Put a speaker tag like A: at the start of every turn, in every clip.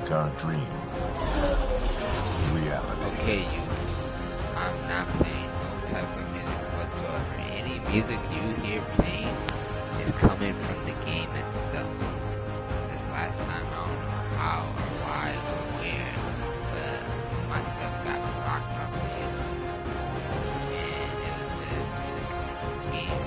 A: make our dream reality.
B: Okay, you. I'm not playing no type of music whatsoever. Any music you hear playing is coming from the game itself. This last time, I don't know how or why or where, but my stuff got blocked off the YouTube. And it was the music from the game.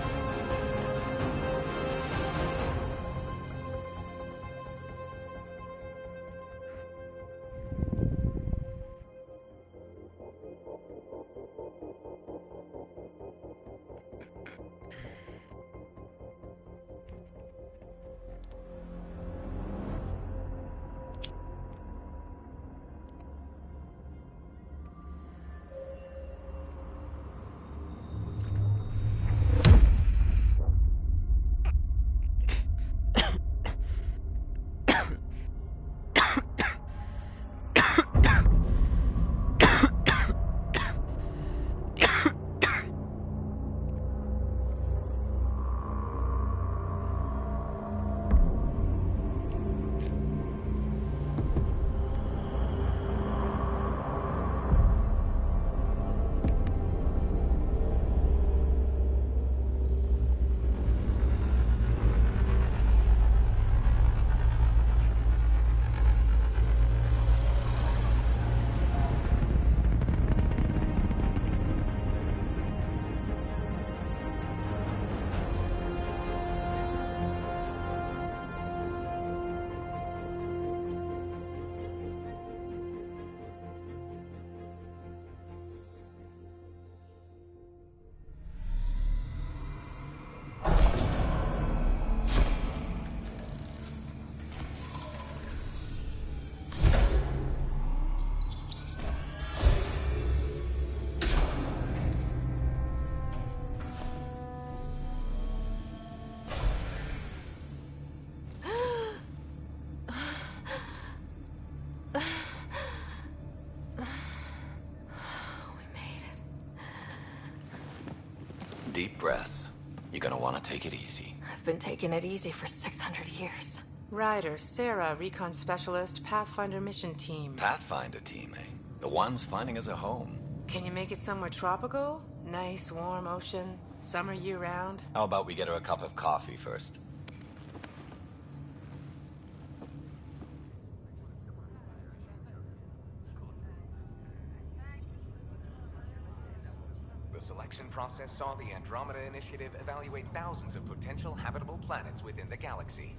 C: Deep breaths. You're gonna want to take it easy.
D: I've been taking it easy for 600 years.
E: Ryder, Sarah, Recon Specialist, Pathfinder Mission Team.
C: Pathfinder team, eh? The ones finding us a home.
E: Can you make it somewhere tropical? Nice, warm ocean, summer year-round?
C: How about we get her a cup of coffee first?
F: The selection process saw the Andromeda Initiative evaluate thousands of potential habitable planets within the galaxy.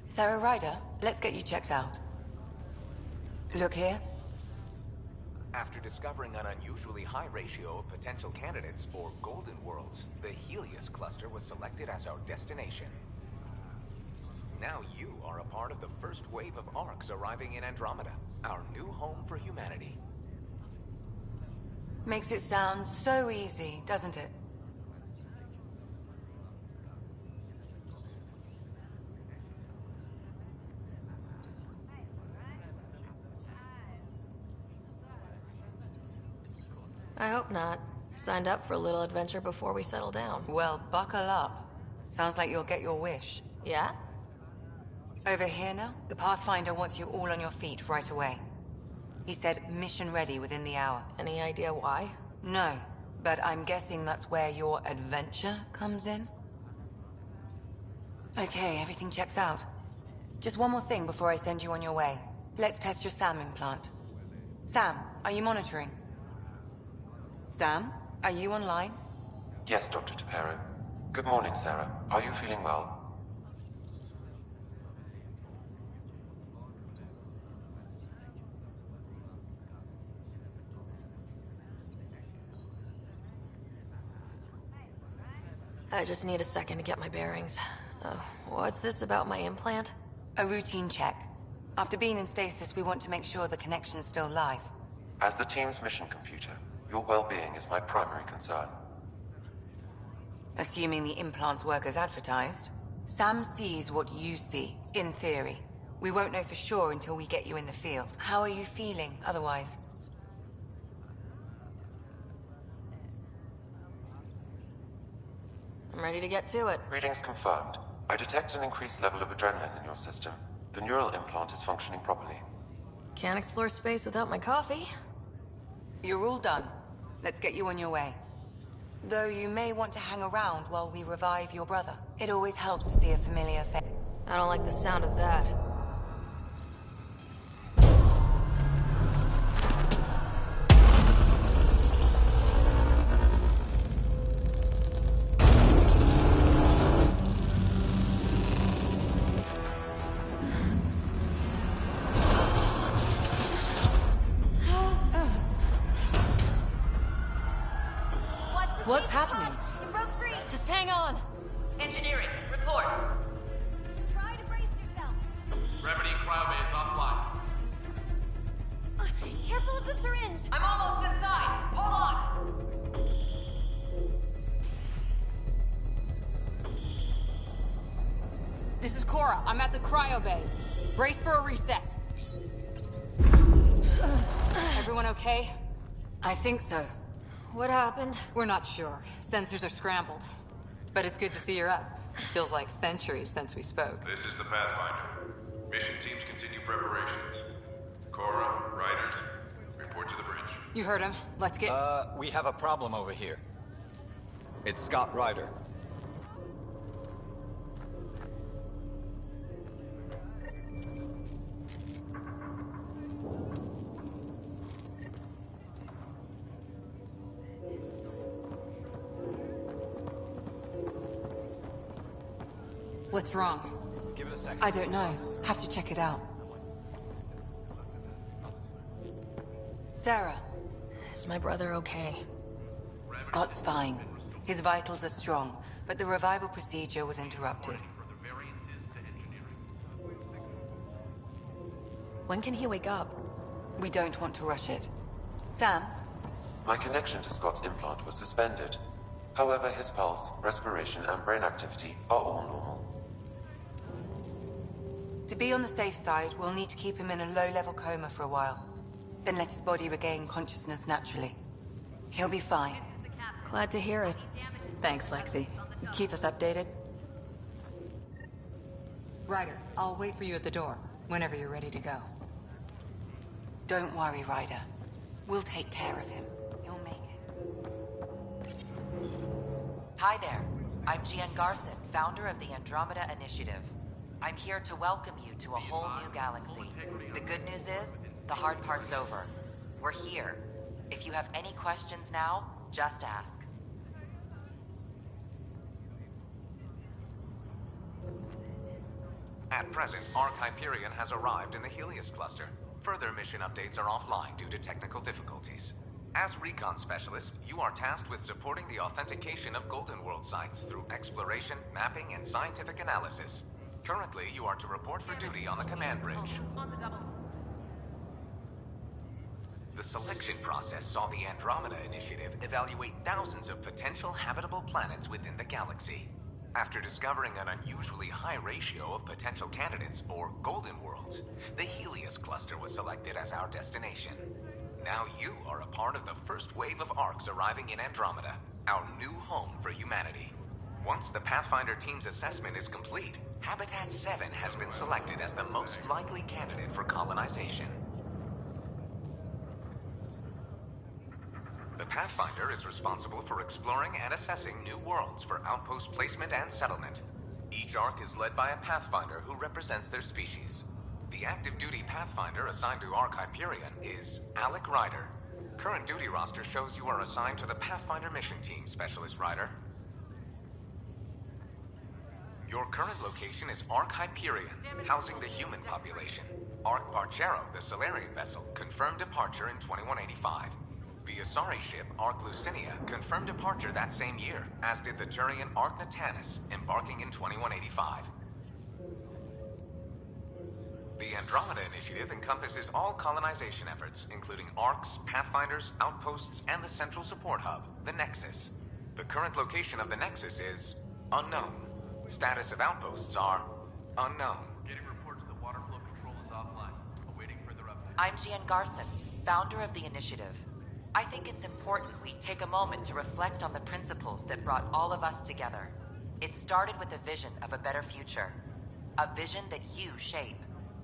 G: Sarah Ryder, let's get you checked out. Look here.
F: After discovering an unusually high ratio of potential candidates, or golden worlds, the Helios cluster was selected as our destination. Now you are a part of the first wave of ARCs arriving in Andromeda, our new home for humanity.
G: Makes it sound so easy, doesn't it?
D: I hope not. Signed up for a little adventure before we settle down.
G: Well, buckle up. Sounds like you'll get your wish.
D: Yeah?
G: Over here now, the Pathfinder wants you all on your feet right away. He said mission ready within the hour.
D: Any idea why?
G: No, but I'm guessing that's where your adventure comes in. Okay, everything checks out. Just one more thing before I send you on your way. Let's test your SAM implant. Sam, are you monitoring? Sam, are you online?
H: Yes, Dr. Tapero. Good morning, Sarah. Are you feeling well?
D: I just need a second to get my bearings. What's this about my implant?
G: A routine check. After being in stasis, we want to make sure the connection's still live.
H: As the team's mission computer, your well-being is my primary concern.
G: Assuming the implants work as advertised. Sam sees what you see, in theory. We won't know for sure until we get you in the field. How are you feeling, otherwise?
D: I'm ready to get to it.
H: Readings confirmed. I detect an increased level of adrenaline in your system. The neural implant is functioning properly.
D: Can't explore space without my coffee.
G: You're all done. Let's get you on your way. Though you may want to hang around while we revive your brother. It always helps to see a familiar face.
D: I don't like the sound of that.
G: What's happening?
D: It broke free. Just hang on. Engineering, report.
A: Try to brace yourself.
I: Remedy cryobase offline.
A: Careful of the syringe.
D: I'm almost inside. Hold on.
J: This is Cora. I'm at the cryo bay. Brace for a reset. Everyone okay?
G: I think so.
D: What happened?
J: We're not sure. Sensors are scrambled. But it's good to see you're up. Feels like centuries since we spoke.
I: This is the Pathfinder. Mission teams continue preparations. Cora, Riders, report to the bridge.
J: You heard him. Let's get...
K: We have a problem over here. It's Scott Ryder.
J: What's wrong?
K: Give it a second.
G: I don't know. Have to check it out. Sarah,
D: Is my brother okay?
G: Scott's fine. His vitals are strong, but the revival procedure was interrupted.
D: When can he wake up?
G: We don't want to rush it. Sam?
H: My connection to Scott's implant was suspended. However, his pulse, respiration, and brain activity are all normal.
G: To be on the safe side, we'll need to keep him in a low-level coma for a while. Then let his body regain consciousness naturally. He'll be fine.
D: Glad to hear it.
J: Thanks, Lexi. Keep us updated. Ryder, I'll wait for you at the door, whenever you're ready to go.
G: Don't worry, Ryder. We'll take care of him. He'll make it.
L: Hi there. I'm Gian Garson, founder of the Andromeda Initiative. I'm here to welcome you to a whole new galaxy. The good news is, the hard part's over. We're here. If you have any questions now, just ask.
F: At present, Ark Hyperion has arrived in the Helios cluster. Further mission updates are offline due to technical difficulties. As recon specialist, you are tasked with supporting the authentication of Golden World sites through exploration, mapping, and scientific analysis. Currently, you are to report for duty on the command bridge. The selection process saw the Andromeda Initiative evaluate thousands of potential habitable planets within the galaxy. After discovering an unusually high ratio of potential candidates, or Golden Worlds, the Helios cluster was selected as our destination. Now you are a part of the first wave of Arks arriving in Andromeda, our new home for humanity. Once the Pathfinder team's assessment is complete, Habitat 7 has been selected as the most likely candidate for colonization. The Pathfinder is responsible for exploring and assessing new worlds for outpost placement and settlement. Each Ark is led by a Pathfinder who represents their species. The active duty Pathfinder assigned to Ark Hyperion is Alec Ryder. Current duty roster shows you are assigned to the Pathfinder mission team, Specialist Ryder. Your current location is Ark Hyperion, housing the human population. Ark Parchero, the Solarian vessel, confirmed departure in 2185. The Asari ship, Ark Lucinia, confirmed departure that same year, as did the Turian Ark Natanus, embarking in 2185. The Andromeda Initiative encompasses all colonization efforts, including Arks, Pathfinders, outposts, and the central support hub, the Nexus. The current location of the Nexus is unknown. Status of outposts are unknown.
I: Getting reports that water flow control is offline. Awaiting further updates.
L: I'm Gian Garson, founder of the Initiative. I think it's important we take a moment to reflect on the principles that brought all of us together. It started with a vision of a better future. A vision that you shape.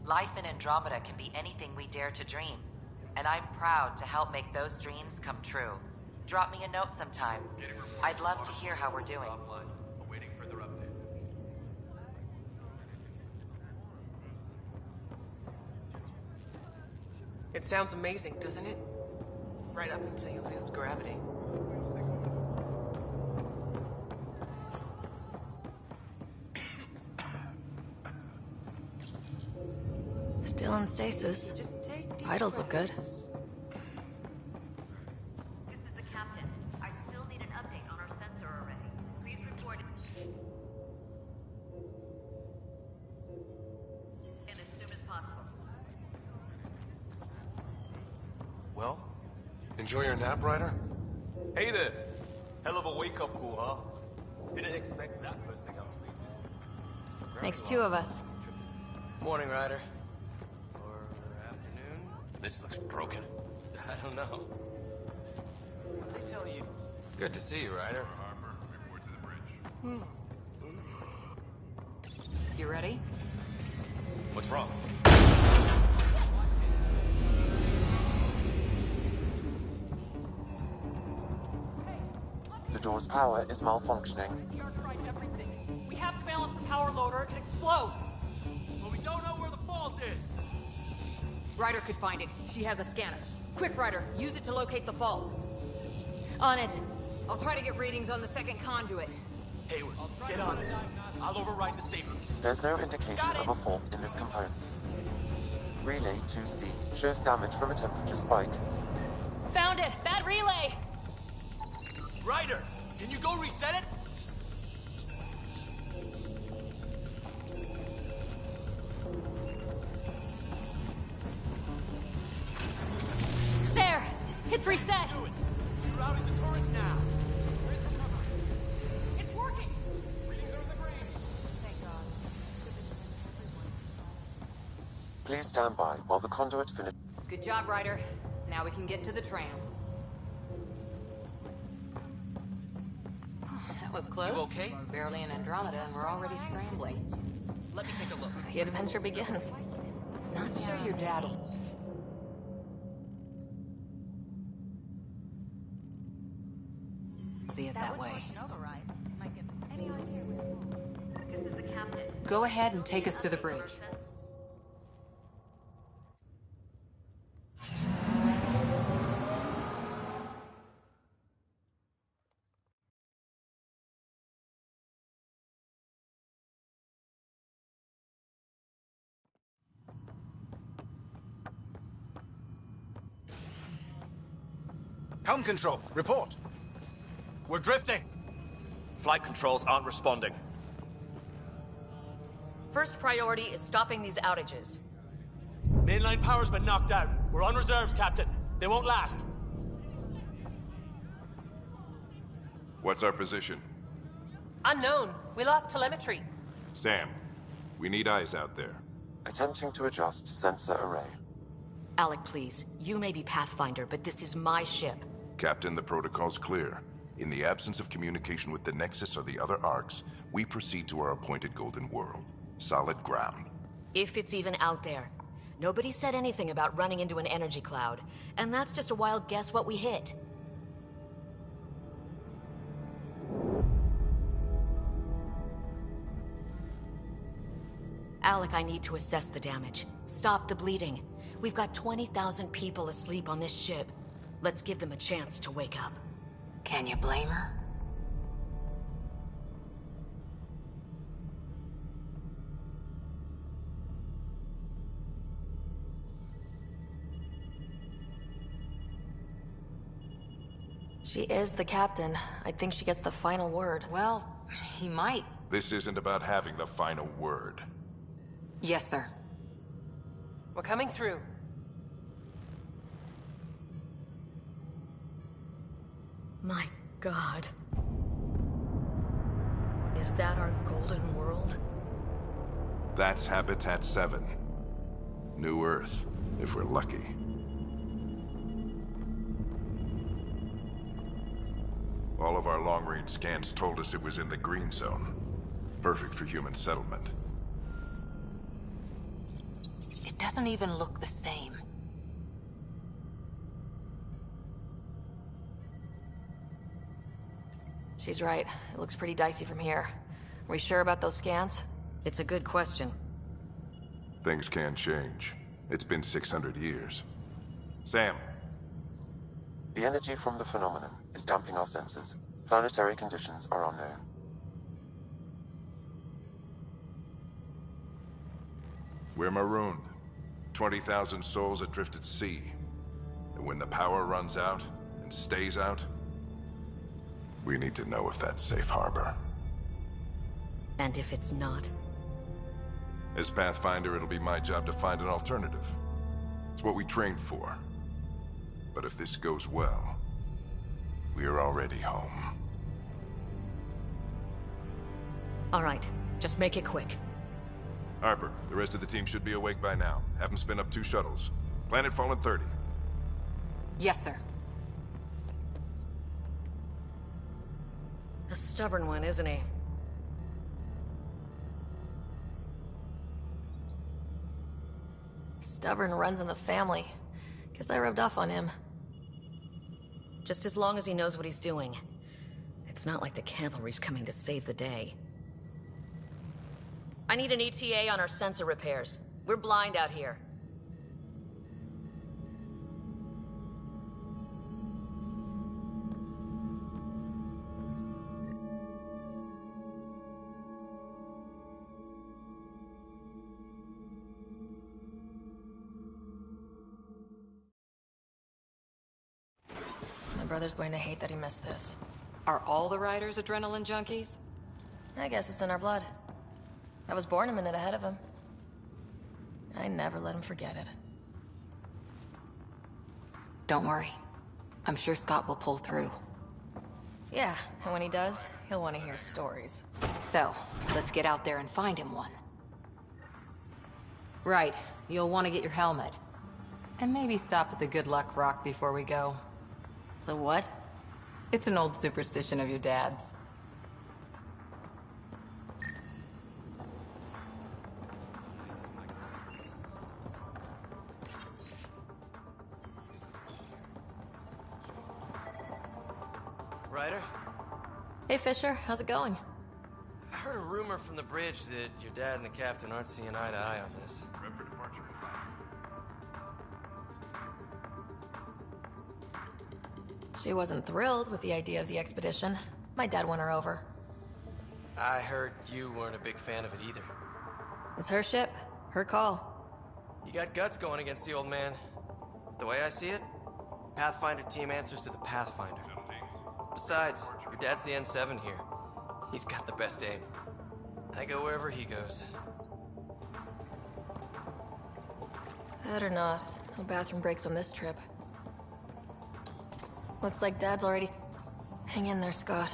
L: Life in Andromeda can be anything we dare to dream. And I'm proud to help make those dreams come true. Drop me a note sometime. I'd love to hear how we're doing.
I: Awaiting further update.
E: It sounds amazing, doesn't it? Right up until you lose gravity.
D: Still in stasis. Vitals look good.
A: This is the captain. I still need an update on our sensor array. Please report and as soon as possible.
M: Well, enjoy your nap, Ryder? Hey there. Hell of a wake-up call, huh? Didn't expect that first thing out of stasis.
D: Makes two of us.
N: Morning, Ryder. Or afternoon?
C: This looks broken.
N: I don't know. What'd they tell you? Good to see you, Ryder.
I: Harper, report to the bridge.
J: You ready?
N: What's wrong?
H: The door's power is malfunctioning.
O: We have to balance the power load or it could explode.
M: But we don't know where the fault is.
J: Ryder could find it. She has a scanner. Quick, Ryder, use it to locate the fault.
D: On it.
J: I'll try to get readings on the second conduit.
M: Hayward, get on it. I'll override the safeties.
H: There's no indication of a fault in this component. Relay 2C shows damage from a temperature spike.
A: Found it! Bad relay!
M: Ryder, can you go reset it?
A: There! It's reset!
M: Do it. You're routing the torrent now.
O: It's working!
M: Readings are in the green.
O: Thank God.
H: Please stand by while the conduit finishes.
J: Good job, Ryder. Now we can get to the tram. That was close.
N: You okay?
J: Barely in Andromeda and we're already scrambling.
N: Let me take a look.
D: The adventure begins.
J: Not sure your dad'll... see it that way.
A: This is the captain.
J: Go ahead and take us to the bridge.
K: Helm control, report.
M: We're drifting. Flight controls aren't responding.
P: First priority is stopping these outages.
M: Mainline power's been knocked out. We're on reserves, Captain. They won't last.
I: What's our position?
O: Unknown. We lost telemetry.
I: Sam, we need eyes out there.
H: Attempting to adjust sensor array.
P: Alec, please. You may be Pathfinder, but this is my ship.
I: Captain, the protocol's clear. In the absence of communication with the Nexus or the other arcs, we proceed to our appointed Golden World. Solid ground.
P: If it's even out there. Nobody said anything about running into an energy cloud, and that's just a wild guess what we hit. Alec, I need to assess the damage. Stop the bleeding. We've got 20,000 people asleep on this ship. Let's give them a chance to wake up.
J: Can you blame her?
D: She is the captain. I think she gets the final word.
J: Well, he might.
I: This isn't about having the final word.
J: Yes, sir.
O: We're coming through.
P: My God. Is that our golden world?
I: That's Habitat 7. New Earth, if we're lucky. All of our long-range scans told us it was in the green zone. perfect for human settlement.
G: It doesn't even look the same.
D: She's right. It looks pretty dicey from here. Are we sure about those scans?
P: It's a good question.
I: Things can change. It's been 600 years. Sam.
H: The energy from the phenomenon is damping our senses. Planetary conditions are unknown.
I: We're marooned. 20,000 souls adrift at sea. And when the power runs out, and stays out, we need to know if that's safe harbor.
P: And if it's not?
I: As Pathfinder, it'll be my job to find an alternative. It's what we trained for. But if this goes well, we're already home.
P: All right, just make it quick.
I: Harper, the rest of the team should be awake by now. Have them spin up 2 shuttles. Planet Fallen 30.
G: Yes, sir.
P: A stubborn one, isn't he?
D: Stubborn runs in the family. Guess I rubbed off on him.
P: Just as long as he knows what he's doing. It's not like the cavalry's coming to save the day. I need an ETA on our sensor repairs. We're blind out here.
D: My brother's going to hate that he missed this.
G: Are all the riders adrenaline junkies?
D: I guess it's in our blood. I was born a minute ahead of him. I never let him forget it.
G: Don't worry. I'm sure Scott will pull through.
D: Yeah, and when he does, he'll want to hear stories.
G: So, let's get out there and find him one. Right, you'll want to get your helmet. And maybe stop at the Good Luck Rock before we go.
D: The what?
G: It's an old superstition of your dad's.
N: Ryder?
D: Hey, Fisher. How's it going?
N: I heard a rumor from the bridge that your dad and the captain aren't seeing eye to eye on this.
D: She wasn't thrilled with the idea of the expedition. My dad won her over.
N: I heard you weren't a big fan of it either.
D: It's her ship. Her call.
N: You got guts going against the old man. The way I see it, Pathfinder team answers to the Pathfinder. Besides, your dad's the N7 here. He's got the best aim. I go wherever he goes.
D: Better not. No bathroom breaks on this trip. Looks like Dad's already... Hang in there, Scott.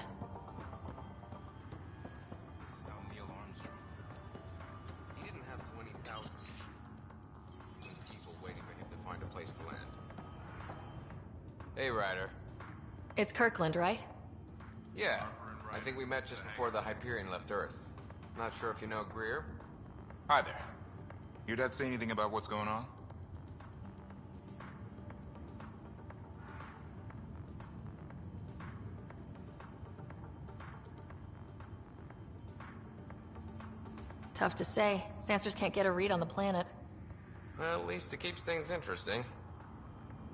F: This is how Neil Armstrong felt. He didn't have 20,000 people waiting for him to find a place to land. Hey, Ryder.
D: It's Kirkland, right?
F: Yeah, I think we met just before the Hyperion left Earth. Not sure if you know Greer?
K: Hi there. Your dad say anything about what's going on?
D: Tough to say. Sensors can't get a read on the planet.
F: Well, at least it keeps things interesting.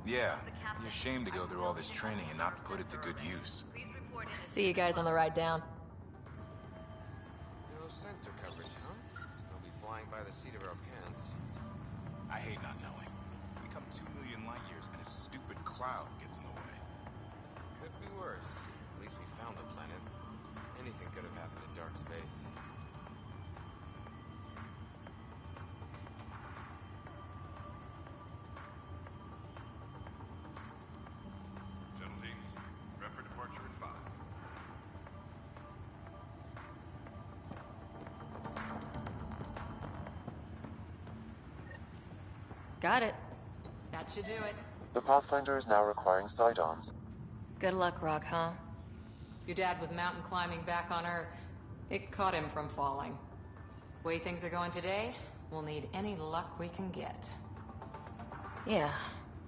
K: Yeah, be ashamed to go through all this training and not put it to good use.
D: See you guys on the ride down.
F: No sensor coverage, huh? I'll be flying by the seat of our pants.
K: I hate not knowing. We come 2 million light years and a stupid cloud gets in the way.
F: Could be worse. At least we found the planet. Anything could have happened in dark space.
I: Shuttle teams, prep for departure in 5.
D: Got it.
G: That should do it.
H: The Pathfinder is now requiring sidearms.
D: Good luck, Rock, huh?
G: Your dad was mountain climbing back on Earth.
J: It caught him from falling. Way things are going today, we'll need any luck we can get.
D: Yeah.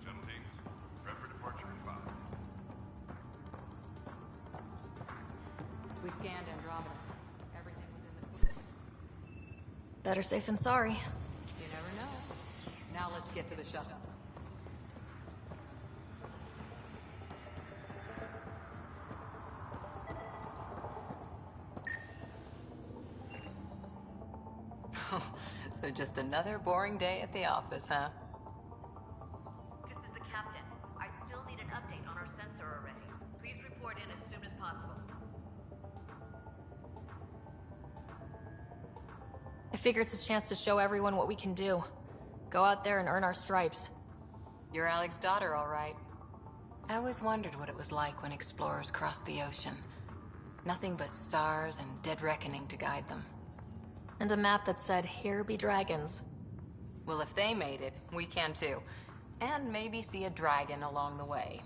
I: Shuttle teams, prep for departure in 5.
J: We scanned Andromeda. Everything was in the clear.
D: Better safe than sorry.
J: You never know. Now let's get to the shuttles. So just another boring day at the office, huh?
A: This is the captain. I still need an update on our sensor array. Please report in as soon as possible.
D: I figure it's a chance to show everyone what we can do. Go out there and earn our stripes.
J: You're Alec's daughter, all right. I always wondered what it was like when explorers crossed the ocean. Nothing but stars and dead reckoning to guide them.
D: And a map that said, "Here be dragons."
J: Well, if they made it, we can too. And maybe see a dragon along the way.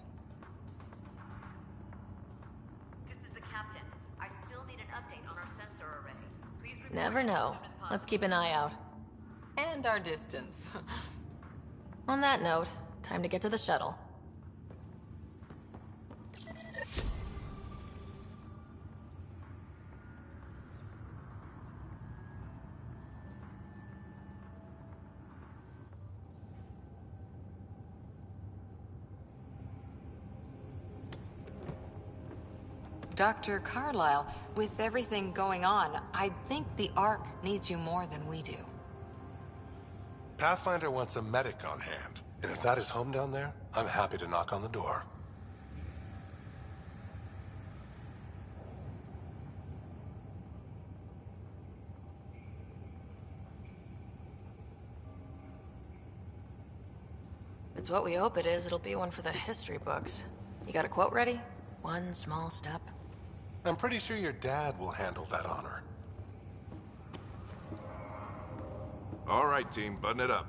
A: This is the captain. I still need an update on our sensor array. Please report
D: Never
A: in as
D: know.
A: soon as possible.
D: Let's keep an eye out.
J: And our distance.
D: On that note, time to get to the shuttle.
J: Dr. Carlyle, with everything going on, I think the Ark needs you more than we do.
M: Pathfinder wants a medic on hand. And if that is home down there, I'm happy to knock on the door.
D: If it's what we hope it is, it'll be one for the history books. You got a quote ready? One small step.
M: I'm pretty sure your dad will handle that honor.
I: All right, team, button it up.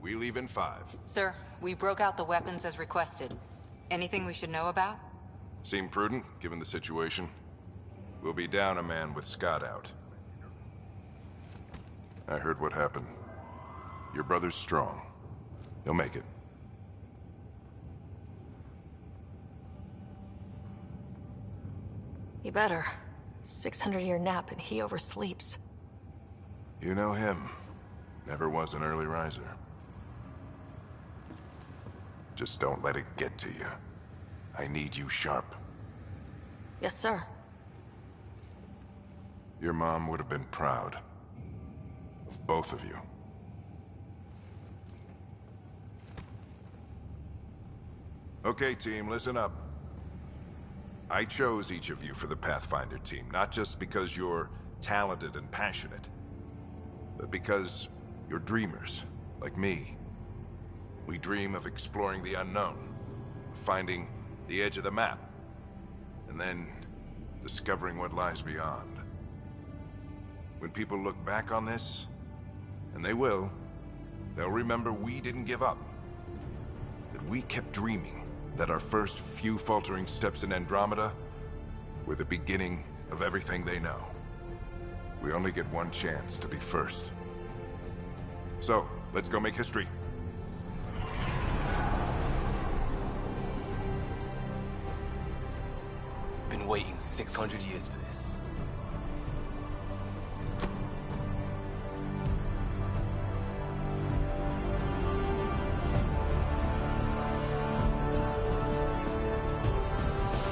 I: We leave in 5.
J: Sir, we broke out the weapons as requested. Anything we should know about?
I: Seem prudent, given the situation. We'll be down a man with Scott out. I heard what happened. Your brother's strong. He'll make it.
D: He better. 600-year nap and he oversleeps.
I: You know him. Never was an early riser. Just don't let it get to you. I need you sharp.
D: Yes, sir.
I: Your mom would have been proud. Of both of you. Okay, team, listen up. I chose each of you for the Pathfinder team, not just because you're talented and passionate, but because you're dreamers, like me. We dream of exploring the unknown, of finding the edge of the map, and then discovering what lies beyond. When people look back on this, and they will, they'll remember we didn't give up. That we kept dreaming, that our first few faltering steps in Andromeda were the beginning of everything they know. We only get one chance to be first. So, let's go make history.
M: Been waiting 600 years for this.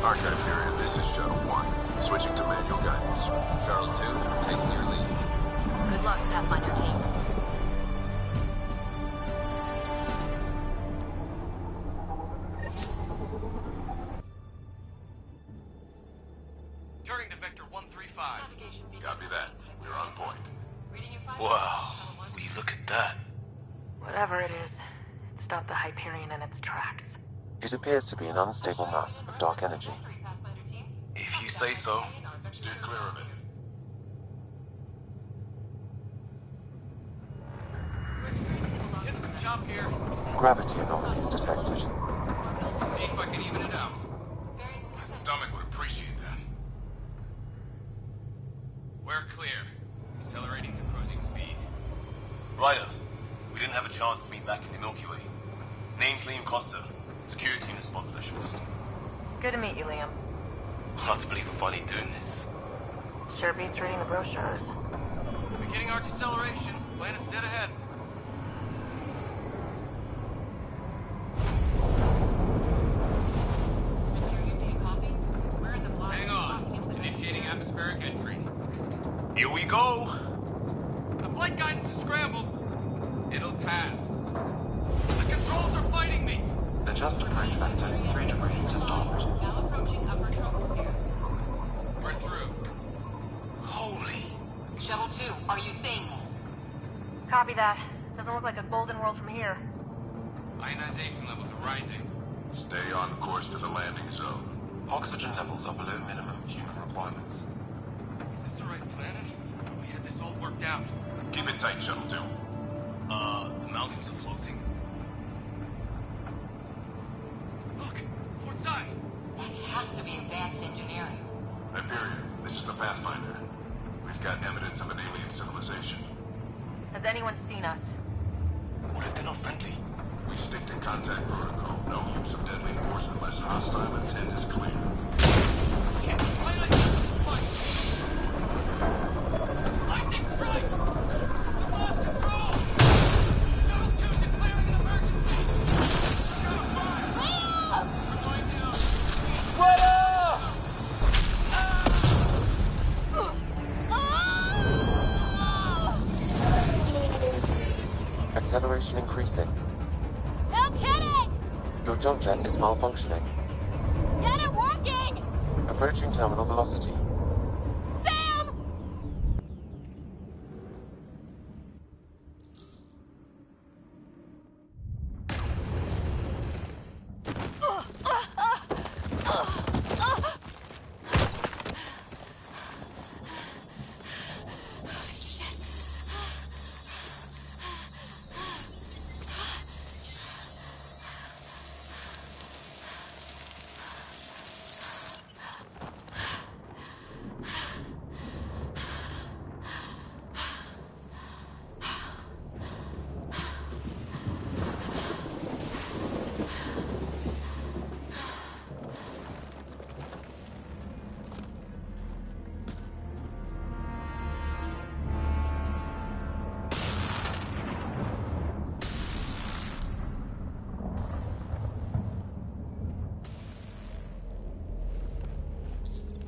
I: Archive area, this is Shuttle 1. Switching to manual guidance.
C: Shuttle 2, taking your lead.
P: Good luck, Pathfinder team.
K: Turning to Vector 135.
I: Copy that. You're on point.
M: Wow, would you look at that?
D: Whatever it is, it stopped the Hyperion in its tracks.
H: It appears to be an unstable mass of dark energy.
M: If you say so.
I: Steer clear of it.
K: Getting some chop here.
H: Gravity anomalies detected.
K: See if I can even it out. My stomach would appreciate that. Where
M: Ryder, we didn't have a chance to meet back in the Milky Way. Name's Liam Costa, Security and Response Specialist.
D: Good to meet you, Liam.
M: Hard to believe we're finally doing this.
D: Sure beats reading the brochures.
N: Beginning our deceleration. Planet's dead ahead. Hang on. Initiating atmospheric entry.
M: Here we go!
N: The flight guidance is scrambled. It'll pass. The controls are fighting me.
H: Adjust approach vector 3 degrees to starboard.
L: Now approaching upper troposphere.
N: We're through.
M: Holy...
L: Shuttle 2, are you seeing this?
D: Copy that. Doesn't look like a golden world from here.
N: Ionization levels are rising.
I: Stay on course to the landing zone.
H: Oxygen levels are below minimum human requirements.
N: Is this the right planet? We had this all worked out.
I: Keep it tight, Shuttle 2.
M: The mountains are floating.
N: Look, port side.
L: That has to be advanced engineering.
I: Hyperion, this is the Pathfinder. We've got evidence of an alien civilization.
D: Has anyone seen us?
M: What if they're not friendly?
I: We stick to contact protocol. No use of deadly force unless hostile intent is clear.
N: Lightning strike! We lost control! Shuttle 2 declaring an emergency! Shuttle 5! We're going down!
H: Acceleration increasing.
D: No kidding!
H: Your jump jet is malfunctioning.
D: Get it working!
H: Approaching terminal velocity.
D: Sam!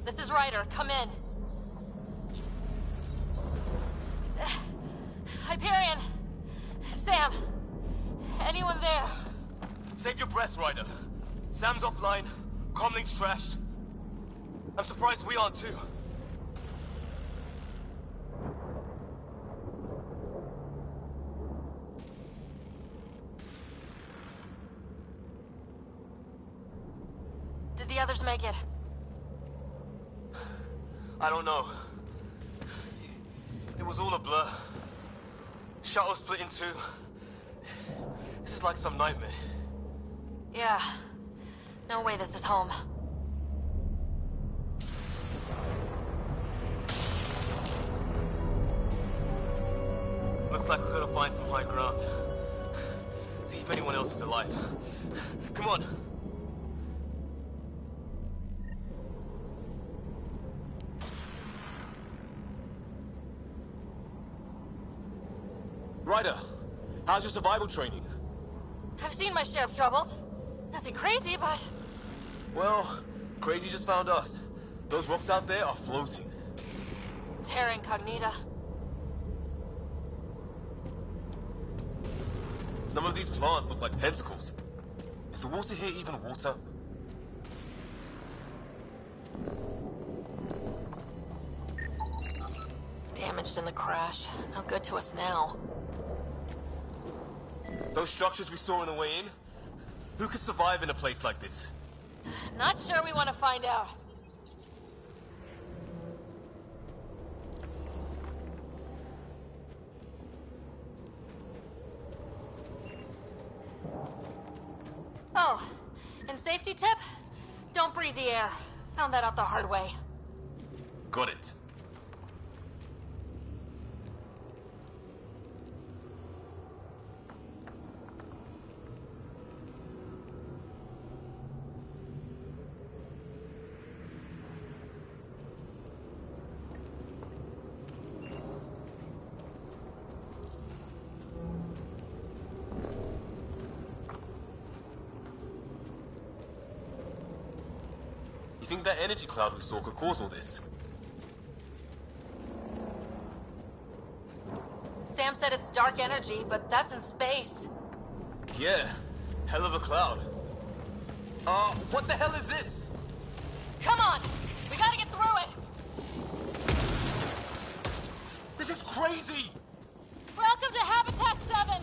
D: This is Ryder. Come in. Hyperion! Sam! Anyone there?
M: Save your breath, Ryder. Sam's offline. Comlink's trashed. I'm surprised we aren't too.
D: Did the others make it?
M: I don't know. It was all a blur. Shuttle split in two. This is like some nightmare.
D: Yeah. No way this is home.
M: Looks like we've got to find some high ground. See if anyone else is alive. Come on. Ryder, how's your survival training?
D: I've seen my share of troubles. Nothing crazy, but...
M: Well, crazy just found us. Those rocks out there are floating.
D: Terra Incognita.
M: Some of these plants look like tentacles. Is the water here even water?
D: Damaged in the crash. No good to us now.
M: Those structures we saw on the way in? Who could survive in a place like this?
D: Not sure we want to find out. Oh, and safety tip? Don't breathe the air. Found that out the hard way.
M: Got it. You think that energy cloud we saw could cause all this?
J: Sam said it's dark energy, but that's in space.
M: Yeah, hell of a cloud. What the hell is this?
J: Come on! We gotta get through it!
M: This is crazy!
J: Welcome to Habitat 7!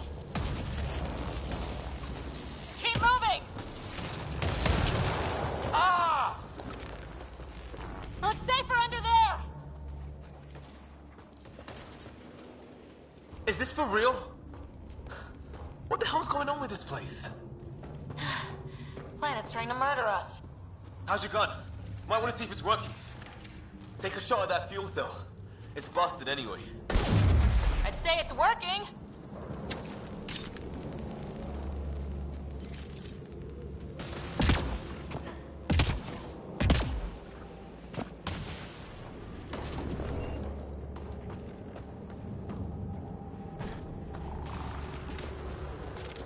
J: Keep moving!
M: Ah!
J: Looks safer under there!
M: Is this for real? What the hell's going on with this place?
J: Planet's trying to murder us.
M: How's your gun? Might want to see if it's working. Take a shot at that fuel cell. It's busted anyway.
J: I'd say it's working.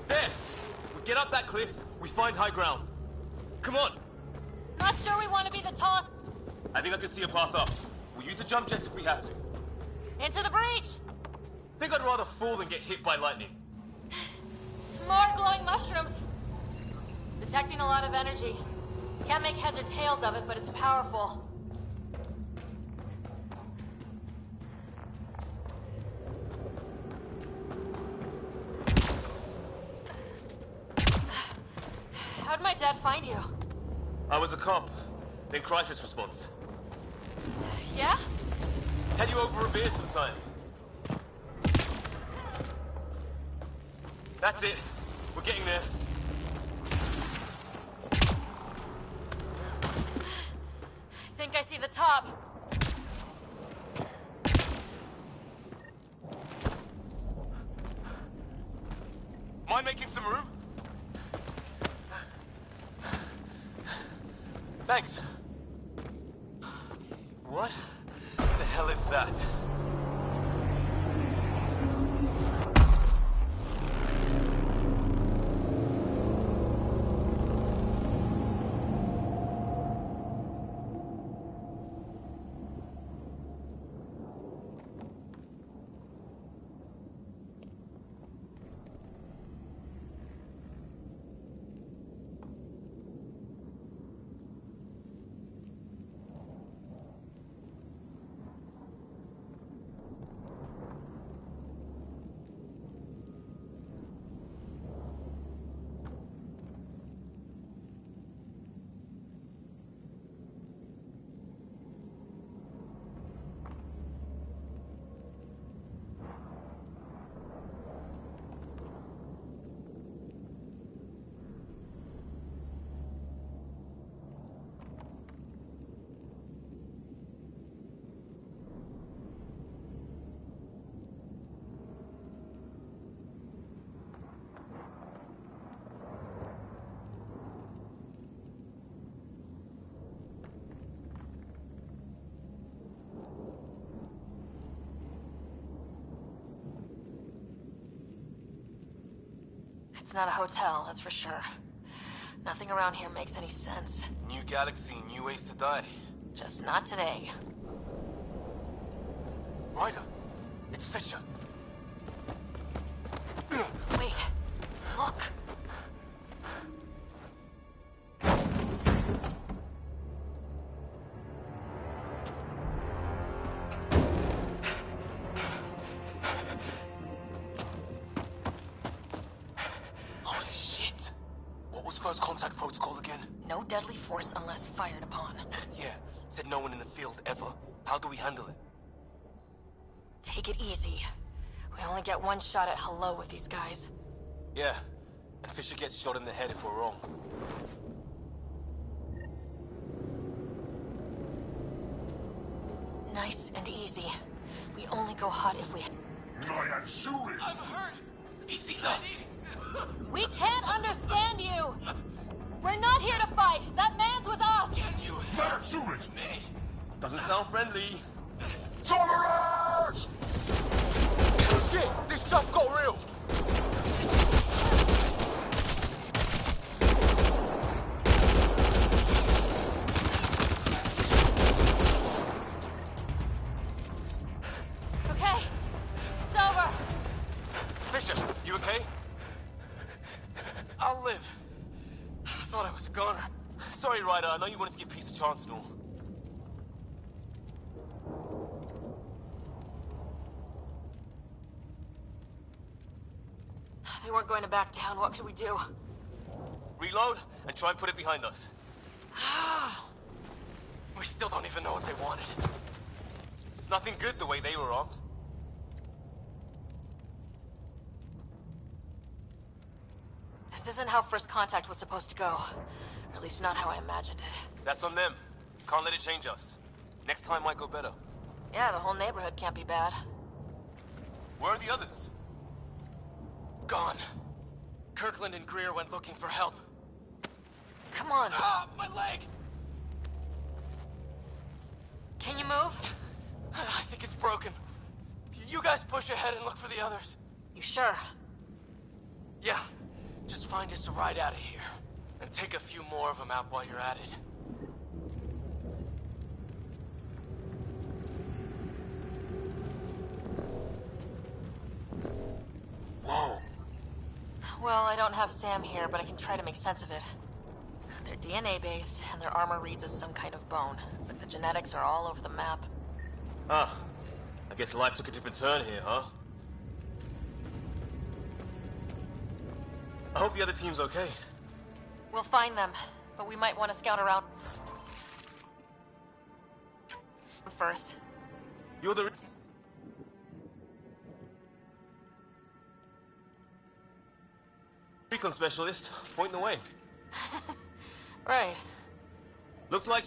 M: There! We get up that cliff, we find high ground. Come on!
J: Not sure we want to be the tallest.
M: I think I can see a path up. We'll use the jump jets if we have to.
J: Into the breach!
M: Think I'd rather fall than get hit by lightning.
J: More glowing mushrooms. Detecting a lot of energy. Can't make heads or tails of it, but it's powerful. How'd my dad find you?
M: I was a cop, then crisis response.
J: Yeah?
M: Tell you over a beer sometime. That's it. We're getting there.
J: I think I see the top.
M: Mind making some room? Thanks. What the hell is that?
J: It's not a hotel, that's for sure. Nothing around here makes any sense.
M: New galaxy, new ways to die.
J: Just not today.
M: Ryder, it's Fisher.
J: Wait, look.
M: Holy shit! What was first contact protocol again?
J: No deadly force unless fired upon.
M: Yeah, said no one in the field ever. How do we handle it?
J: Take it easy. We only get one shot at hello with these guys.
M: Yeah, and Fisher gets shot in the head if we're wrong.
J: Nice and easy. We only go hot if we...
M: I'm hurt! He sees us!
J: We can't understand you! We're not here to fight! That man's with us!
M: Can you shoot me? Doesn't sound friendly.
I: Tolerance!
M: Shit! This stuff got real! Ryder, I know you wanted to give peace a chance and all.
D: They weren't going to back down. What could we do?
M: Reload and try and put it behind us. We still don't even know what they wanted. Nothing good the way they were armed.
D: This isn't how first contact was supposed to go. Or at least not how I imagined it.
M: That's on them. Can't let it change us. Next time might go better.
D: Yeah, the whole neighborhood can't be bad.
M: Where are the others?
N: Gone. Kirkland and Greer went looking for help.
D: Come on.
N: Ah, my leg!
D: Can you move?
N: I think it's broken. You guys push ahead and look for the others.
D: You sure?
N: Yeah. Just find us a ride out of here. And take a few more of them out while you're at it.
M: Whoa.
D: Well, I don't have Sam here, but I can try to make sense of it. They're DNA-based, and their armor reads as some kind of bone. But the genetics are all over the map.
M: Ah. I guess life took a different turn here, huh? I hope the other team's okay.
D: We'll find them, but we might want to scout around first.
M: You're the... recon specialist. Point the way.
D: Right.
M: Looks like...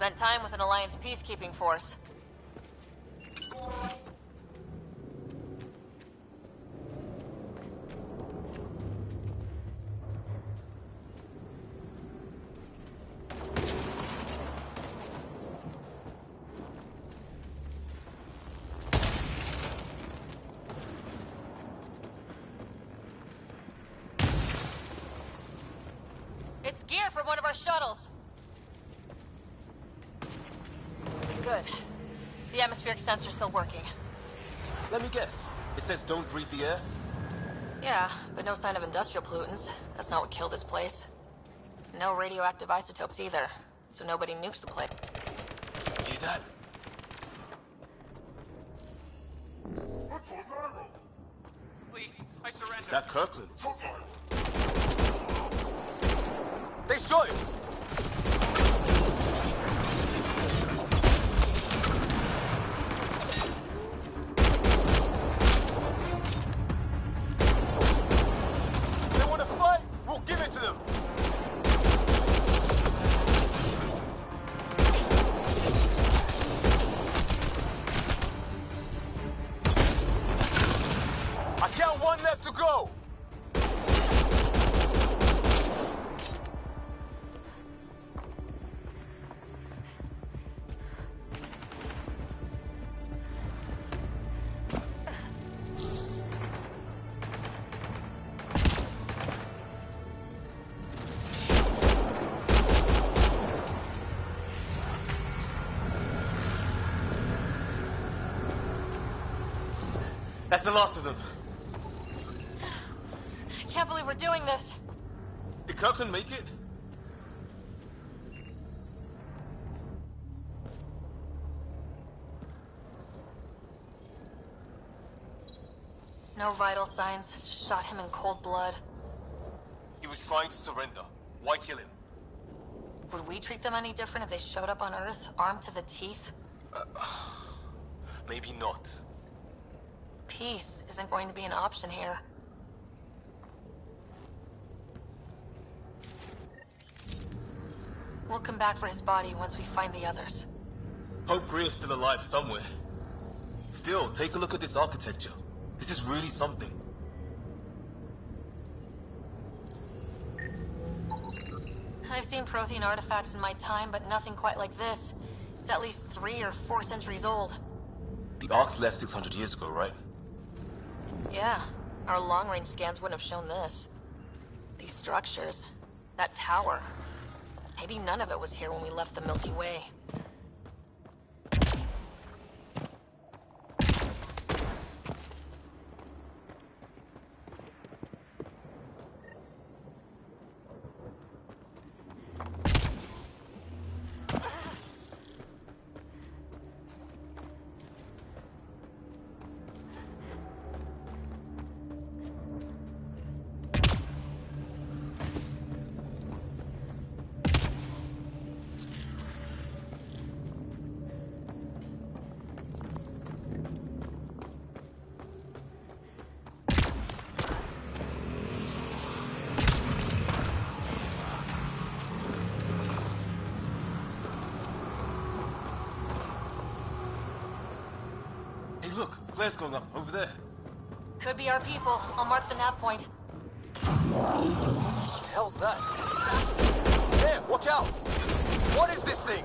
D: Spent time with an Alliance peacekeeping force. It's gear from one of our shuttles. Good. The atmospheric sensor's still working.
M: Let me guess. It says don't breathe the air?
D: Yeah, but no sign of industrial pollutants. That's not what killed this place. No radioactive isotopes either, so nobody nukes the place.
M: Hear that?
Q: Please, I surrender.
M: Is that Kirkland? They shot him! They want to fight? We'll give it to them! I count one left to go! That's the last of them.
D: I can't believe we're doing this.
M: Did Kirkland make it?
D: No vital signs. Just shot him in cold blood.
M: He was trying to surrender. Why kill him?
D: Would we treat them any different if they showed up on Earth, armed to the teeth?
M: Maybe not.
D: Peace isn't going to be an option here. We'll come back for his body once we find the others.
M: Hope Greer's still alive somewhere. Still, take a look at this architecture. This is really something.
D: I've seen Prothean artifacts in my time, but nothing quite like this. It's at least 3 or 4 centuries old.
M: The Ark's left 600 years ago, right?
D: Yeah, our long-range scans wouldn't have shown this. These structures, that tower. Maybe none of it was here when we left the Milky Way.
M: Look, flare's going up over there.
D: Could be our people. I'll mark the nav point.
M: What the hell's that? There, watch out! What is this thing?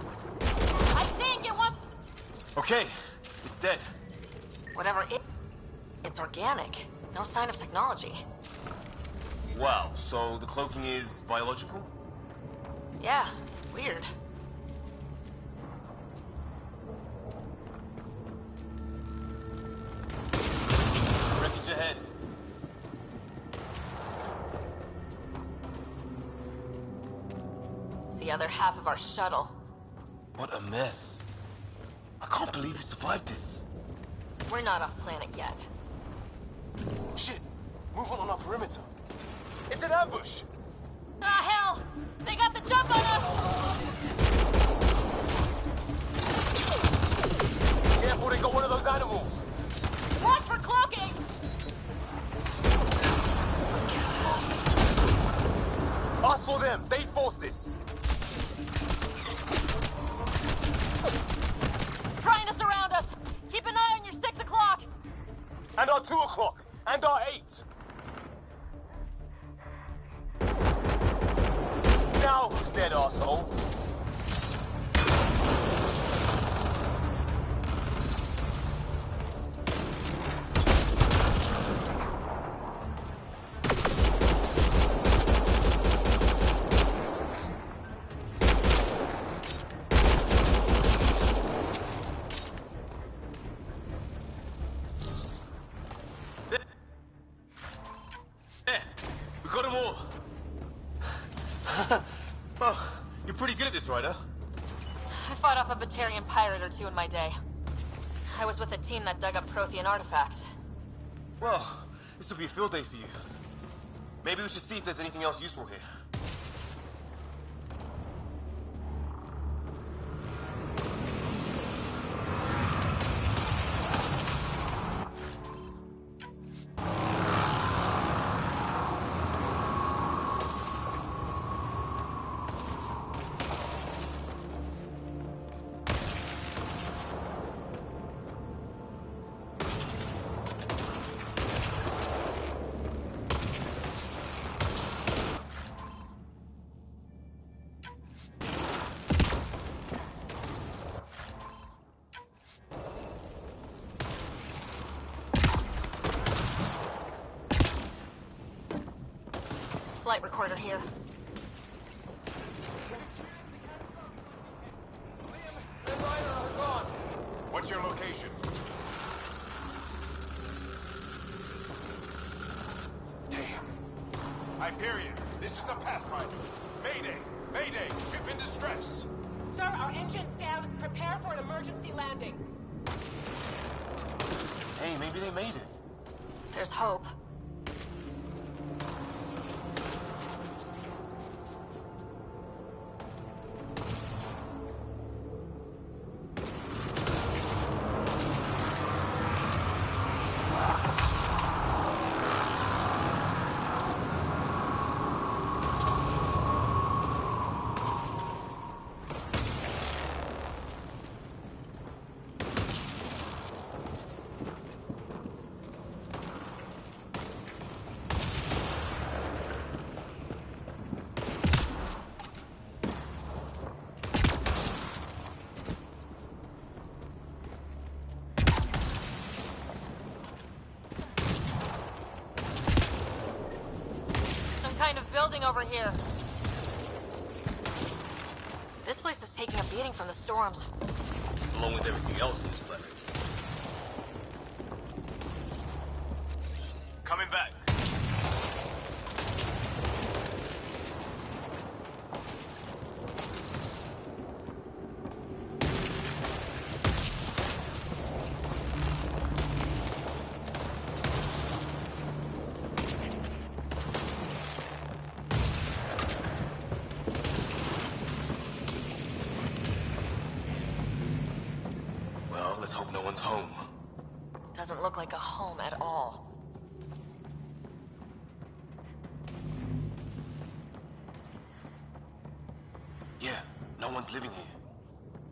D: I think it wants...
M: Okay, it's dead.
D: Whatever it's organic. No sign of technology.
M: Wow, so the cloaking is biological?
D: Yeah, weird.
M: Wreckage ahead.
D: It's the other half of our shuttle.
M: What a mess. I can't believe we survived this.
D: We're not off planet yet.
M: Shit! Movement on our perimeter. It's an ambush!
D: Ah, hell! They got the jump on us!
M: Careful, they got one of those animals!
D: Watch for cloaking!
M: Us or them, they forced this! And our 2 o'clock. And our 8. Now who's dead, arsehole?
Q: There, we got them all. Oh, you're pretty good at this, Ryder.
D: I fought off a Batarian pirate or two in my day. I was with a team that dug up Prothean artifacts.
Q: Well, this will be a field day for you. Maybe we should see if there's anything else useful here.
D: Flight recorder here.
I: What's your location? Damn. Hyperion, this is the Pathfinder. Mayday! Mayday! Ship in distress!
O: Sir, our engine's down. Prepare for an emergency landing.
Q: Hey, maybe they made it.
D: There's hope. Kind of building over here. This place is taking a beating from the storms.
Q: Along with everything else in this planet. Coming back. Let's hope no one's home.
D: Doesn't look like a home at all.
Q: Yeah, no one's living here.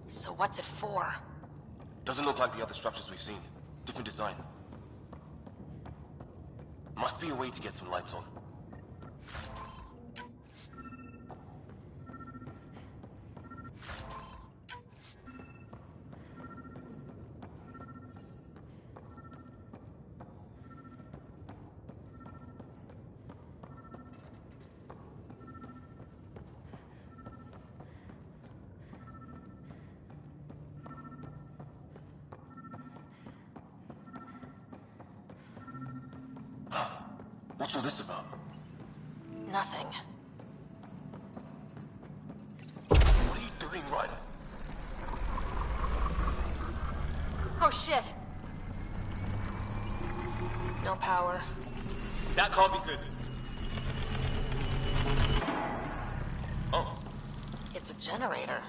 D: So what's it for?
Q: Doesn't look like the other structures we've seen. Different design. Must be a way to get some lights on. What's all this about?
D: Nothing.
Q: What are you doing, Ryder?
D: Oh shit! No power.
Q: That can't be good. Oh.
D: It's a generator.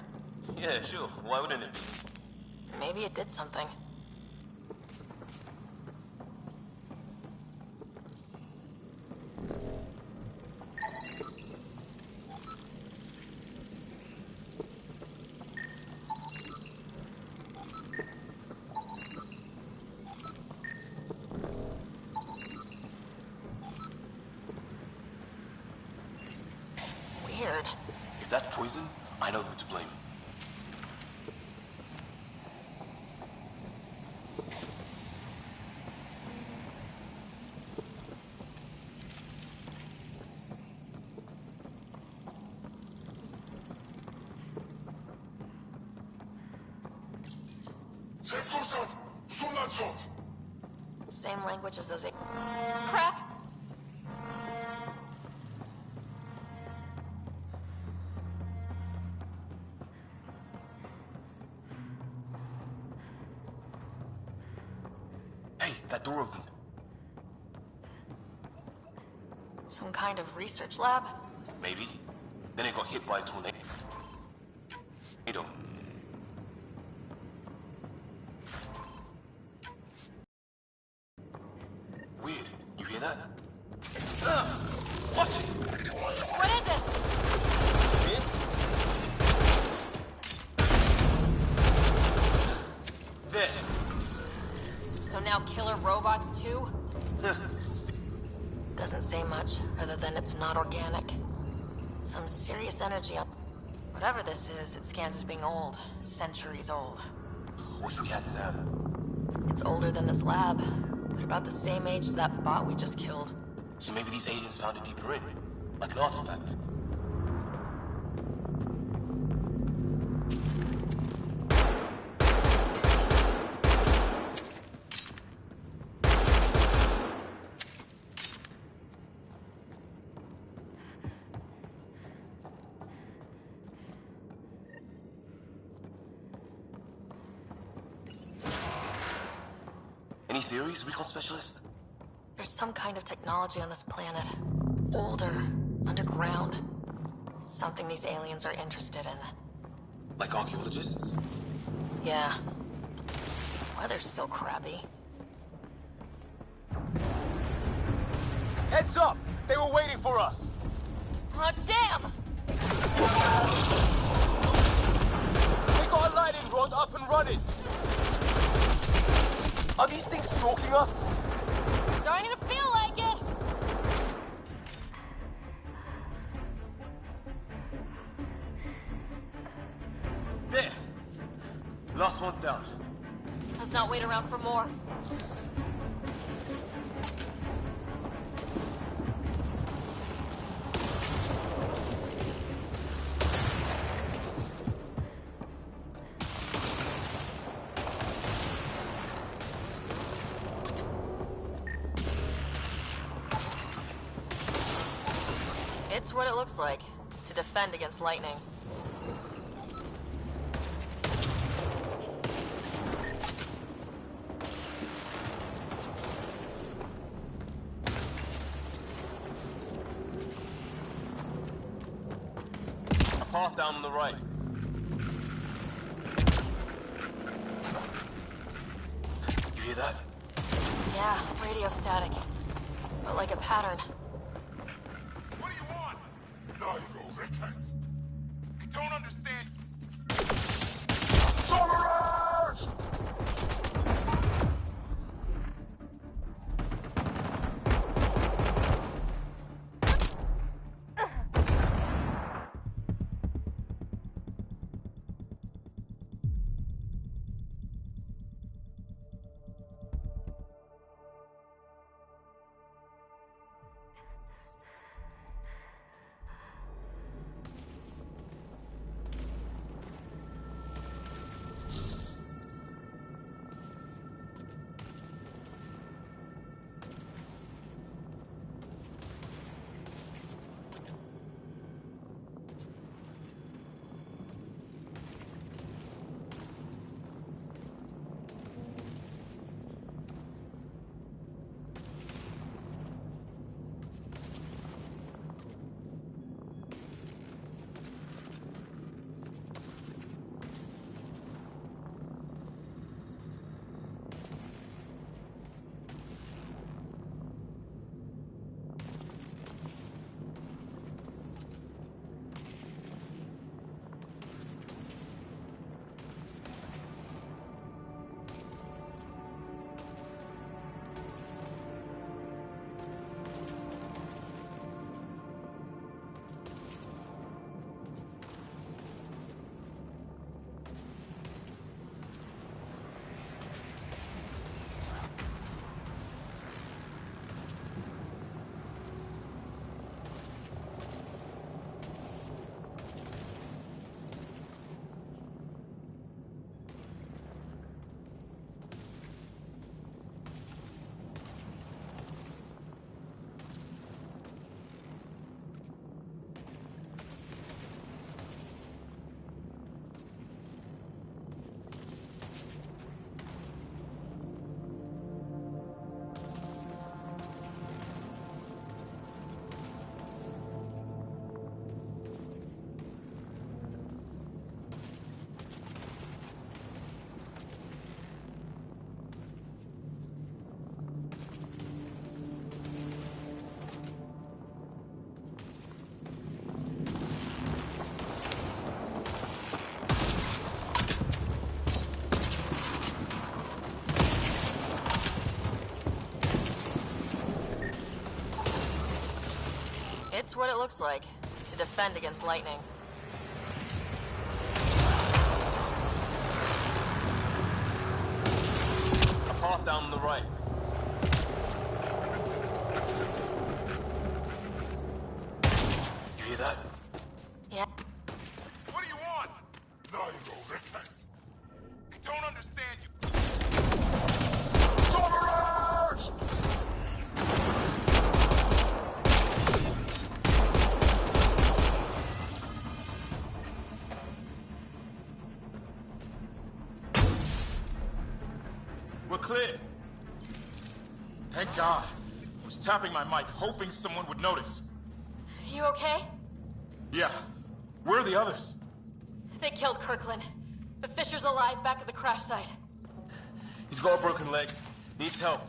Q: Yeah, sure. Why wouldn't it be?
D: Maybe it did something. pattern.
Q: If that's poison, I know who to blame.
D: Same language as those. Crap!
Q: Hey, that door opened.
D: Some kind of research lab?
Q: Maybe. Then it got hit by a tornado. Weird. You hear that? Watch it!
D: What is it?
Q: This? There.
D: So now killer robots too? Doesn't say much, other than it's not organic. Some serious energy on... Whatever this is, it scans as being old. Centuries old.
Q: Wish we had Sam.
D: It's older than this lab, but about the same age as that bot we just killed.
Q: So maybe these aliens found it deeper in, like an artifact. Any theories, recon specialist?
D: There's some kind of technology on this planet. Older, underground. Something these aliens are interested in.
Q: Like archaeologists?
D: Yeah. Weather's still crappy.
Q: Heads up! They were waiting for us!
D: Oh, damn!
Q: They got a lightning rod up and running! Are these things stalking us?
D: Starting to feel like it!
Q: There! Last one's down.
D: Let's not wait around for more. It's what it looks like, to defend against lightning.
Q: A path down on the right. You hear that?
D: Yeah, radio static. But like a pattern.
K: What do you want? No, you rickhead. I don't understand. Surge!
D: what it looks like, to defend against lightning.
Q: A path down on the right. You hear that?
D: Yeah.
K: What do you want? No, you go, repent. I don't understand you. Charge!
R: We're clear. Thank God. I was tapping my mic, hoping someone would notice.
D: You okay?
R: Yeah. Where are the others?
D: They killed Kirkland. But Fisher's alive back at the crash site.
Q: He's got a broken leg. Needs help.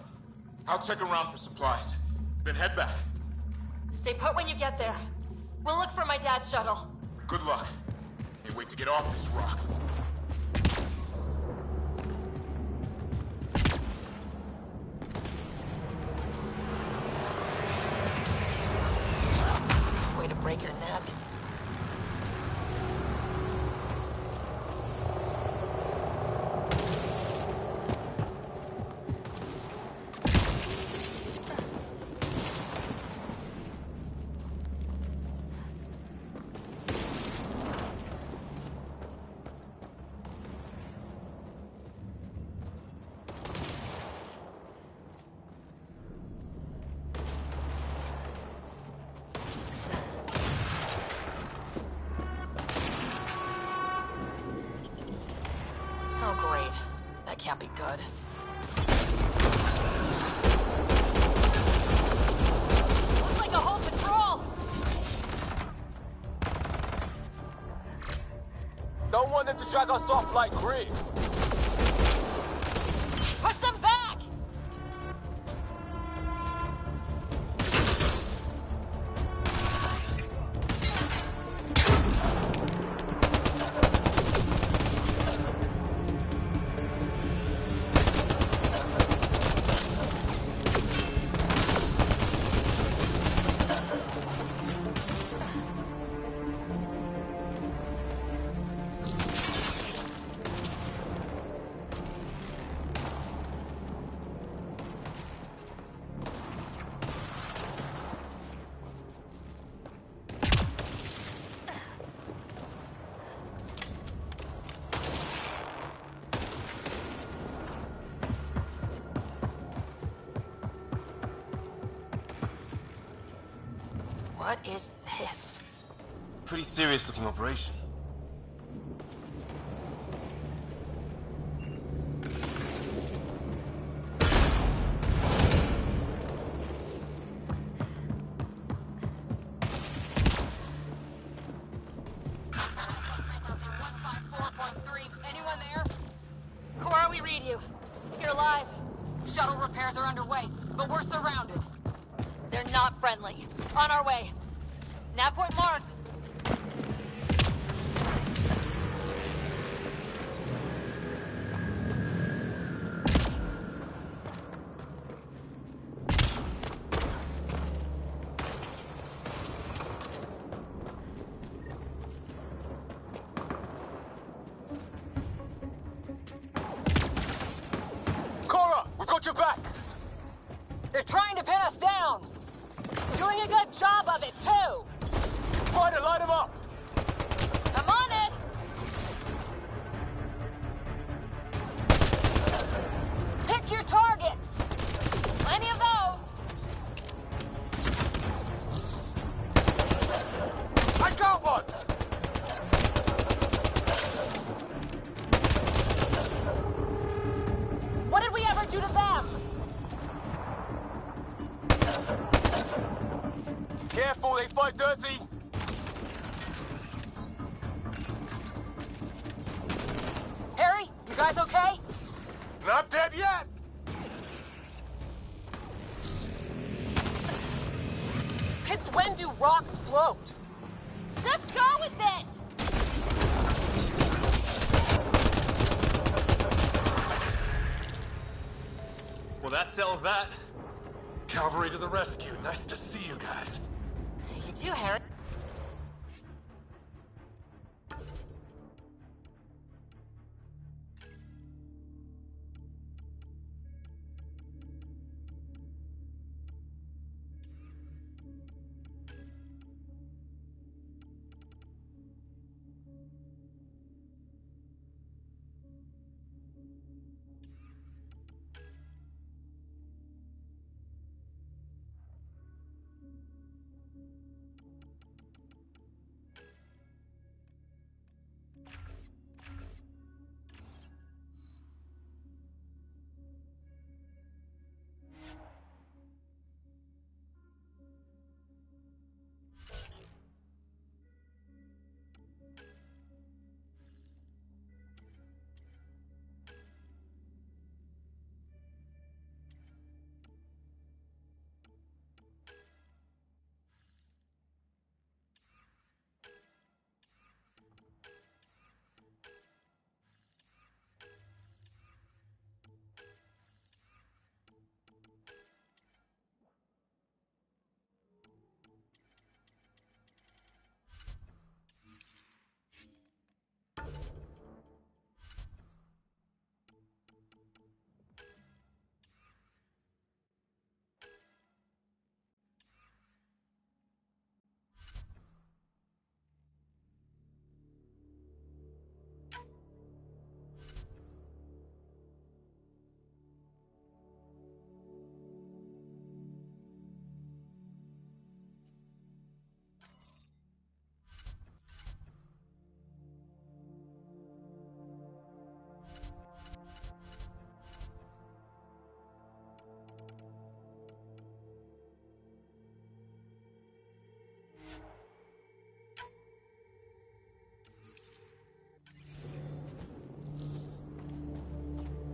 R: I'll check around for supplies. Then head back.
D: Stay put when you get there. We'll look for my dad's shuttle.
R: Good luck. Can't wait to get off this rock.
D: Way to break your neck. Oh, great. That can't be good. Looks like a whole patrol!
Q: Don't want them to drag us off like Greed.
D: Push them back! What is this?
Q: Pretty serious looking operation.
D: Anyone there? Cora, we read you. You're alive.
P: Shuttle repairs are underway, but we're surrounded.
D: They're not friendly. On our way. Nav point marked.
Q: Cora, we got your back.
P: They're trying to pin us down. Doing a good job of it, too.
Q: Try to light them up.
D: I'm on it.
P: Pick your targets.
D: Plenty of those.
Q: I got one.
P: What did we ever do to them?
Q: Careful, they fight dirty.
P: Harry, you guys okay?
Q: Not dead yet.
P: Since when do rocks float?
D: Just go with it.
Q: Well, that settled that.
R: Cavalry to the rescue. Nice to see you guys.
D: You too, Harry.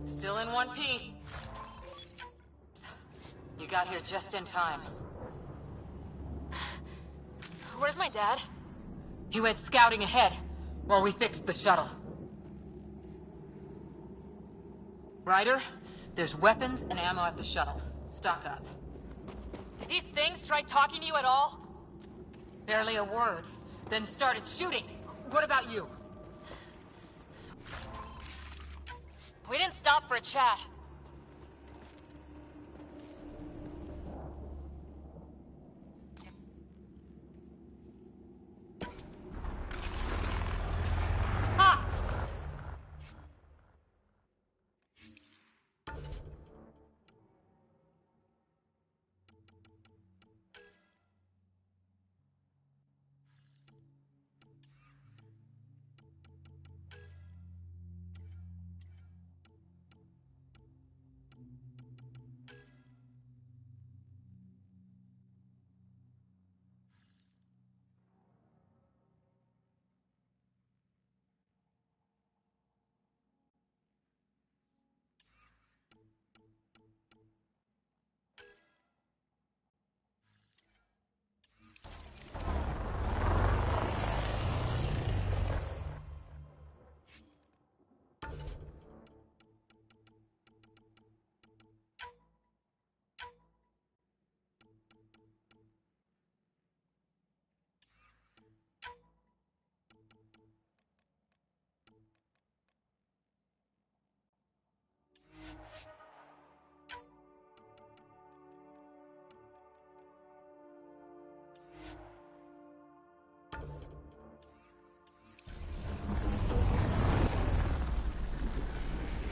D: Still in one piece. You got here just in time. Where's my dad? He went scouting ahead while we fixed the shuttle. Ryder, there's weapons and ammo at the shuttle. Stock up. Did these things try talking to you at all? Barely a word, then started shooting. What about you? We didn't stop for a chat. Ha!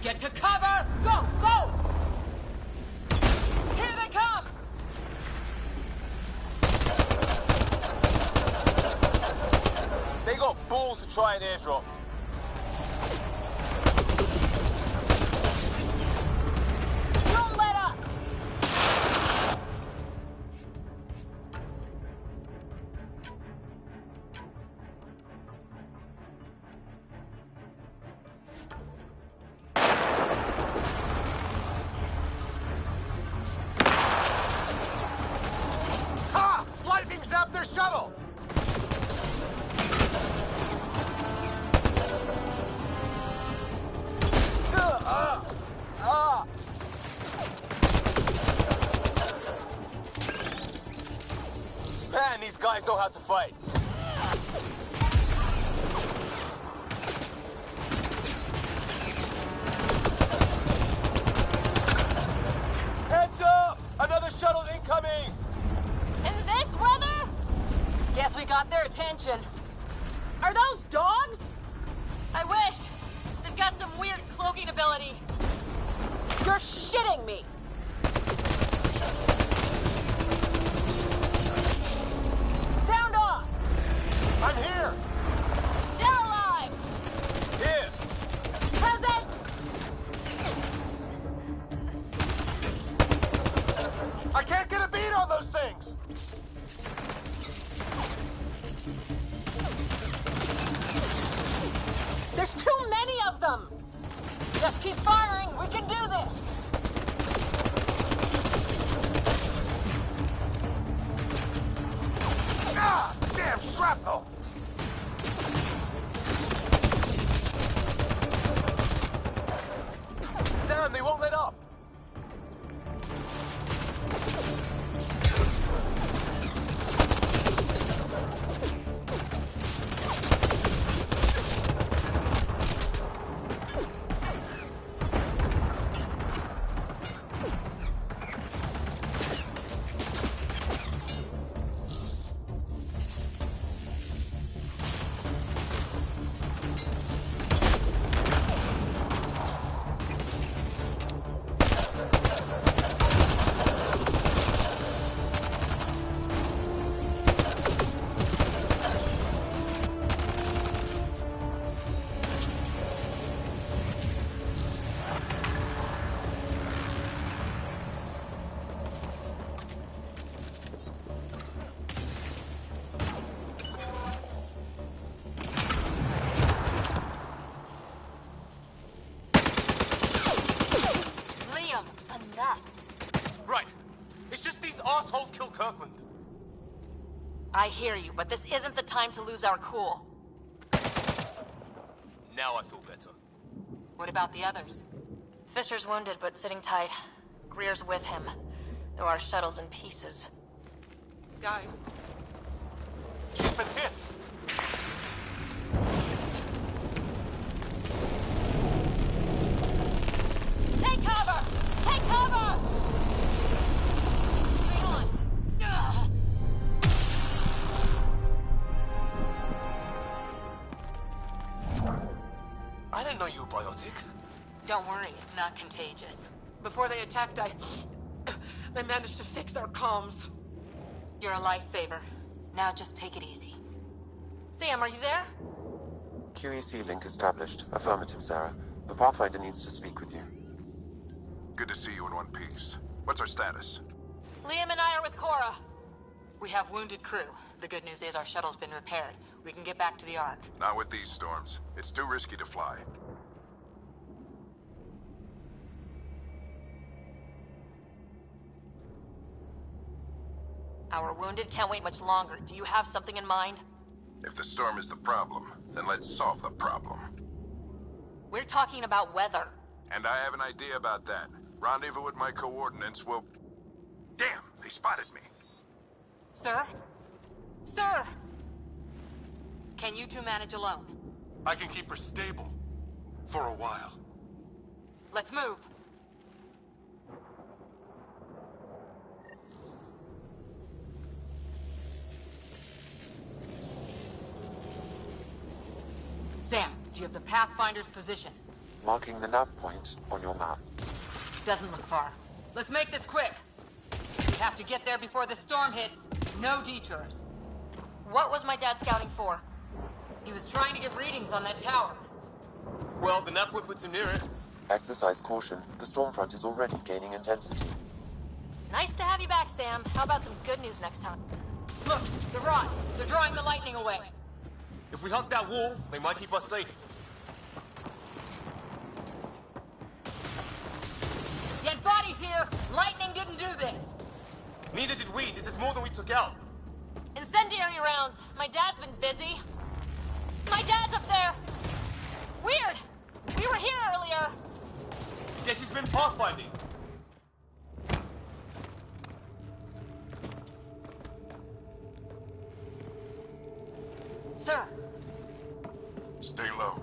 D: Get to cover! Go! Go! Here they come!
Q: They got balls to try an airdrop.
D: Don't let up!
Q: Ha! Lightning zapped their shuttle! about to fight. Heads up! Another shuttle incoming!
D: In this weather? Guess we got their attention. Are those dogs? I wish. They've got some weird cloaking ability. You're shitting me! Sound off!
Q: I'm here!
D: They're alive!
Q: Here!
D: Present!
Q: I can't get a beat on those things!
D: There's too many of them! Just keep firing, we can do this!
Q: Ah! Damn shrapnel! Damn, they won't let up!
M: Assholes kill Kirkland.
D: I hear you, but this isn't the time to lose our cool.
M: Now I feel better.
D: What about the others? Fisher's wounded, but sitting tight. Greer's with him, though our shuttle's in pieces.
O: Guys.
Q: She's been hit!
D: Take cover! Take cover! Hang on. Ugh.
Q: I didn't know you were biotic.
D: Don't worry, it's not contagious.
O: Before they attacked, I managed to fix our comms.
D: You're a lifesaver. Now just take it easy. Sam, are you there?
H: QEC link established. Affirmative, Sarah. The Pathfinder needs to speak with you.
I: Good to see you in one piece. What's our status?
D: Liam and I are with Cora. We have wounded crew. The good news is our shuttle's been repaired. We can get back to the Ark.
I: Not with these storms. It's too risky to fly.
D: Our wounded can't wait much longer. Do you have something in mind?
I: If the storm is the problem, then let's solve the problem.
D: We're talking about weather.
I: And I have an idea about that. Rendezvous with my coordinates will... Damn, they spotted me.
D: Sir? Sir! Can you two manage alone?
R: I can keep her stable. For a while.
D: Let's move. Sam, do you have the Pathfinder's position?
H: Marking the nav point on your map.
D: Doesn't look far. Let's make this quick. We have to get there before the storm hits. No detours. What was my dad scouting for? He was trying to get readings on that tower.
Q: Well, the nav point puts him near it.
H: Exercise caution. The storm front is already gaining intensity.
D: Nice to have you back, Sam. How about some good news next time? Look, the rod. They're drawing the lightning away.
Q: If we hug that wall, they might keep us safe.
D: Dead bodies here! Lightning didn't do this!
Q: Neither did we. This is more than we took out.
D: Incendiary rounds. My dad's been busy. My dad's up there! Weird! We were here earlier!
Q: Guess he's been pathfinding.
D: Sir!
I: Stay low.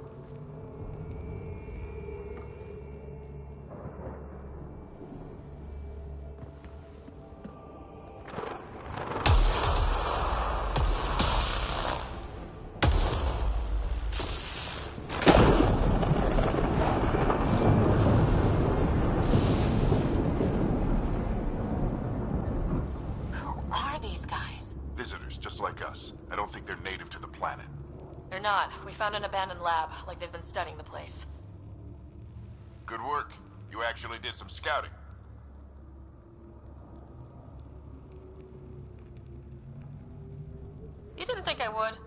I: I don't think they're native to the planet.
J: They're not. We found an abandoned lab, like they've been studying the place.
I: Good work. You actually did some scouting.
J: You didn't think I would?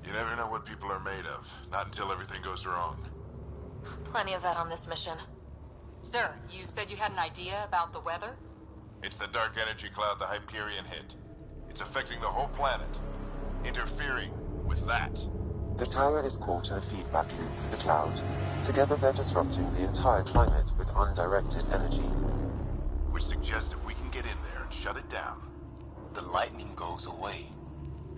I: You never know what people are made of. Not until everything goes wrong.
J: Plenty of that on this mission.
D: Sir, you said you had an idea about the weather?
I: It's the dark energy cloud the Hyperion hit. It's affecting the whole planet. Interfering with that.
H: The tower is caught in a feedback loop with the cloud. Together they're disrupting the entire climate with undirected energy.
I: Which suggests if we can get in there and shut it down,
C: the lightning goes away.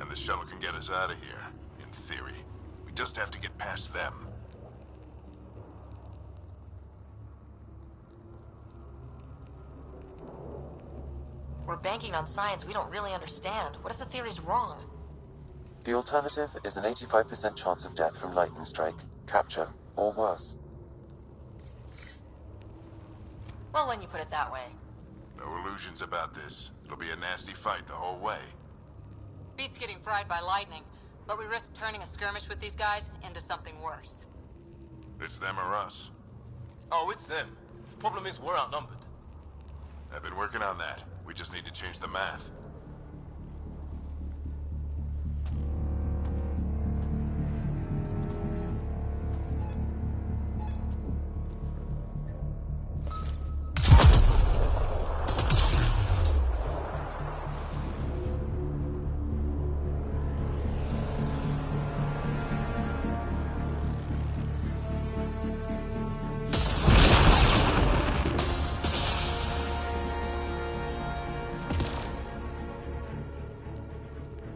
I: And the shuttle can get us out of here, in theory. We just have to get past them.
J: We're banking on science we don't really understand. What if the theory's wrong?
H: The alternative is an 85% chance of death from lightning strike, capture, or worse.
J: Well, when you put it that way.
I: No illusions about this. It'll be a nasty fight the whole way.
D: Beats getting fried by lightning, but we risk turning a skirmish with these guys into something worse.
I: It's them or us.
Q: Oh, it's them. Problem is, we're outnumbered.
I: I've been working on that. We just need to change the math.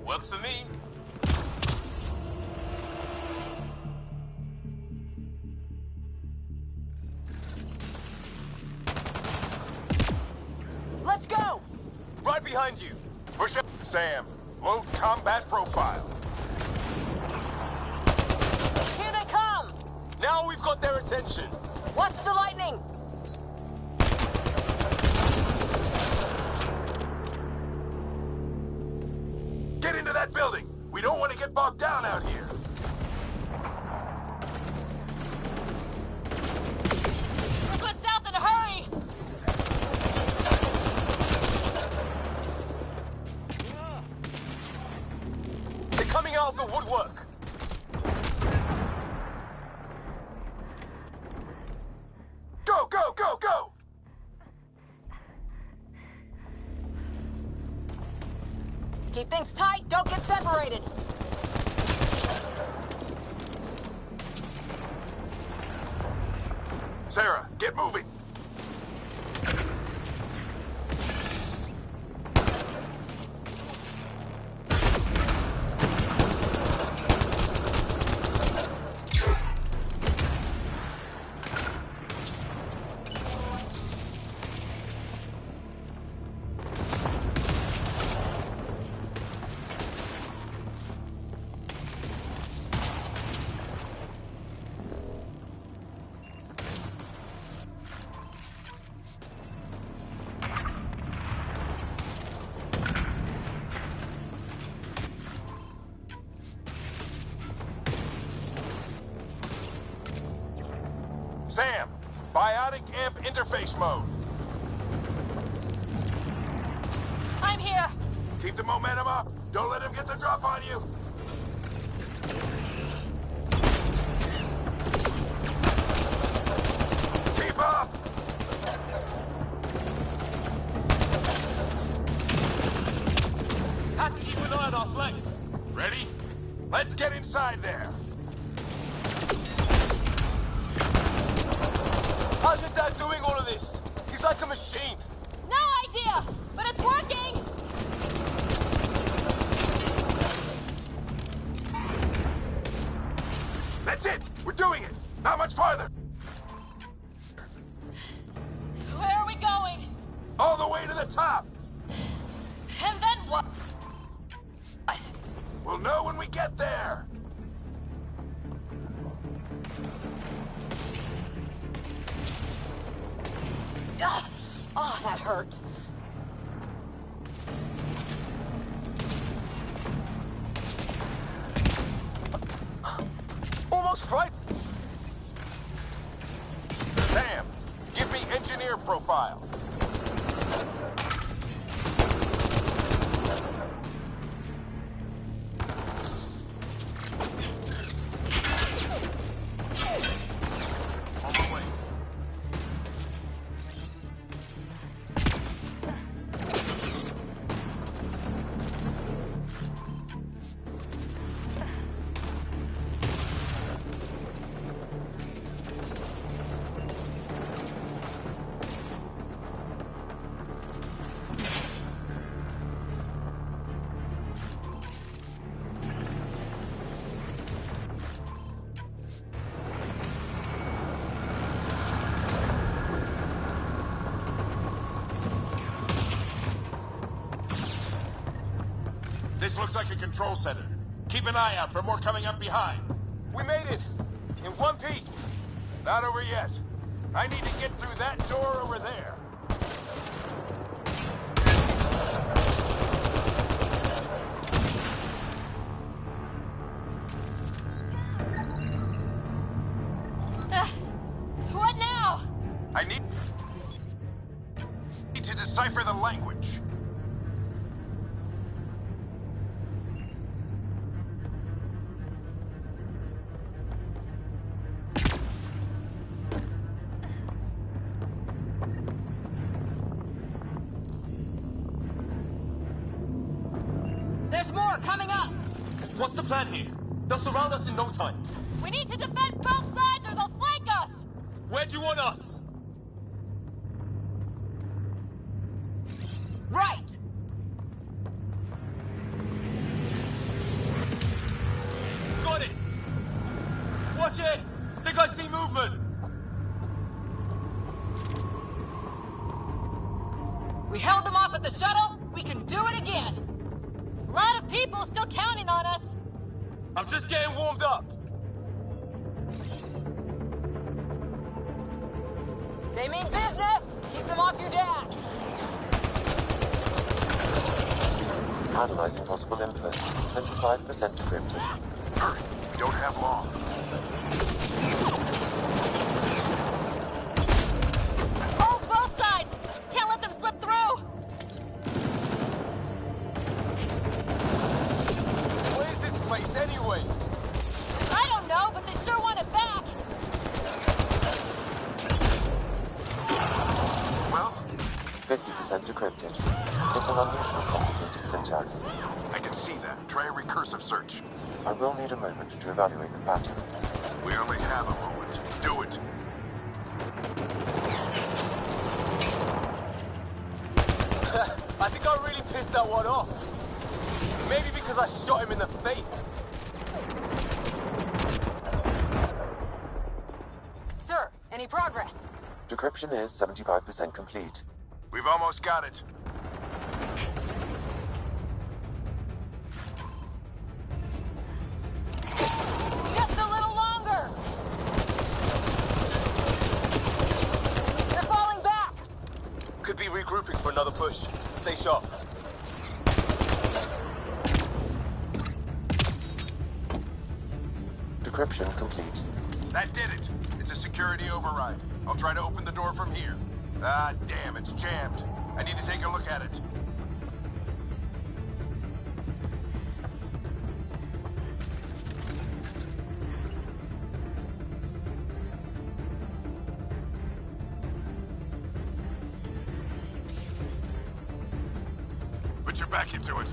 Q: Works for me.
O: Let's go!
Q: Right behind you.
I: Push up, Sam. Load combat profile.
O: Here they come!
Q: Now we've got their attention.
O: Watch the lightning!
I: Get into that building! We don't want to get bogged down out here!
O: We're going south in a hurry!
Q: They're coming out of the woodwork.
I: Go, go, go, go!
O: Keep things tight, don't get separated!
I: Sarah, get moving! Sam, biotic amp interface mode.
O: I'm here!
I: Keep the momentum up. Don't let him get the drop on you. Keep up.
Q: Have to keep an eye on our flank.
I: Ready? Let's get inside there.
Q: How's your dad doing all of this? He's like a machine.
O: No idea! But it's working!
I: That's it! We're doing it! Not much farther!
D: Where are we going?
I: All the way to the top!
D: And then what?
I: We'll know when we get there!
D: Ugh. Oh, that hurt.
Q: Almost frightened.
I: Sam, give me engineer profile. On my way.
R: This looks like a control center. Keep an eye out for more coming up behind.
Q: We made it! In one piece!
I: Not over yet. I need to get through that door over there.
D: What now?
I: I need to decipher the language.
D: There's more coming up.
Q: What's the plan here? They'll surround us in no time.
D: We need to defend both sides or they'll flank us.
Q: Where do you want us?
D: Right.
Q: Got it! Watch it! Think I see movement!
D: We held them off at the shuttle. We can do it again. A lot of people still counting on us.
Q: I'm just getting warmed up.
D: They mean business. Keep them off your dad.
H: Analyzing possible inputs. 25% decrypted.
I: Hurry, we don't have long.
D: Hold both sides. Can't let them slip through.
Q: Where's this place anyway?
D: I don't know, but they sure want it back.
I: Well?
H: 50% decrypted. It's an unusual complicated syntax.
I: I can see that. Try a recursive search.
H: I will need a moment to evaluate the pattern.
I: We only have a moment. Do it.
Q: I think I really pissed that one off. Maybe because I shot him in the face.
D: Sir, any progress?
H: Decryption is 75% complete.
I: We've almost got it.
D: Just a little longer. They're falling back.
Q: Could be regrouping for another push. Stay sharp.
H: Decryption complete.
I: That did it. It's a security override. I'll try to open the door from here. Ah, damn, it's jammed. I need to take a look at it. Put your back into it.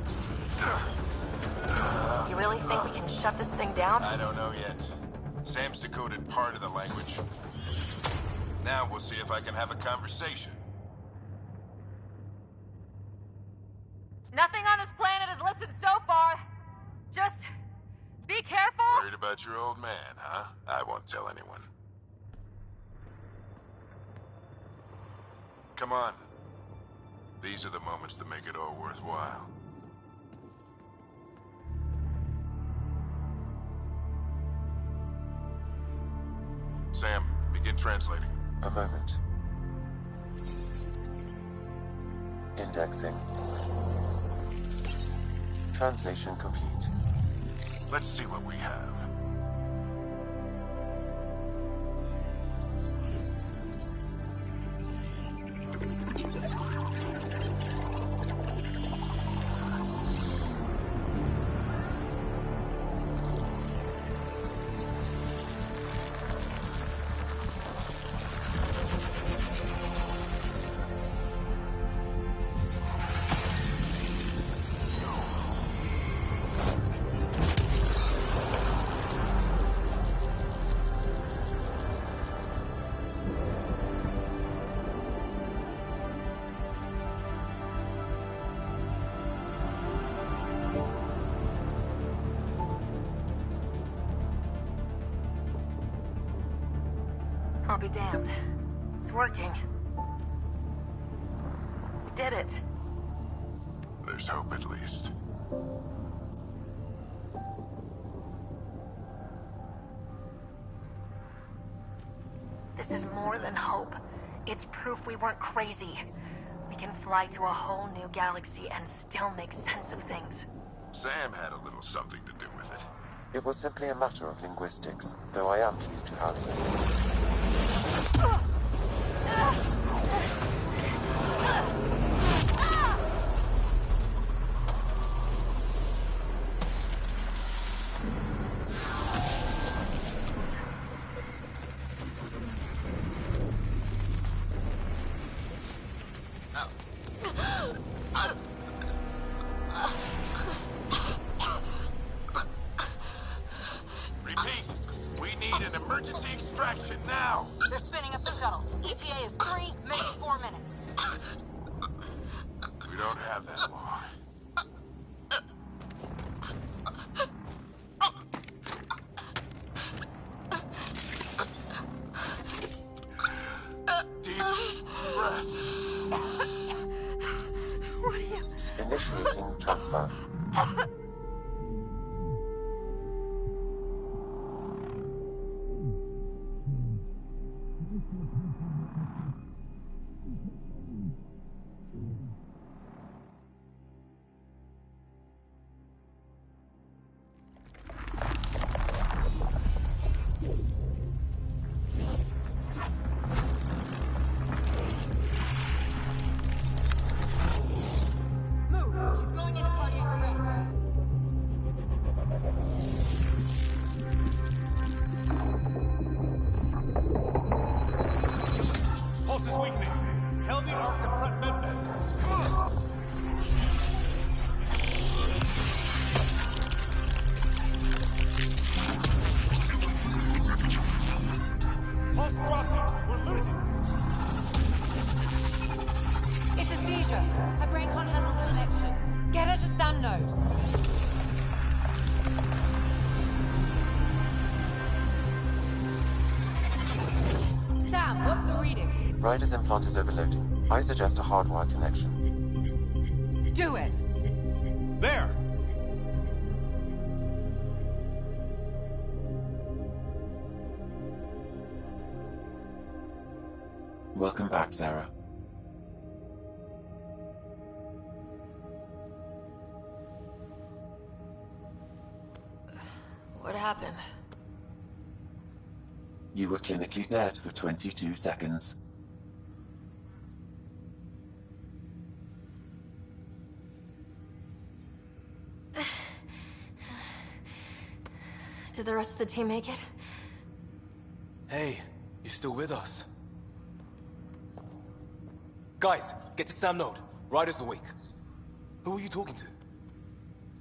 J: You really think we can shut this thing down?
I: I don't know yet. Sam's decoded part of the language. Now we'll see if I can have a conversation.
D: Nothing on this planet has listened so far. Just be careful.
I: Worried about your old man, huh? I won't tell anyone. Come on. These are the moments that make it all worthwhile. Sam, begin translating.
H: A moment. Indexing. Translation complete.
I: Let's see what we have.
D: I'll be damned. It's working. We did it.
I: There's hope at least.
D: This is more than hope. It's proof we weren't crazy. We can fly to a whole new galaxy and still make sense of things.
I: Sam had a little something to do with it.
H: It was simply a matter of linguistics, though I am pleased to have you.
I: Repeat, we need an emergency extraction now.
D: They're spinning up the shuttle. ETA is 3, maybe 4 minutes.
I: We don't have that long. Deep breath.
D: What are you...
H: Initiating transfer.
D: Move! She's going into cardiac arrest.
Q: Pulse is weakening. Tell the ARC to prep medbay. Pulse dropping. We're losing.
G: It's a seizure. Her brain can't handle the connection. Get her to Sun Node. Sam, what's the reading?
H: Ryder's implant is overloading. I suggest a hardwire connection.
G: Do it!
Q: There!
H: Welcome back, Sarah.
D: What happened?
H: You were clinically dead for 22 seconds.
D: Did the rest of the team make it?
Q: Hey, you're still with us. Guys, get to Sam Node. Ryder's awake. Who are you talking to?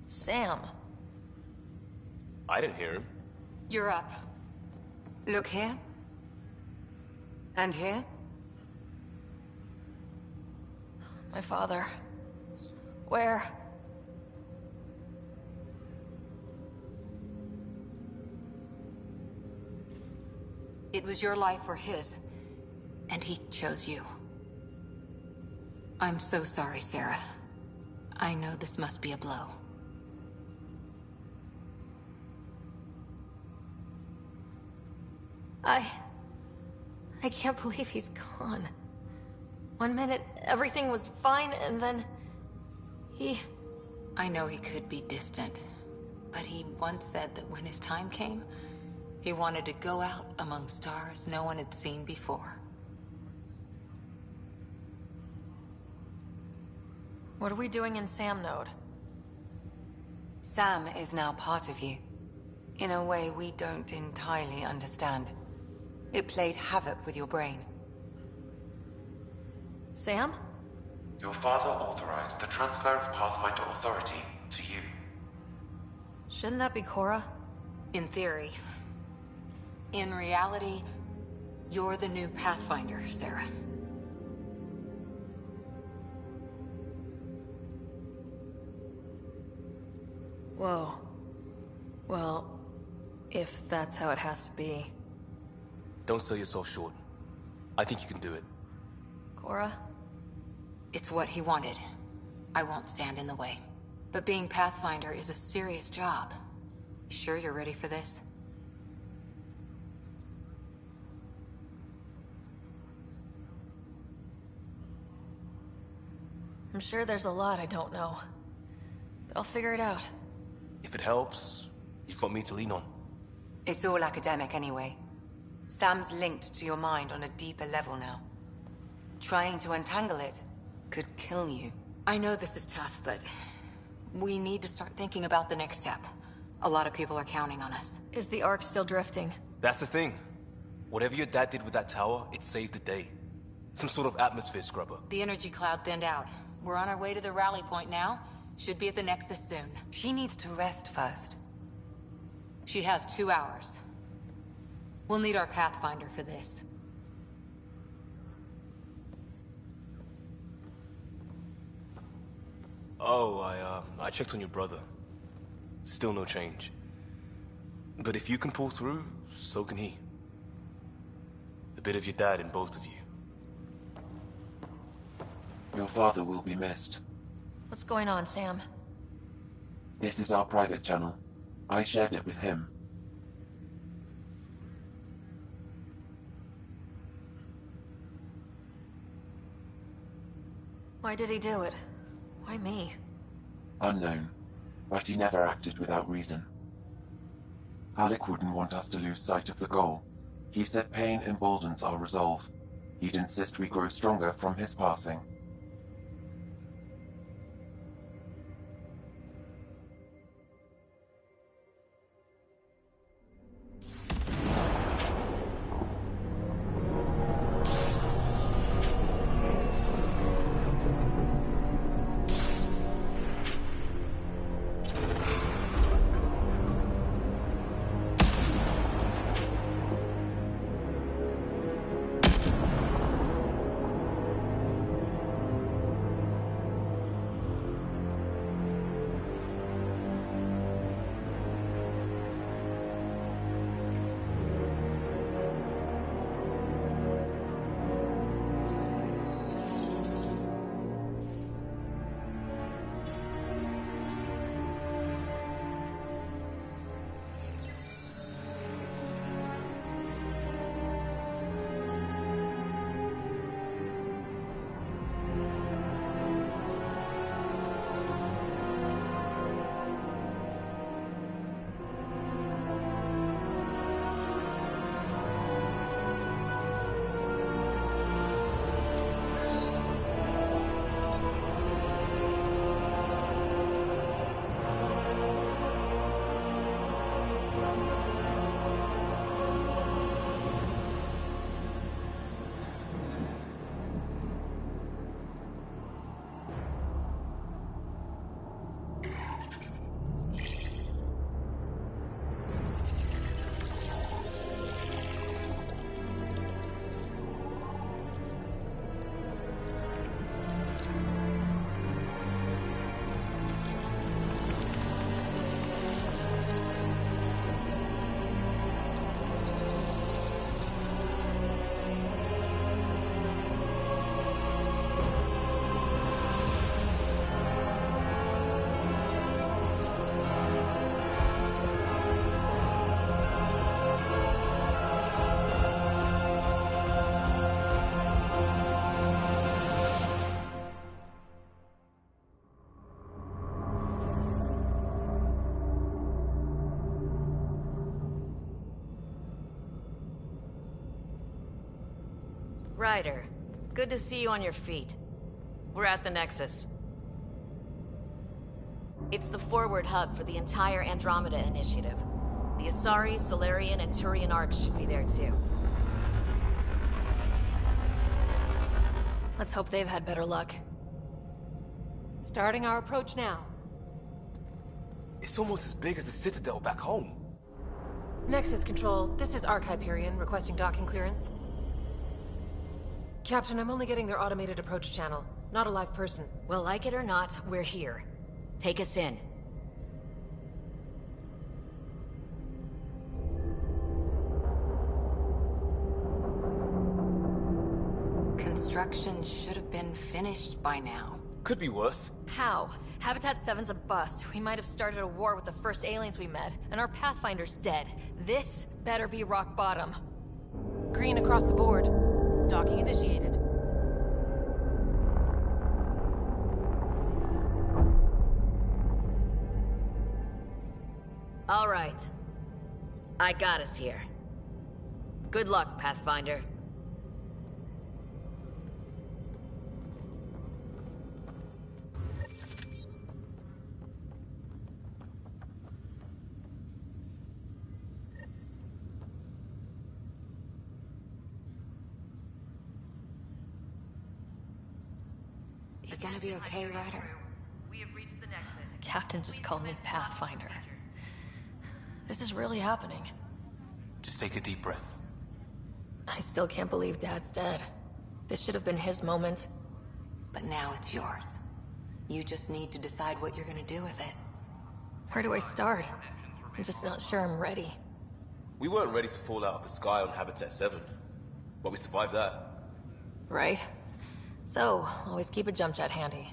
D: Sam.
Q: I didn't hear him.
G: You're up. Look here. And here.
D: My father. Where?
J: It was your life or his, and he chose you. I'm so sorry, Sarah. I know this must be a blow.
S: I can't believe he's gone. 1 minute, everything was fine, and then...
J: I know he could be distant, but he once said that when his time came, he wanted to go out among stars no one had seen before.
S: What are we doing in Sam Node?
G: Sam is now part of you, in a way we don't entirely understand. It played havoc with your brain.
S: Sam?
H: Your father authorized the transfer of Pathfinder authority to you.
S: Shouldn't that be Cora?
J: In theory. In reality, you're the new Pathfinder, Sarah.
S: Whoa. Well, if that's how it has to be.
Q: Don't sell yourself short. I think you can do it.
S: Cora?
J: It's what he wanted. I won't stand in the way. But being Pathfinder is a serious job. Sure you're ready for this?
S: I'm sure there's a lot I don't know. But I'll figure it out.
Q: If it helps, you've got me to lean on.
G: It's all academic anyway. Sam's linked to your mind on a deeper level now. Trying to untangle it could kill you.
J: I know this is tough, but we need to start thinking about the next step. A lot of people are counting on us.
S: Is the Ark still drifting?
Q: That's the thing. Whatever your dad did with that tower, it saved the day. Some sort of atmosphere scrubber.
J: The energy cloud thinned out. We're on our way to the rally point now. Should be at the Nexus soon.
G: She needs to rest first.
J: She has 2 hours. We'll need our Pathfinder for this.
Q: Oh, I checked on your brother. Still no change. But if you can pull through, so can he. A bit of your dad in both of you.
H: Your father will be missed.
S: What's going on, Sam?
H: This is our private channel. I shared it with him.
S: Why did he do it? Why me?
H: Unknown, but he never acted without reason. Alec wouldn't want us to lose sight of the goal. He said pain emboldens our resolve. He'd insist we grow stronger from his passing.
P: Ryder, good to see you on your feet. We're at the Nexus. It's the forward hub for the entire Andromeda initiative. The Asari, Solarian, and Turian arcs should be there too.
S: Let's hope they've had better luck.
E: Starting our approach now.
Q: It's almost as big as the Citadel back home.
E: Nexus Control, this is Arc Hyperion requesting docking clearance. Captain, I'm only getting their automated approach channel, not a live person.
P: Well, like it or not, we're here. Take us in.
J: Construction should have been finished by now.
Q: Could be worse.
S: How? Habitat 7's a bust. We might have started a war with the first aliens we met, and our Pathfinder's dead. This better be rock bottom.
E: Green across the board. Docking initiated.
P: All right. I got us here. Good luck, Pathfinder.
J: You gonna be okay, Ryder?
A: We have reached the Nexus.
S: The captain just called me Pathfinder. This is really happening.
Q: Just take a deep breath.
S: I still can't believe Dad's dead. This should have been his moment.
J: But now it's yours. You just need to decide what you're gonna do with it.
S: Where do I start? I'm just not sure I'm ready.
Q: We weren't ready to fall out of the sky on Habitat 7. But we survived that.
S: Right? So, always keep a jump jet handy.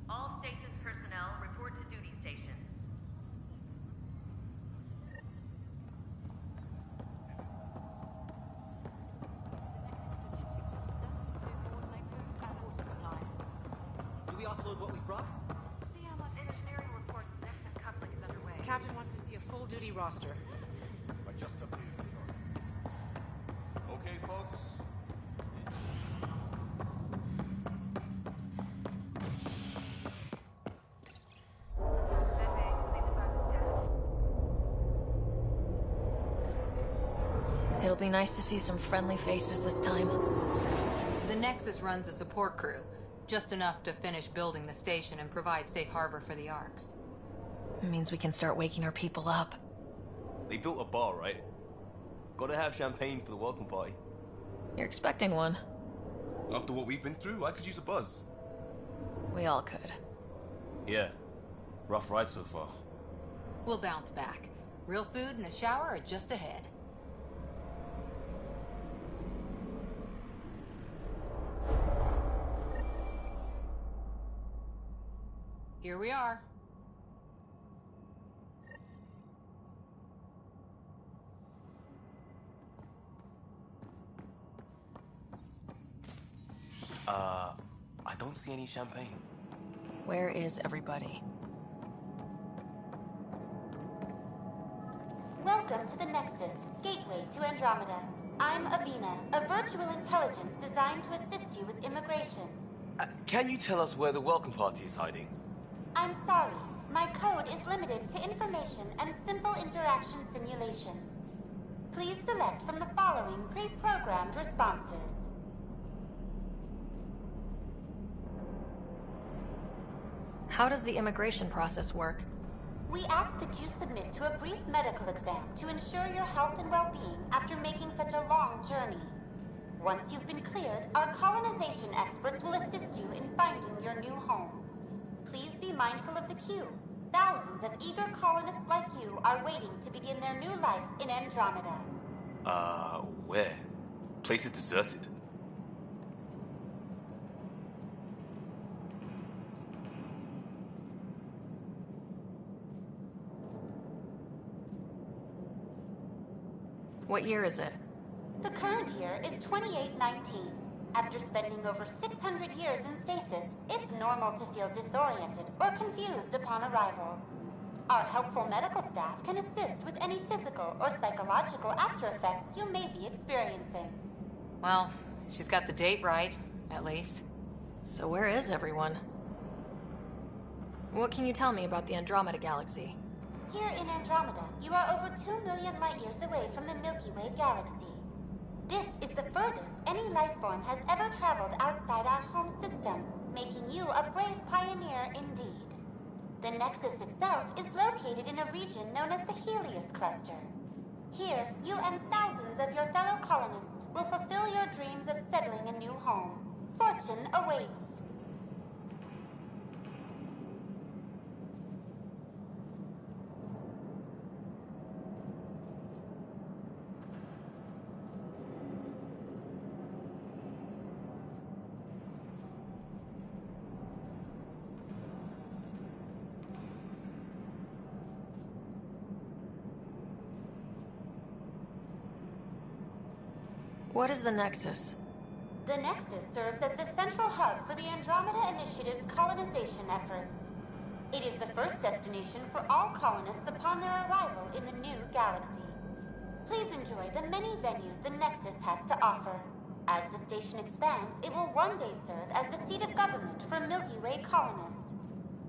A: All stasis personnel report to duty stations.
T: Do we offload what we've brought?
E: Engineering reports Nexus coupling is underway. Captain wants to see a full duty roster.
R: I just updated the charts. Okay, folks.
S: It'll be nice to see some friendly faces this time.
G: The Nexus runs a support crew, just enough to finish building the station and provide safe harbor for the arcs.
S: It means we can start waking our people up.
Q: They built a bar, right? Gotta have champagne for the welcome party.
S: You're expecting one.
Q: After what we've been through, I could use a buzz.
S: We all could.
Q: Yeah. Rough ride so far.
G: We'll bounce back. Real food and a shower are just ahead. Here we are.
Q: I don't see any champagne.
S: Where is everybody?
U: Welcome to the Nexus, gateway to Andromeda. I'm Avina, a virtual intelligence designed to assist you with immigration.
Q: Can you tell us where the welcome party is hiding?
U: I'm sorry, my code is limited to information and simple interaction simulations. Please select from the following pre-programmed responses.
S: How does the immigration process work?
U: We ask that you submit to a brief medical exam to ensure your health and well-being after making such a long journey. Once you've been cleared, our colonization experts will assist you in finding your new home. Please be mindful of the queue. Thousands of eager colonists like you are waiting to begin their new life in Andromeda.
Q: Where? Place is deserted.
S: What year is it?
U: The current year is 2819. After spending over 600 years in stasis, it's normal to feel disoriented or confused upon arrival. Our helpful medical staff can assist with any physical or psychological after effects you may be experiencing.
G: Well, she's got the date right, at least.
S: So where is everyone? What can you tell me about the Andromeda galaxy?
U: Here in Andromeda, you are over 2 million light-years away from the Milky Way galaxy. This is the furthest any life form has ever traveled outside our home system, making you a brave pioneer indeed. The Nexus itself is located in a region known as the Helios Cluster. Here, you and thousands of your fellow colonists will fulfill your dreams of settling a new home. Fortune awaits.
S: What is the Nexus?
U: The Nexus serves as the central hub for the Andromeda Initiative's colonization efforts. It is the first destination for all colonists upon their arrival in the new galaxy. Please enjoy the many venues the Nexus has to offer. As the station expands, it will one day serve as the seat of government for Milky Way colonists.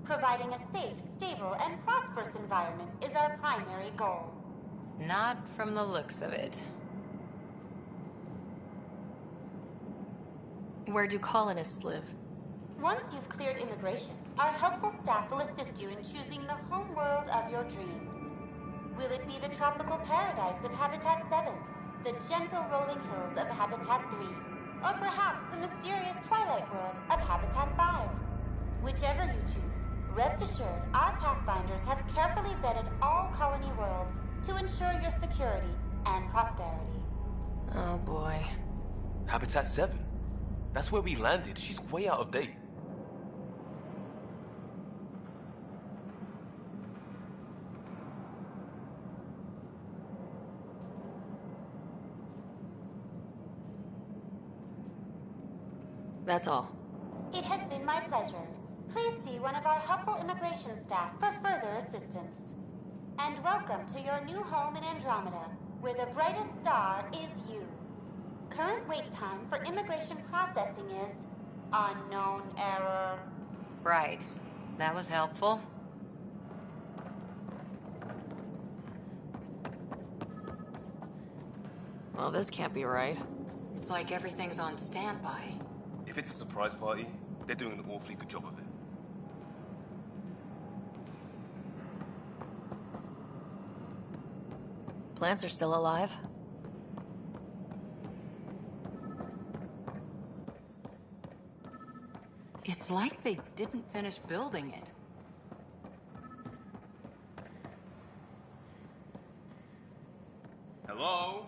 U: Providing a safe, stable, and prosperous environment is our primary goal.
G: Not from the looks of it.
S: Where do colonists live?
U: Once you've cleared immigration, our helpful staff will assist you in choosing the home world of your dreams. Will it be the tropical paradise of Habitat 7, the gentle rolling hills of Habitat 3, or perhaps the mysterious twilight world of Habitat 5? Whichever you choose, rest assured our Pathfinders have carefully vetted all colony worlds to ensure your security and prosperity.
S: Oh boy.
Q: Habitat 7? That's where we landed. She's way out of date.
S: That's all.
U: It has been my pleasure. Please see one of our helpful immigration staff for further assistance. And welcome to your new home in Andromeda, where the brightest star is you. Current wait time for immigration processing is unknown error.
G: Right. That was helpful.
S: Well, this can't be right.
G: It's like everything's on standby.
Q: If it's a surprise party, they're doing an awfully good job of it.
S: Plants are still alive.
G: It's like they didn't finish building it.
M: Hello?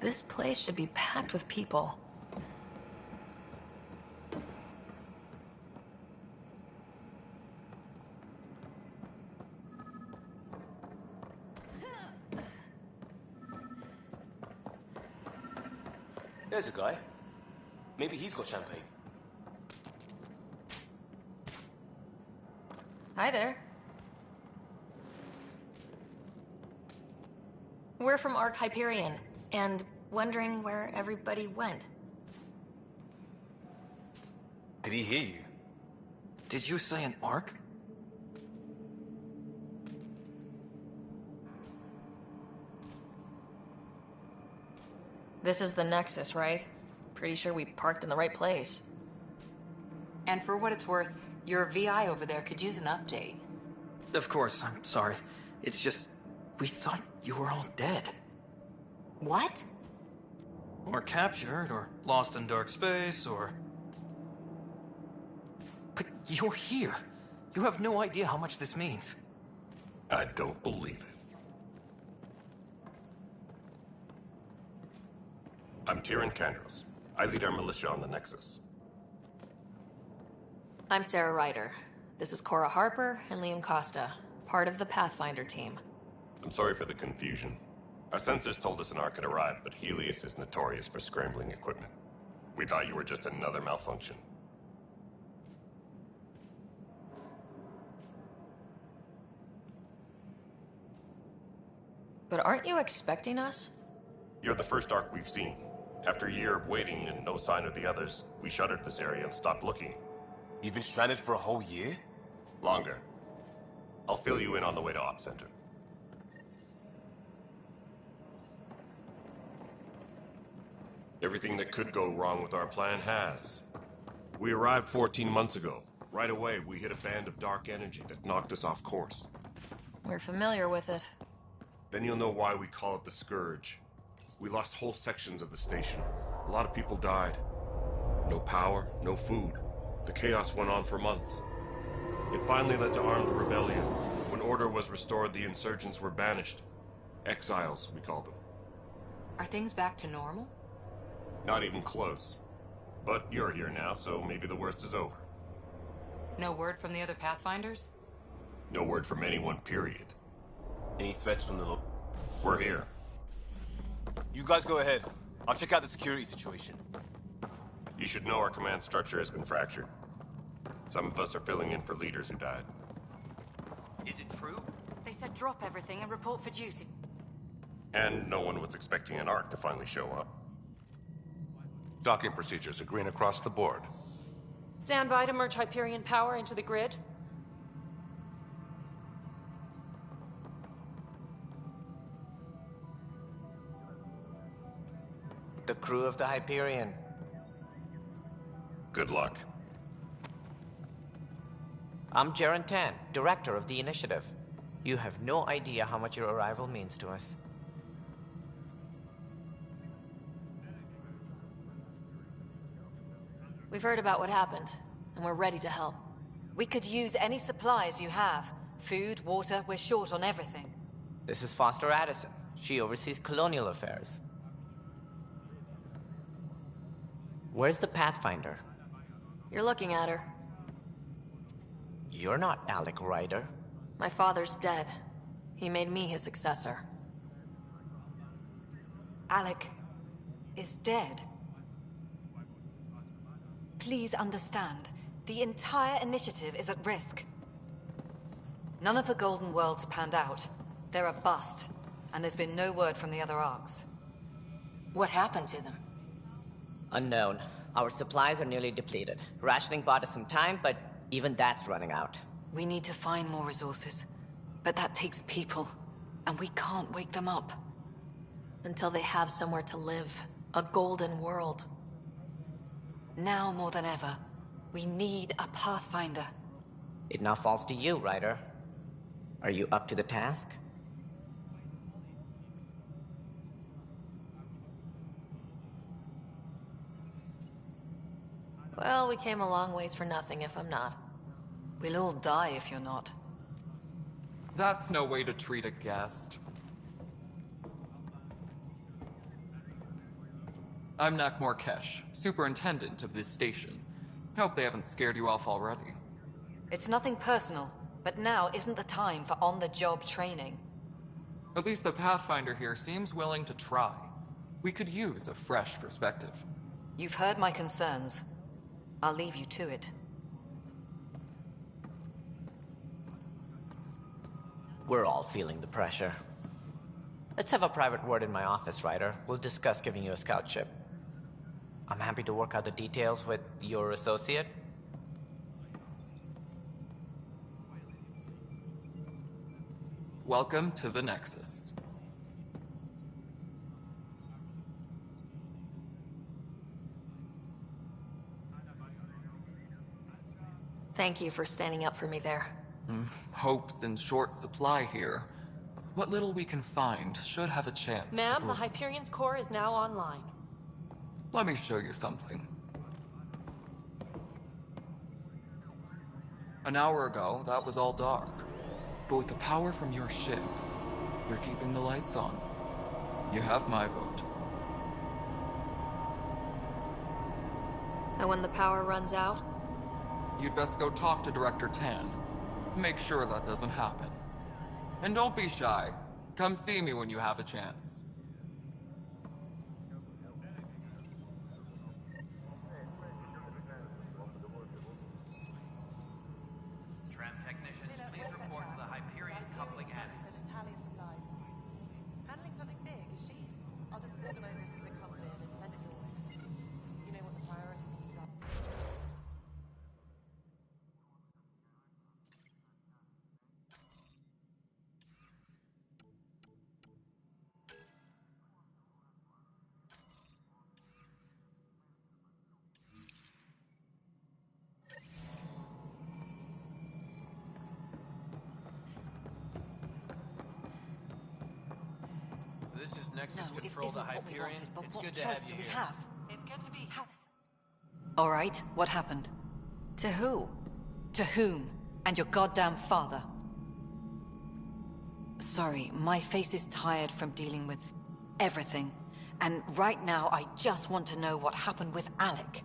S: This place should be packed with people.
Q: There's a guy. Maybe he's got champagne.
S: Hi there. We're from Ark Hyperion, and wondering where everybody went.
Q: Did he hear you?
C: Did you say an arc?
S: This is the Nexus, right? Pretty sure we parked in the right place.
G: And for what it's worth, your VI over there could use an update.
C: Of course, I'm sorry. It's just, we thought you were all dead.
G: What?
C: Or captured, or lost in dark space, or... But you're here. You have no idea how much this means.
I: I don't believe it. I'm Tyrion Kandros. I lead our militia on the Nexus.
S: I'm Sarah Ryder. This is Cora Harper and Liam Costa, part of the Pathfinder team.
I: I'm sorry for the confusion. Our sensors told us an Ark had arrived, but Helios is notorious for scrambling equipment. We thought you were just another malfunction.
S: But aren't you expecting us?
B: You're the first Ark we've seen. After a year of waiting and no sign of the others, we shuttered this area and stopped looking.
Q: You've been stranded for a whole year?
B: Longer. I'll fill you in on the way to Op Center. Everything that could go wrong with our plan has. We arrived 14 months ago. Right away, we hit a band of dark energy that knocked us off course.
S: We're familiar with it.
B: Then you'll know why we call it the Scourge. We lost whole sections of the station. A lot of people died. No power, no food. The chaos went on for months. It finally led to armed rebellion. When order was restored, the insurgents were banished. Exiles, we call them.
G: Are things back to normal?
B: Not even close. But you're here now, so maybe the worst is over.
G: No word from the other Pathfinders?
B: No word from anyone, period.
Q: Any threats from the
B: We're here.
Q: You guys go ahead. I'll check out the security situation.
B: You should know our command structure has been fractured. Some of us are filling in for leaders who died.
V: Is it true?
D: They said drop everything and report for duty.
B: And no one was expecting an Ark to finally show up.
I: Docking procedures are green across the board.
O: Stand by to merge Hyperion power into the grid.
N: The crew of the Hyperion.
B: Good luck.
W: I'm Jaren Tan, director of the initiative. You have no idea how much your arrival means to us.
S: We've heard about what happened, and we're ready to help.
G: We could use any supplies you have. Food, water, we're short on everything.
W: This is Foster Addison. She oversees colonial affairs. Where's the Pathfinder?
S: You're looking at her.
W: You're not Alec Ryder.
S: My father's dead. He made me his successor.
G: Alec is dead. Please understand, the entire initiative is at risk. None of the Golden Worlds panned out. They're a bust, and there's been no word from the other Arks.
S: What happened to them?
W: Unknown. Our supplies are nearly depleted. Rationing bought us some time, but even that's running out.
G: We need to find more resources, but that takes people, and we can't wake them up.
S: Until they have somewhere to live. A golden world.
G: Now more than ever, we need a Pathfinder.
W: It now falls to you, Ryder. Are you up to the task?
S: Well, we came a long ways for nothing if I'm not.
G: We'll all die if you're not.
X: That's no way to treat a guest. I'm Nak Morkesh, superintendent of this station. Hope they haven't scared you off already.
G: It's nothing personal, but now isn't the time for on-the-job training.
X: At least the Pathfinder here seems willing to try. We could use a fresh perspective.
G: You've heard my concerns. I'll leave you to it.
W: We're all feeling the pressure. Let's have a private word in my office, Ryder. We'll discuss giving you a scout ship. I'm happy to work out the details with your associate.
X: Welcome to the Nexus.
S: Thank you for standing up for me there.
X: Hope's in short supply here. What little we can find should have a chance.
O: Ma'am, the Hyperion's core is now online.
X: Let me show you something. An hour ago, that was all dark. But with the power from your ship, you're keeping the lights on. You have my vote.
S: And when the power runs out?
X: You'd best go talk to Director Tan. Make sure that doesn't happen. And don't be shy. Come see me when you have a chance.
F: Tram technicians, please report to the Hyperion coupling attic.
T: Nexus
G: No, it
T: control the
G: isn't what we
T: Hyperion?
G: wanted, but
T: It's
G: what
T: good to
G: choice
T: have
G: do
T: you
G: we
T: here.
G: have?
D: It's good to be.
G: All right, what happened?
S: To who?
G: To whom? And your goddamn father. Sorry, my face is tired from dealing with everything. And right now, I just want to know what happened with Alec.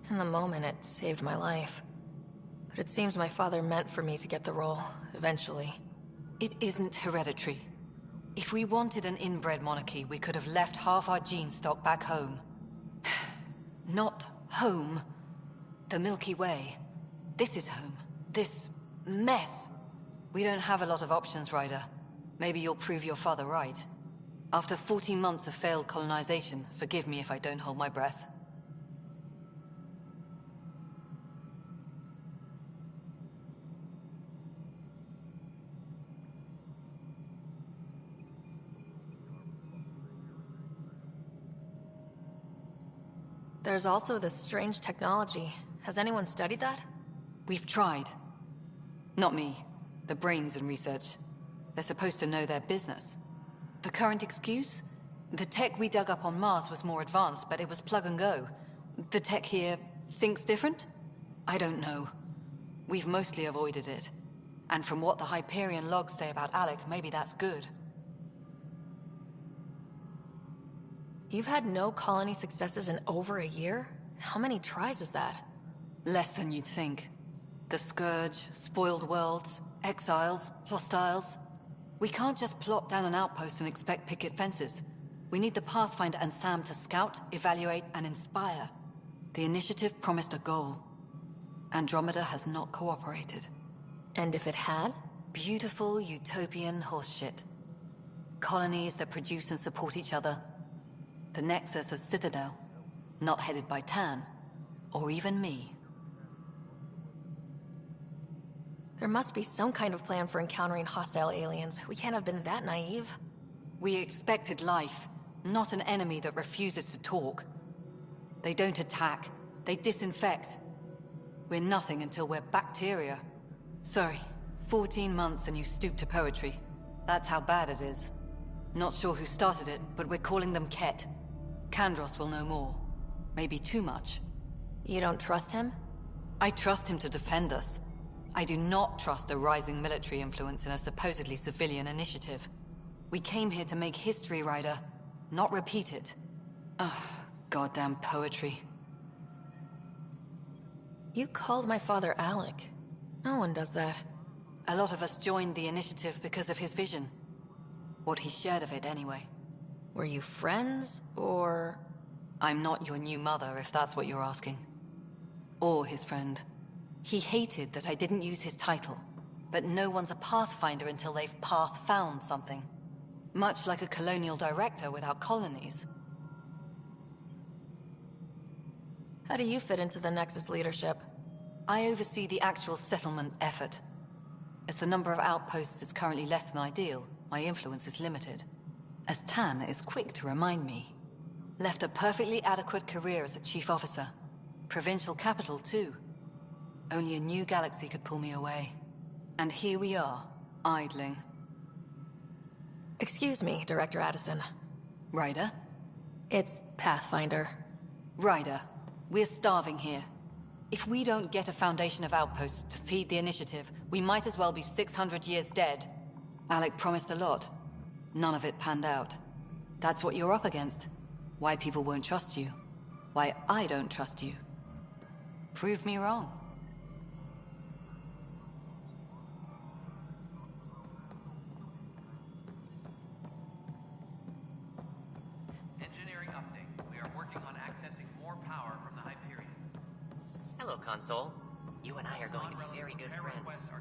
S: In the moment, it saved my life. But it seems my father meant for me to get the role, eventually.
G: It isn't hereditary. If we wanted an inbred monarchy, we could have left half our gene stock back home. Not home. The Milky Way. This is home. This mess. We don't have a lot of options, Ryder. Maybe you'll prove your father right. After 14 months of failed colonization, forgive me if I don't hold my breath.
S: There's also this strange technology. Has anyone studied that?
G: We've tried. Not me. The brains in research. They're supposed to know their business. The current excuse? The tech we dug up on Mars was more advanced, but it was plug and go. The tech here thinks different? I don't know. We've mostly avoided it. And from what the Hyperion logs say about Alec, maybe that's good.
S: You've had no colony successes in over a year? How many tries is that?
G: Less than you'd think. The Scourge, spoiled worlds, exiles, hostiles. We can't just plop down an outpost and expect picket fences. We need the Pathfinder and Sam to scout, evaluate, and inspire. The initiative promised a goal. Andromeda has not cooperated.
S: And if it had?
G: Beautiful utopian horseshit. Colonies that produce and support each other. The Nexus as Citadel. Not headed by Tan. Or even me.
S: There must be some kind of plan for encountering hostile aliens. We can't have been that naive.
G: We expected life, not an enemy that refuses to talk. They don't attack. They disinfect. We're nothing until we're bacteria. Sorry, 14 months and you stoop to poetry. That's how bad it is. Not sure who started it, but we're calling them Ket. Kandros will know more. Maybe too much.
S: You don't trust him?
G: I trust him to defend us. I do not trust a rising military influence in a supposedly civilian initiative. We came here to make history, Ryder, not repeat it. Ugh, goddamn poetry.
S: You called my father Alec. No one does that.
G: A lot of us joined the initiative because of his vision. What he shared of it, anyway.
S: Were you friends, or...?
G: I'm not your new mother, if that's what you're asking. Or his friend. He hated that I didn't use his title. But no one's a Pathfinder until they've path-found something. Much like a colonial director without colonies.
S: How do you fit into the Nexus leadership?
G: I oversee the actual settlement effort. As the number of outposts is currently less than ideal, my influence is limited. As Tan is quick to remind me. Left a perfectly adequate career as a chief officer. Provincial capital, too. Only a new galaxy could pull me away. And here we are, idling.
S: Excuse me, Director Addison.
G: Ryder?
S: It's Pathfinder.
G: Ryder, we're starving here. If we don't get a foundation of outposts to feed the initiative, we might as well be 600 years dead. Alec promised a lot. None of it panned out. That's what you're up against. Why people won't trust you. Why I don't trust you. Prove me wrong.
H: Engineering update. We are working on accessing more power from the Hyperion.
K: Hello, Console. You and I are going to be very good friends.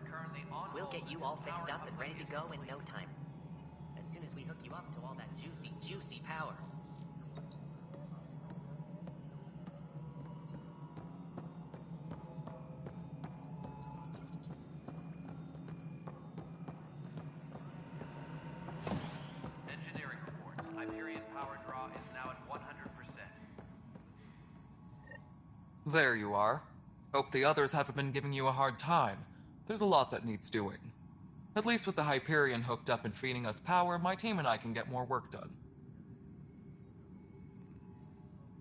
K: We'll get you all fixed up and ready to go in no time. As soon as we hook you up to all that juicy, juicy power.
H: Engineering reports. Hyperion power draw is now at 100%.
X: There you are. Hope the others haven't been giving you a hard time. There's a lot that needs doing. At least with the Hyperion hooked up and feeding us power, my team and I can get more work done.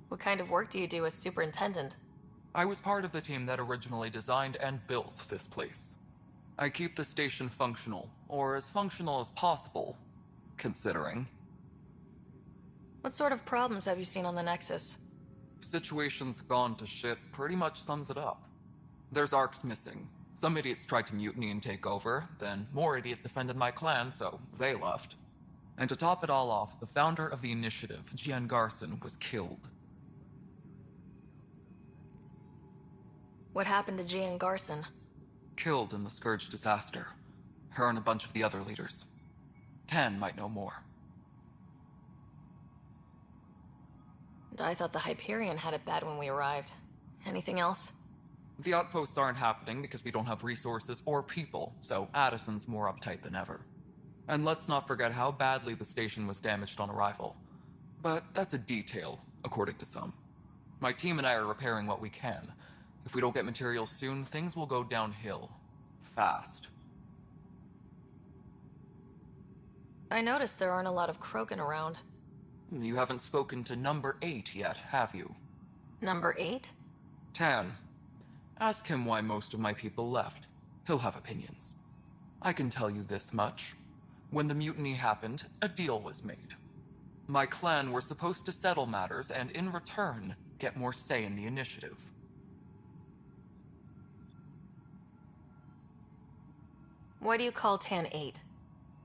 S: What kind of work do you do as superintendent?
X: I was part of the team that originally designed and built this place. I keep the station functional, or as functional as possible, considering.
S: What sort of problems have you seen on the Nexus?
X: Situation's gone to shit pretty much sums it up. There's arcs missing. Some idiots tried to mutiny and take over, then more idiots offended my clan, so they left. And to top it all off, the founder of the initiative, Gian Garson, was killed.
S: What happened to Gian Garson?
X: Killed in the Scourge disaster. Her and a bunch of the other leaders. Tan might know more.
S: And I thought the Hyperion had it bad when we arrived. Anything else?
X: The outposts aren't happening because we don't have resources or people, so Addison's more uptight than ever. And let's not forget how badly the station was damaged on arrival. But that's a detail, according to some. My team and I are repairing what we can. If we don't get materials soon, things will go downhill. Fast.
S: I noticed there aren't a lot of Krogan around.
X: You haven't spoken to number 8 yet, have you?
S: Number 8?
X: Tan. Ask him why most of my people left. He'll have opinions. I can tell you this much. When the mutiny happened, a deal was made. My clan were supposed to settle matters and, in return, get more say in the initiative.
S: Why do you call Tan 8?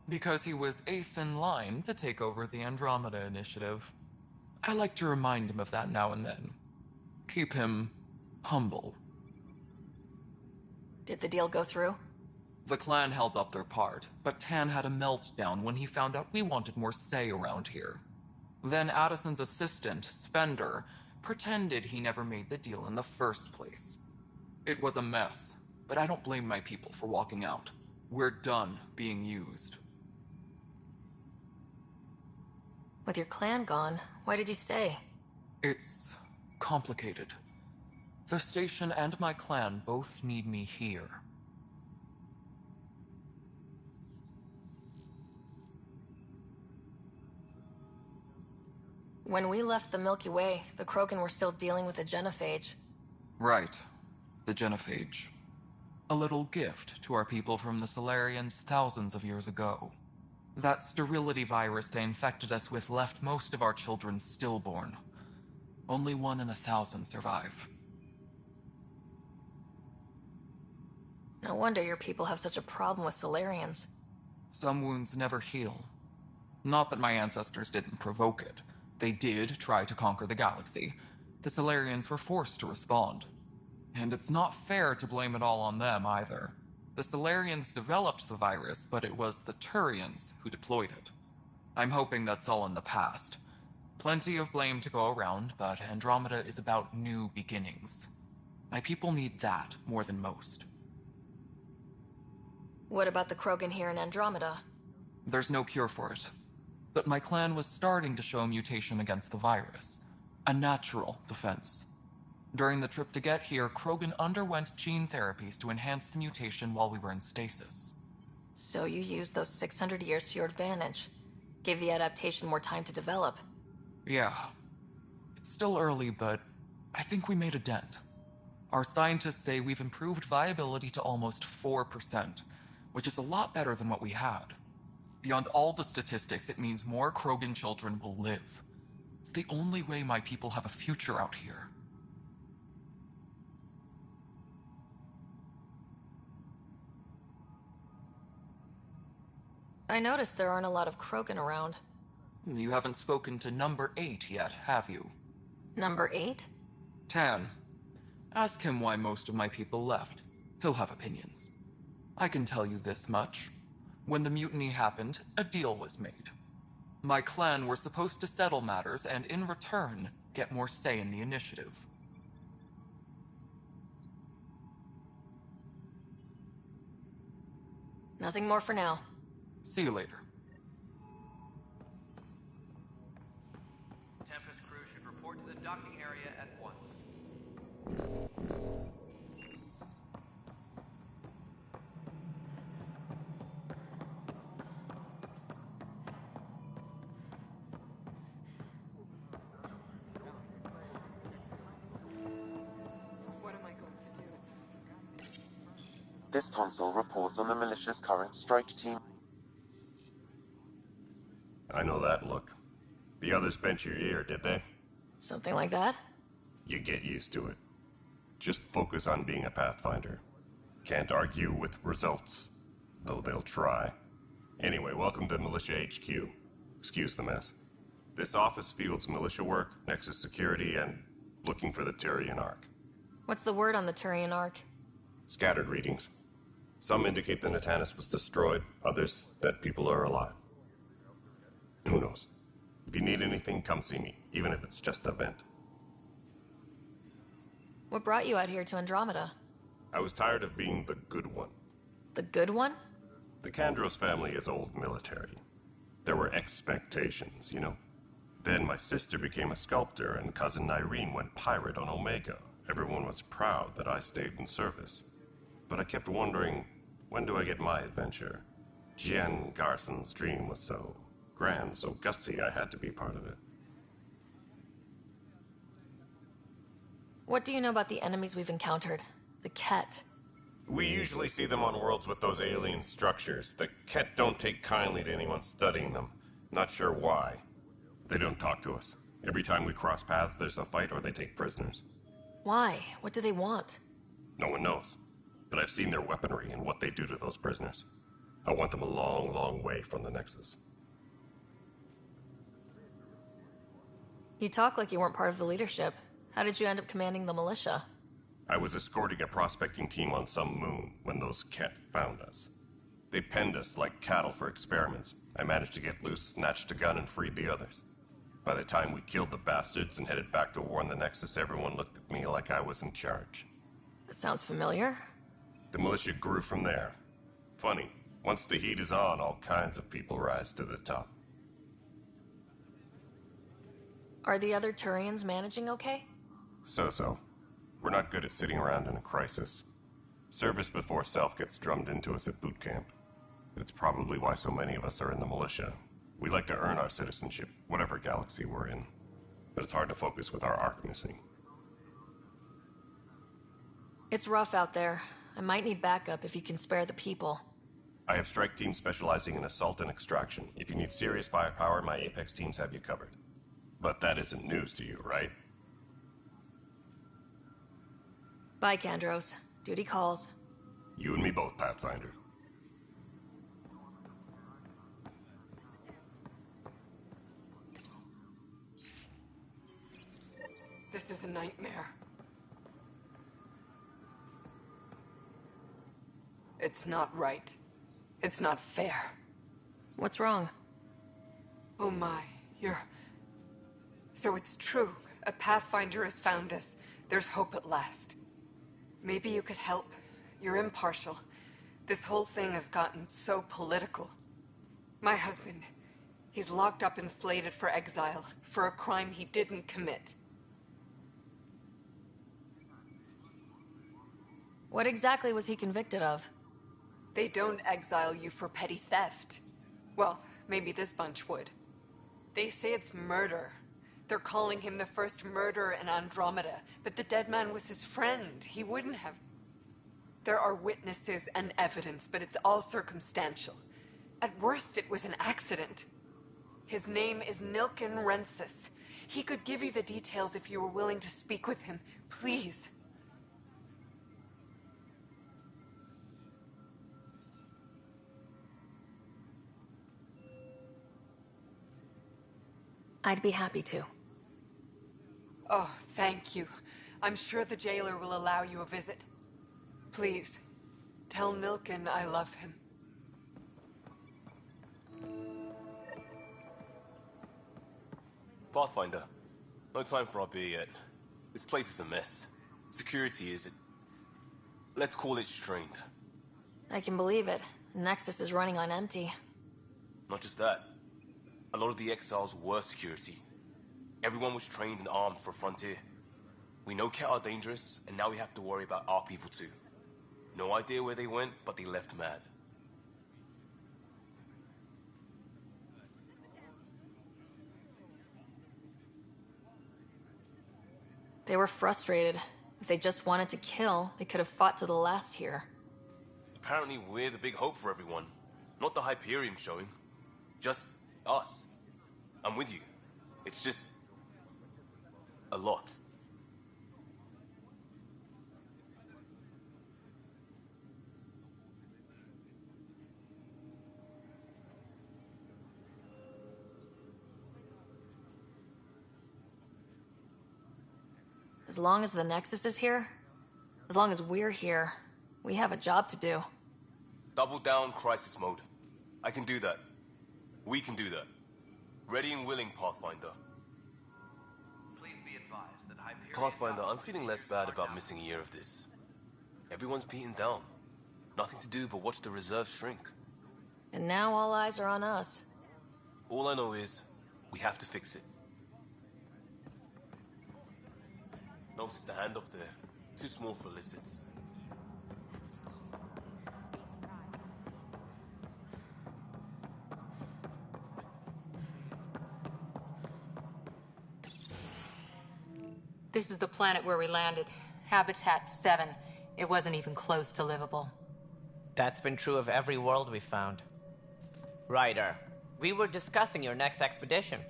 X: Because he was 8th in line to take over the Andromeda initiative. I like to remind him of that now and then. Keep him humble.
S: Did the deal go through?
X: The clan held up their part, but Tan had a meltdown when he found out we wanted more say around here. Then Addison's assistant, Spender, pretended he never made the deal in the first place. It was a mess, but I don't blame my people for walking out. We're done being used.
S: With your clan gone, why did you stay?
X: It's complicated. The station and my clan both need me here.
S: When we left the Milky Way, the Krogan were still dealing with the genophage.
X: Right. The genophage. A little gift to our people from the Solarians thousands of years ago. That sterility virus they infected us with left most of our children stillborn. Only 1 in 1,000 survive.
S: No wonder your people have such a problem with Solarians.
X: Some wounds never heal. Not that my ancestors didn't provoke it. They did try to conquer the galaxy. The Solarians were forced to respond. And it's not fair to blame it all on them, either. The Solarians developed the virus, but it was the Turians who deployed it. I'm hoping that's all in the past. Plenty of blame to go around, but Andromeda is about new beginnings. My people need that more than most.
S: What about the Krogan here in Andromeda?
X: There's no cure for it. But my clan was starting to show mutation against the virus. A natural defense. During the trip to get here, Krogan underwent gene therapies to enhance the mutation while we were in stasis.
S: So you used those 600 years to your advantage. Gave the adaptation more time to develop.
X: Yeah. It's still early, but I think we made a dent. Our scientists say we've improved viability to almost 4%, which is a lot better than what we had. Beyond all the statistics, it means more Krogan children will live. It's the only way my people have a future out here.
S: I noticed there aren't a lot of Krogan around.
X: You haven't spoken to number 8 yet, have you?
S: Number 8?
X: Tan. Ask him why most of my people left. He'll have opinions. I can tell you this much. When the mutiny happened, a deal was made. My clan were supposed to settle matters and, in return, get more say in the initiative.
S: Nothing more for now.
X: See you later.
H: Tempest crew should report to the docking area at once.
A: This console reports on the militia's current strike team.
B: I know that look. The others bent your ear, did they?
S: Something like that?
B: You get used to it. Just focus on being a Pathfinder. Can't argue with results, though they'll try. Anyway, welcome to Militia HQ. Excuse the mess. This office fields militia work, Nexus security, and looking for the Turian Ark.
S: What's the word on the Turian Ark?
B: Scattered readings. Some indicate the Natanus was destroyed, others that people are alive. Who knows? If you need anything, come see me, even if it's just a vent.
S: What brought you out here to Andromeda?
B: I was tired of being the good one.
S: The good one?
B: The Kandros family is old military. There were expectations, you know. Then my sister became a sculptor and cousin Irene went pirate on Omega. Everyone was proud that I stayed in service. But I kept wondering, when do I get my adventure? Jen Garson's dream was so grand, so gutsy, I had to be part of it.
S: What do you know about the enemies we've encountered? The Ket?
B: We usually see them on worlds with those alien structures. The Ket don't take kindly to anyone studying them. Not sure why. They don't talk to us. Every time we cross paths, there's a fight or they take prisoners.
S: Why? What do they want?
B: No one knows. But I've seen their weaponry and what they do to those prisoners. I want them a long, long way from the Nexus.
S: You talk like you weren't part of the leadership. How did you end up commanding the militia?
B: I was escorting a prospecting team on some moon when those Ket found us. They penned us like cattle for experiments. I managed to get loose, snatched a gun, and freed the others. By the time we killed the bastards and headed back to war in the Nexus, everyone looked at me like I was in charge.
S: That sounds familiar.
B: The militia grew from there. Funny, once the heat is on, all kinds of people rise to the top.
S: Are the other Turians managing okay?
B: So-so. We're not good at sitting around in a crisis. Service before self gets drummed into us at boot camp. It's probably why so many of us are in the militia. We like to earn our citizenship, whatever galaxy we're in. But it's hard to focus with our arc missing.
S: It's rough out there. I might need backup if you can spare the people.
B: I have strike teams specializing in assault and extraction. If you need serious firepower, my Apex teams have you covered. But that isn't news to you, right?
S: Bye, Kandros. Duty calls.
B: You and me both, Pathfinder.
O: This is a nightmare. It's not right. It's not fair.
S: What's wrong?
O: Oh my, So it's true. A Pathfinder has found us. There's hope at last. Maybe you could help. You're impartial. This whole thing has gotten so political. My husband, he's locked up and slated for exile for a crime he didn't commit.
S: What exactly was he convicted of?
O: They don't exile you for petty theft. Well, maybe this bunch would. They say it's murder. They're calling him the first murderer in Andromeda, but the dead man was his friend. He wouldn't have... There are witnesses and evidence, but it's all circumstantial. At worst, it was an accident. His name is Nilken Rensis. He could give you the details if you were willing to speak with him. Please.
S: I'd be happy to.
O: Oh, thank you. I'm sure the jailer will allow you a visit. Please, tell Nilken I love him.
Q: Pathfinder, no time for our beer yet. This place is a mess. Security is... let's call it strained.
S: I can believe it. Nexus is running on empty.
Q: Not just that. A lot of the exiles were security. Everyone was trained and armed for Frontier. We know Ket are dangerous, and now we have to worry about our people too. No idea where they went, but they left mad.
S: They were frustrated. If they just wanted to kill, they could have fought to the last here.
Q: Apparently we're the big hope for everyone. Not the Hyperion showing. Just us. I'm with you. It's just... a lot.
S: As long as the Nexus is here, as long as we're here, we have a job to do.
Q: Double down crisis mode. I can do that. We can do that. Ready and willing, Pathfinder.
H: Please be advised that Hyperion...
Q: Pathfinder, I'm feeling less bad about missing a year of this. Everyone's beaten down. Nothing to do but watch the reserves shrink.
S: And now all eyes are on us.
Q: All I know is, we have to fix it. Notice the handoff there. Too small for lizards.
D: This is the planet where we landed. Habitat 7. It wasn't even close to livable.
W: That's been true of every world we found. Ryder, we were discussing your next expedition.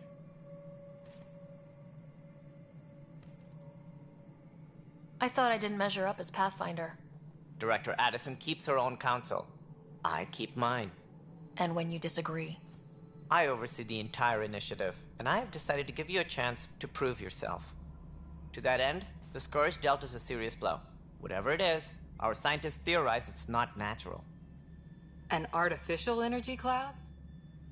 S: I thought I didn't measure up as Pathfinder.
W: Director Addison keeps her own counsel. I keep mine.
S: And when you disagree?
W: I oversee the entire initiative, and I have decided to give you a chance to prove yourself. To that end, the Scourge dealt us a serious blow. Whatever it is, our scientists theorize it's not natural.
D: An artificial energy cloud?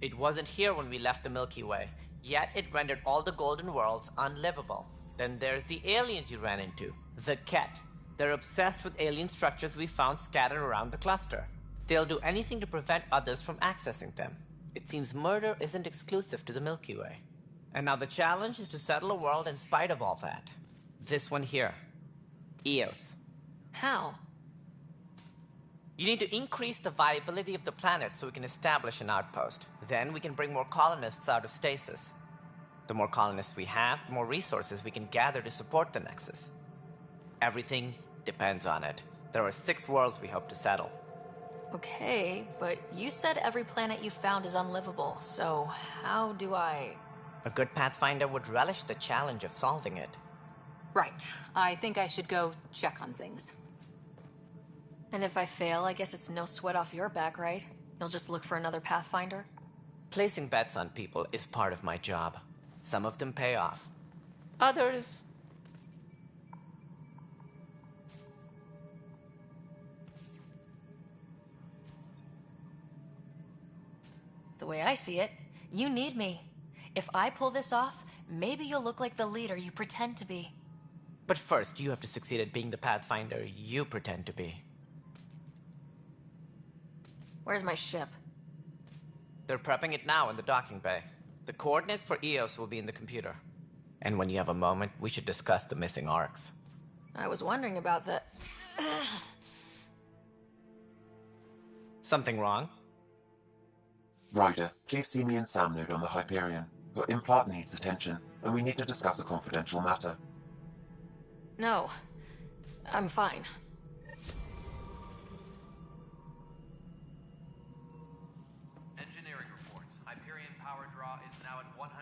W: It wasn't here when we left the Milky Way, yet it rendered all the Golden Worlds unlivable. Then there's the aliens you ran into, the Ket. They're obsessed with alien structures we found scattered around the cluster. They'll do anything to prevent others from accessing them. It seems murder isn't exclusive to the Milky Way. And now the challenge is to settle a world in spite of all that. This one here. Eos.
S: How?
W: You need to increase the viability of the planet so we can establish an outpost. Then we can bring more colonists out of stasis. The more colonists we have, the more resources we can gather to support the Nexus. Everything depends on it. There are 6 worlds we hope to settle.
S: Okay, but you said every planet you found is unlivable, so how do I...
W: A good Pathfinder would relish the challenge of solving it.
D: Right. I think I should go check on things.
S: And if I fail, I guess it's no sweat off your back, right? You'll just look for another Pathfinder?
W: Placing bets on people is part of my job. Some of them pay off. Others...
S: The way I see it, you need me. If I pull this off, maybe you'll look like the leader you pretend to be.
W: But first, you have to succeed at being the Pathfinder you pretend to be.
S: Where's my ship?
W: They're prepping it now in the docking bay. The coordinates for Eos will be in the computer. And when you have a moment, we should discuss the missing arcs.
S: I was wondering about the...
W: Something wrong?
A: Ryder, please see me and Sam node on the Hyperion. Your implant needs attention, and we need to discuss a confidential matter.
S: No. I'm fine.
H: Engineering reports. Hyperion power draw is now at 100%.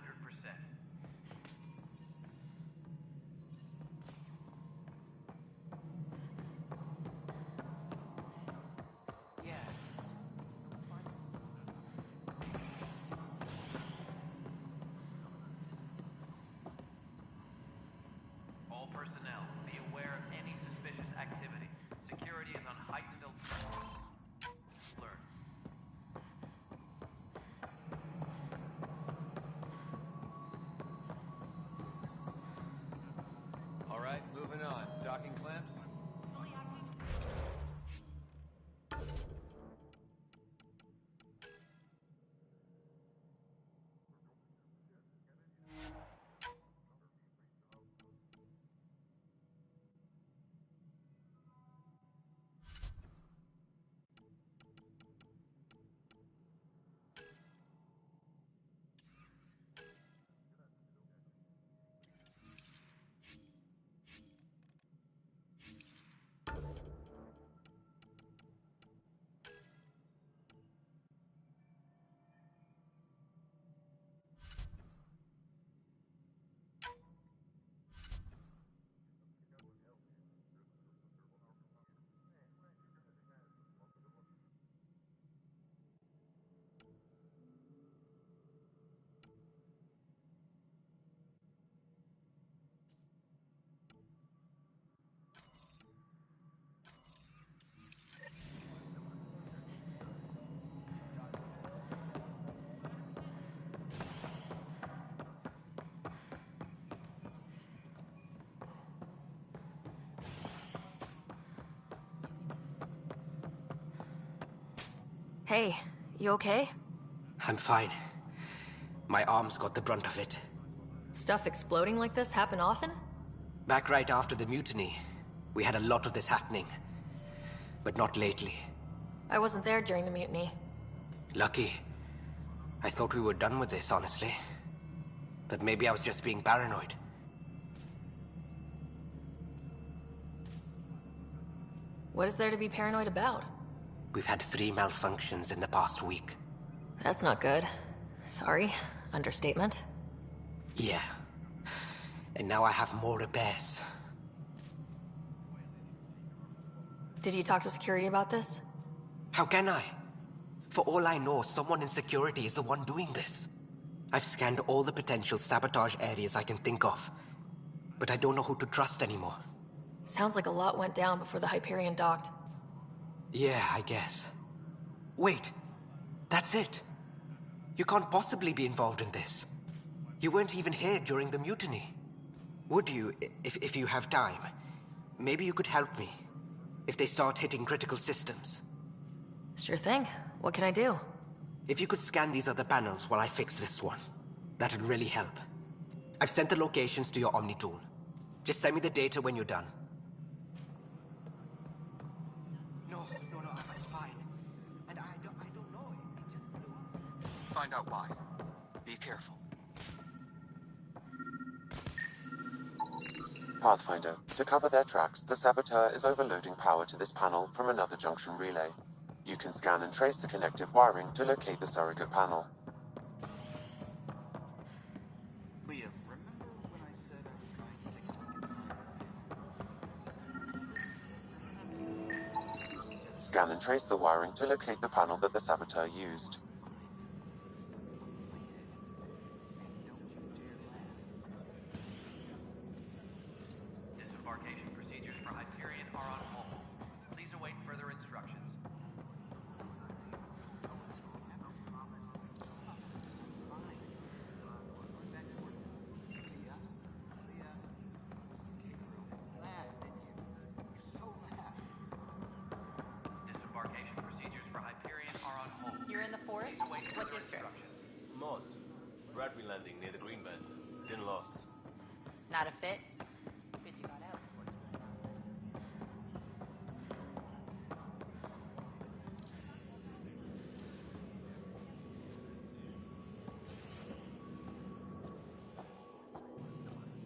H: All personnel, be aware of any suspicious activity. Security is on heightened alert.
E: All right, moving on. Docking clamps?
S: Hey, you okay?
J: I'm fine. My arms got the brunt of it.
S: Stuff exploding like this happen often?
J: Back right after the mutiny, we had a lot of this happening. But not lately.
S: I wasn't there during the mutiny.
J: Lucky. I thought we were done with this, honestly. That maybe I was just being paranoid.
S: What is there to be paranoid about?
J: We've had 3 malfunctions in the past week.
S: That's not good. Sorry. Understatement.
J: Yeah. And now I have more repairs.
S: Did you talk to security about this?
J: How can I? For all I know, someone in security is the one doing this. I've scanned all the potential sabotage areas I can think of. But I don't know who to trust anymore.
S: Sounds like a lot went down before the Hyperion docked.
J: Yeah, I guess. Wait. That's it. You can't possibly be involved in this. You weren't even here during the mutiny. Would you, if you have time? Maybe you could help me. If they start hitting critical systems.
S: Sure thing. What can I do?
J: If you could scan these other panels while I fix this one, that'd really help. I've sent the locations to your Omni tool. Just send me the data when you're done. No, I'm fine. And I don't know. It just blew up.
X: Find out why. Be careful.
A: Pathfinder, to cover their tracks, the saboteur is overloading power to this panel from another junction relay. You can scan and trace the connective wiring to locate the surrogate panel.
T: Leah, remember when I said I was going to take a look inside?
A: Scan and trace the wiring to locate the panel that the saboteur used.
H: Disembarkation procedures for Hyperion are on hold. Please await further instructions. Disembarkation procedures for Hyperion are on hold.
D: You're in the forest?
H: Please await
D: What
H: further
D: district?
H: instructions.
Q: Moss. Bradbury Landing near the Green Bend. Didn't lost.
D: Not a fit? Good you got out.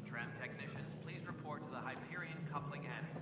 H: Tram technicians, please report to the Hyperion Coupling Annex.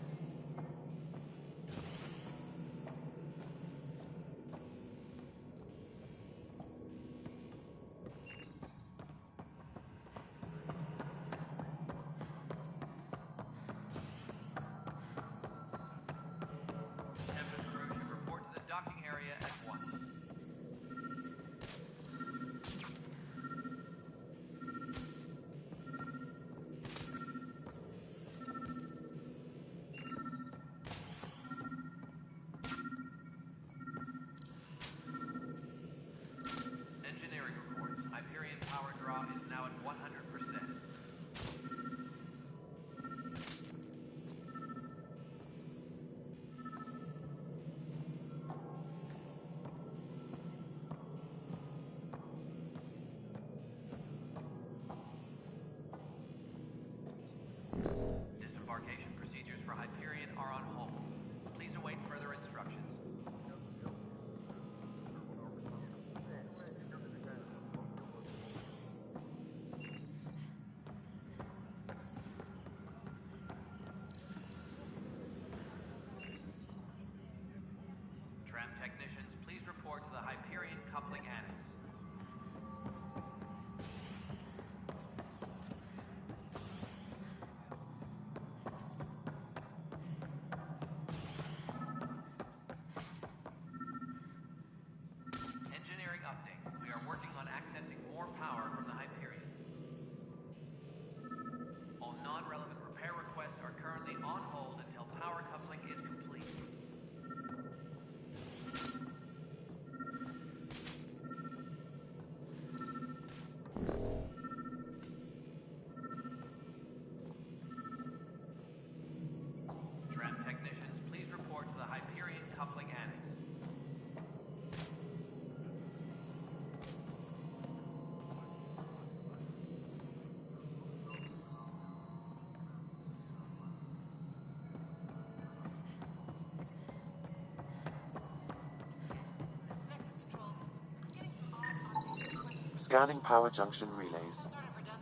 A: Scanning power junction relays.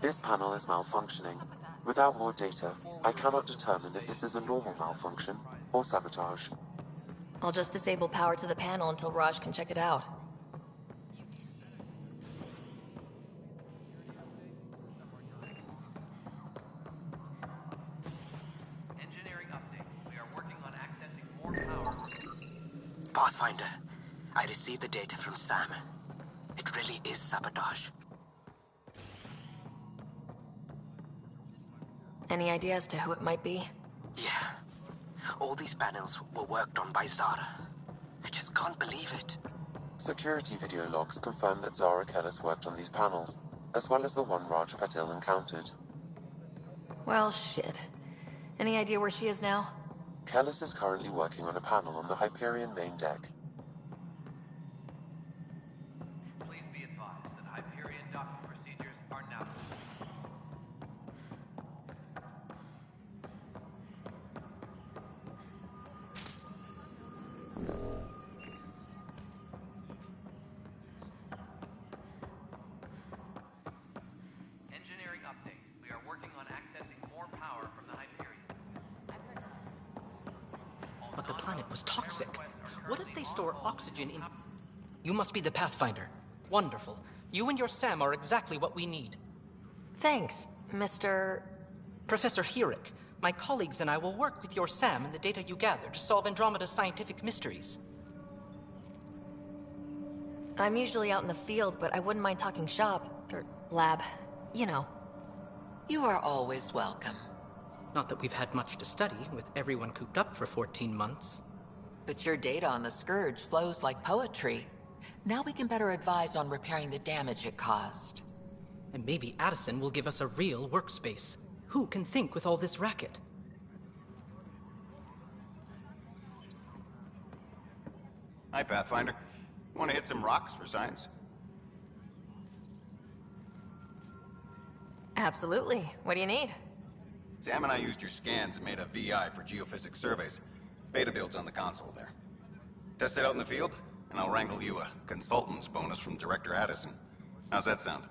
A: This panel is malfunctioning. Without more data, I cannot determine if this is a normal malfunction or sabotage.
S: I'll just disable power to the panel until Raj can check it out.
H: Engineering updates. We are working on accessing more power.
J: Pathfinder, I received the data from Sam. It really is sabotage.
S: Any idea as to who it might be?
J: Yeah. All these panels were worked on by Zara. I just can't believe it.
A: Security video logs confirm that Zara Kellis worked on these panels, as well as the one Raj Patil encountered.
S: Well, shit. Any idea where she is now?
A: Kellis is currently working on a panel on the Hyperion main deck.
H: Please be advised that Hyperion docking procedures are now. Engineering update. We are working on accessing more power from the Hyperion.
L: But the planet was toxic. What if they store oxygen in... You must be the Pathfinder. Wonderful. You and your Sam are exactly what we need.
S: Thanks, Mr.
L: Professor Herrick, my colleagues and I will work with your Sam and the data you gather to solve Andromeda's scientific mysteries.
S: I'm usually out in the field, but I wouldn't mind talking shop. Or lab. You know.
P: You are always welcome.
L: Not that we've had much to study, with everyone cooped up for 14 months.
P: But your data on the Scourge flows like poetry. Now we can better advise on repairing the damage it caused.
L: And maybe Addison will give us a real workspace. Who can think with all this racket?
R: Hi, Pathfinder. Want to hit some rocks for science?
S: Absolutely. What do you need?
R: Sam and I used your scans and made a VI for geophysics surveys. Beta builds on the console there. Test it out in the field, and I'll wrangle you a consultant's bonus from Director Addison. How's that sound?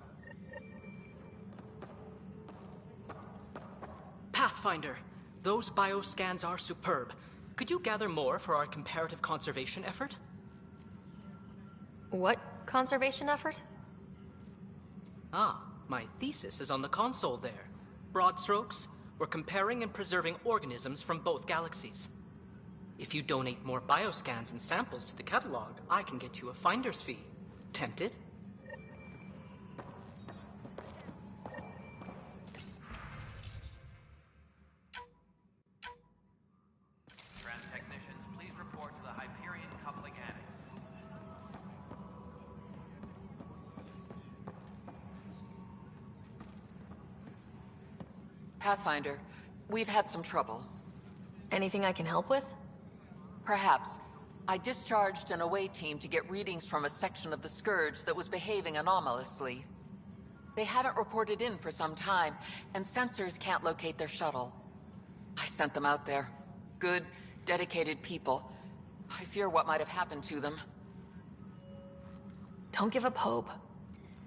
L: Pathfinder, those bioscans are superb. Could you gather more for our comparative conservation effort?
S: What conservation effort?
L: Ah, my thesis is on the console there. Broad strokes, we're comparing and preserving organisms from both galaxies. If you donate more bioscans and samples to the catalog, I can get you a finder's fee. Tempted?
H: Trans technicians, please report to the Hyperion coupling annex.
P: Pathfinder, we've had some trouble.
S: Anything I can help with?
P: Perhaps. I discharged an away team to get readings from a section of the Scourge that was behaving anomalously. They haven't reported in for some time, and sensors can't locate their shuttle. I sent them out there. Good, dedicated people. I fear what might have happened to them.
S: Don't give up hope.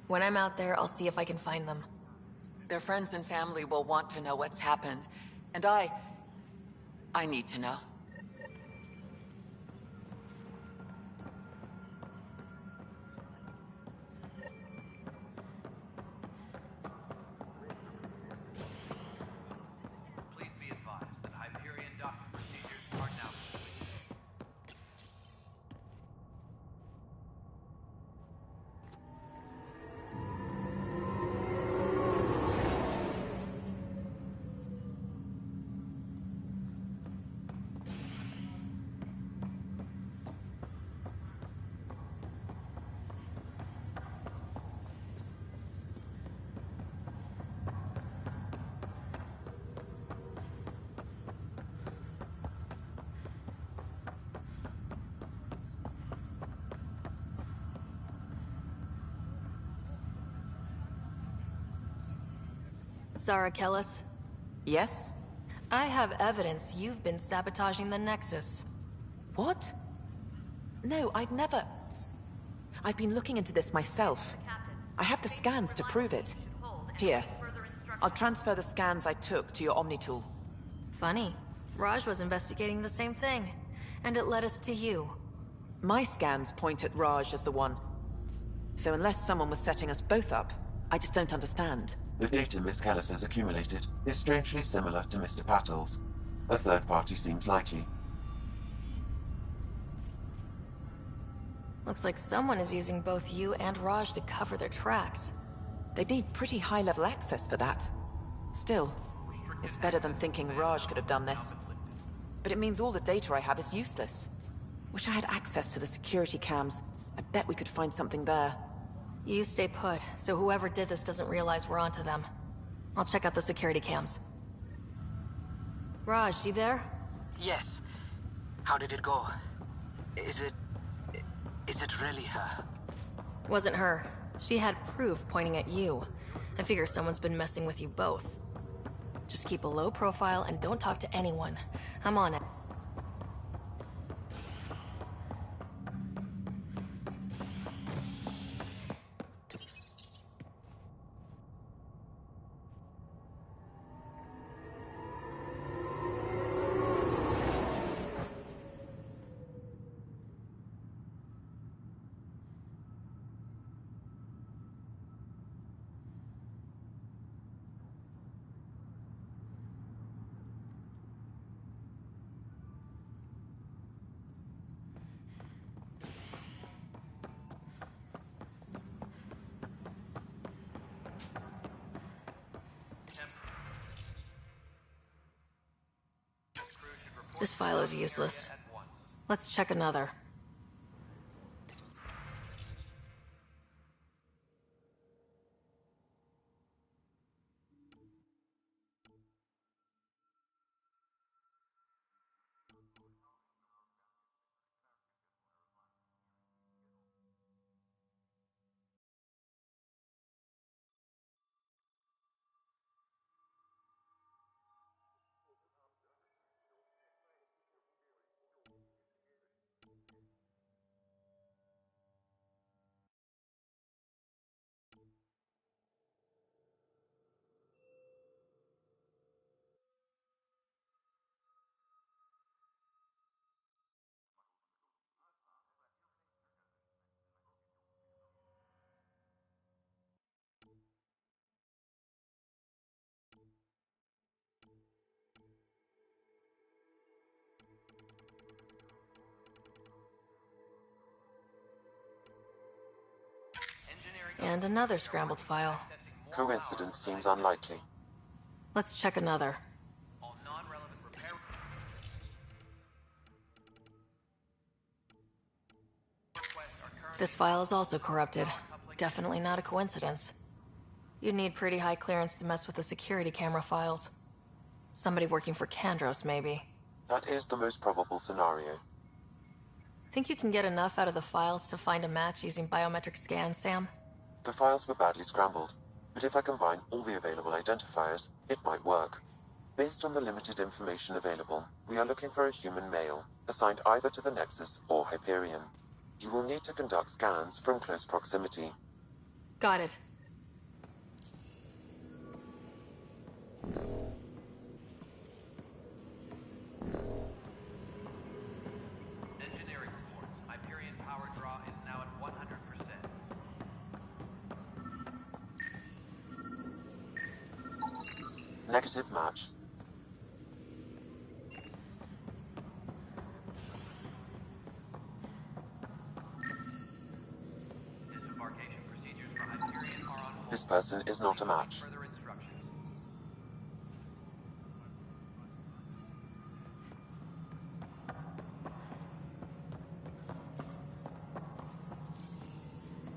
S: When I'm out there, I'll see if I can find them.
P: Their friends and family will want to know what's happened, and I need to know.
H: Please be advised that Hyperion docking procedures are now complete.
S: Zara Kellis?
P: Yes?
S: I have evidence you've been sabotaging the Nexus.
P: What? No, I'd never... I've been looking into this myself.
C: I have the scans to prove it. Here. I'll transfer the scans I took to your Omni tool.
S: Funny. Raj was investigating the same thing, and it led us to you.
C: My scans point at Raj as the one. So unless someone was setting us both up, I just don't understand.
A: The data Miss Kellis has accumulated is strangely similar to Mr. Patel's. A third party seems likely.
S: Looks like someone is using both you and Raj to cover their tracks.
C: They'd need pretty high-level access for that. Still, it's better than thinking Raj could have done this. But it means all the data I have is useless. Wish I had access to the security cams. I bet we could find something there.
S: You stay put, so whoever did this doesn't realize we're onto them. I'll check out the security cams. Raj, you there?
J: Yes. How did it go? Is it really her?
S: Wasn't her. She had proof pointing at you. I figure someone's been messing with you both. Just keep a low profile and don't talk to anyone. I'm on it. This file is useless. Let's check another. And another scrambled file.
A: Coincidence seems unlikely.
S: Let's check another. This file is also corrupted. Definitely not a coincidence. You'd need pretty high clearance to mess with the security camera files. Somebody working for Kandros, maybe.
A: That is the most probable scenario.
S: Think you can get enough out of the files to find a match using biometric scans, Sam?
A: The files were badly scrambled, but if I combine all the available identifiers, it might work. Based on the limited information available, we are looking for a human male, assigned either to the Nexus or Hyperion. You will need to conduct scans from close proximity.
S: Got it.
H: Engineering reports. Hyperion power draw is now at 100%.
A: Negative match.
H: Disembarkation procedures for Hyperion are on hold.
A: This person is not a match.
H: Further instructions.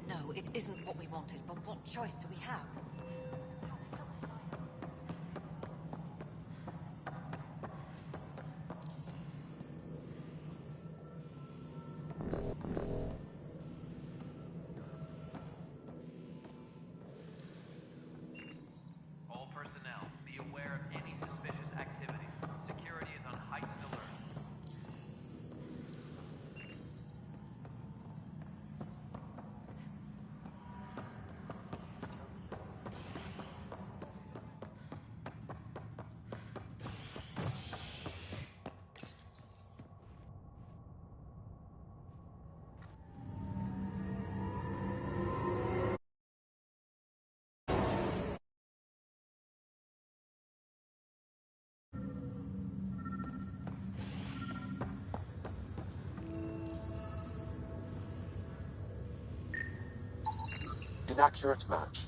G: No, it isn't what we wanted, but what choice do we have?
H: All personnel, be aware of any suspicious activity. Security is on heightened alert.
A: inaccurate match.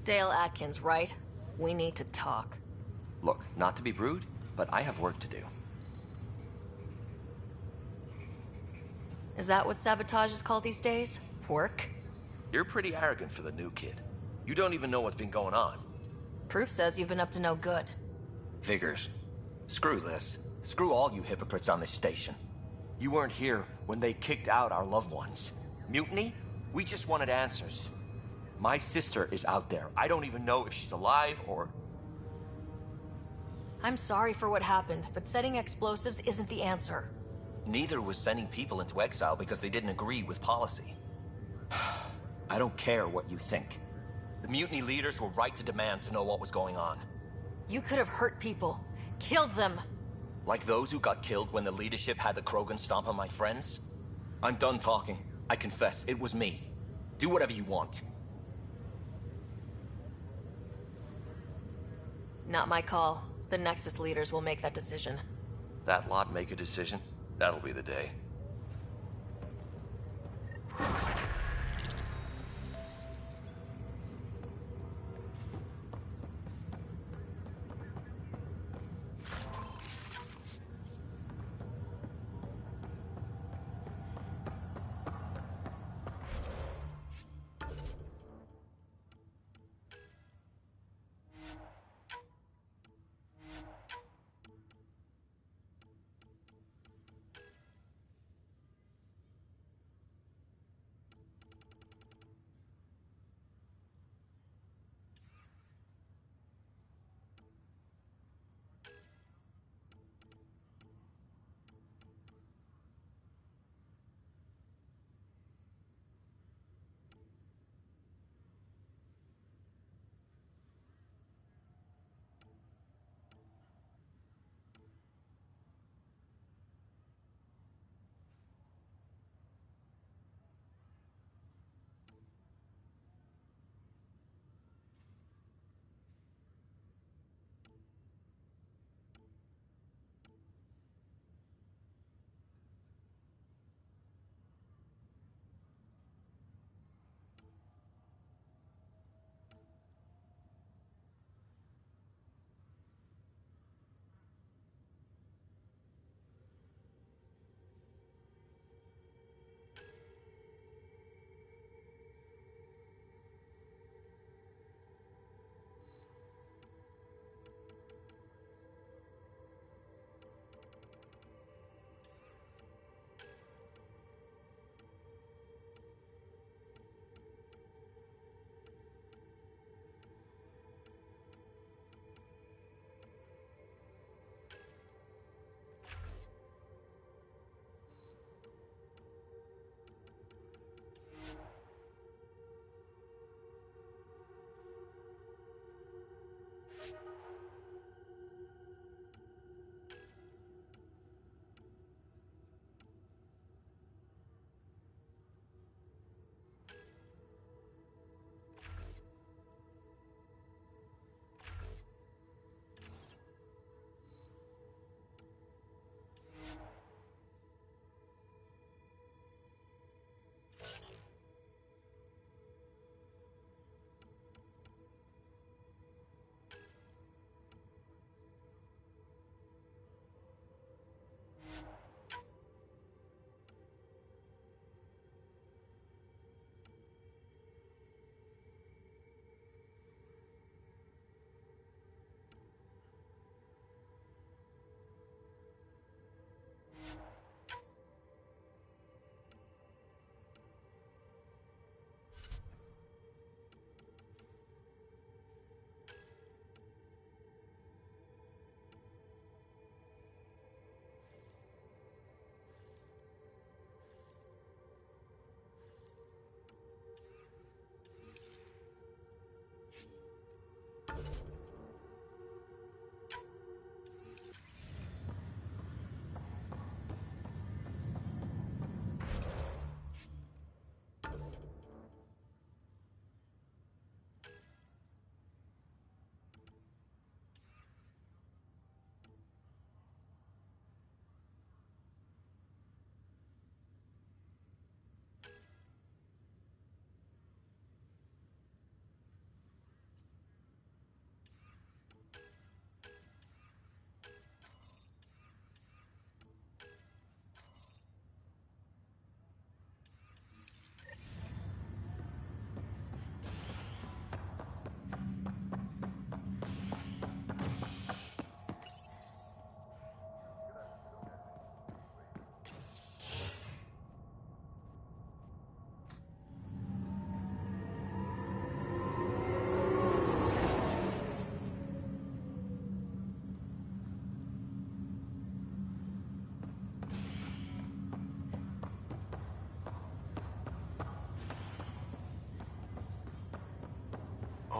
S: Dale Atkins, right? We need to talk.
I: Look, not to be rude, but I have work to do.
S: Is that what sabotage is called these days? Work?
I: You're pretty arrogant for the new kid. You don't even know what's been going on.
S: Proof says you've been up to no good.
I: Figures. Screw this. Screw all you hypocrites on this station. You weren't here when they kicked out our loved ones. Mutiny? We just wanted answers. My sister is out there. I don't even know if she's alive or...
S: I'm sorry for what happened, but setting explosives isn't the answer.
I: Neither was sending people into exile because they didn't agree with policy. I don't care what you think. The mutiny leaders were right to demand to know what was going on.
S: You could have hurt people. Killed them.
I: Like those who got killed when the leadership had the Krogan stomp on my friends? I'm done talking. I confess, it was me. Do whatever you want.
S: Not my call. The Nexus leaders will make that decision.
I: That lot make a decision? That'll be the day.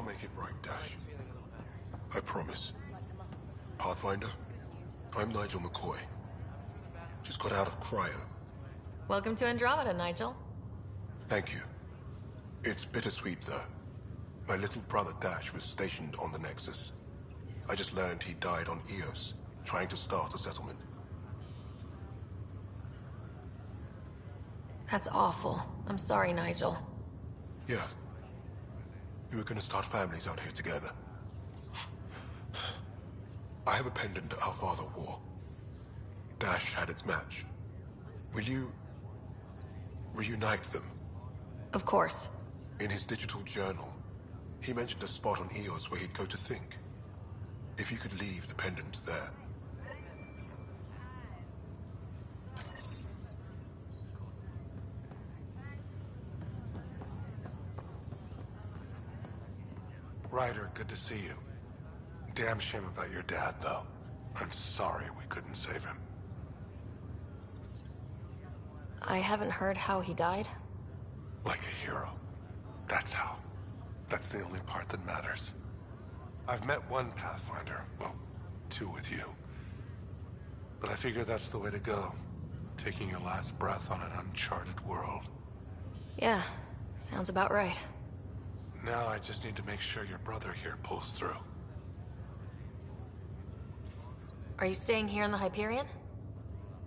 M: I'll make it right, Dash. I promise. Pathfinder, I'm Nigel McCoy. Just got out of cryo.
S: Welcome to Andromeda, Nigel.
M: Thank you. It's bittersweet, though. My little brother Dash was stationed on the Nexus. I just learned he died on Eos, trying to start a settlement.
S: That's awful. I'm sorry, Nigel.
M: Yeah. We were gonna start families out here together. I have a pendant our father wore. Dash had its match. Will you reunite them?
S: Of course.
M: In his digital journal, he mentioned a spot on Eos where he'd go to think. If you could leave the pendant there.
N: Ryder, good to see you. Damn shame about your dad, though. I'm sorry we couldn't save him.
S: I haven't heard how he died.
N: Like a hero. That's how. That's the only part that matters. I've met one Pathfinder, well, two with you. But I figure that's the way to go. Taking your last breath on an uncharted world.
S: Yeah, sounds about right.
N: Now I just need to make sure your brother here pulls through.
S: Are you staying here in the Hyperion?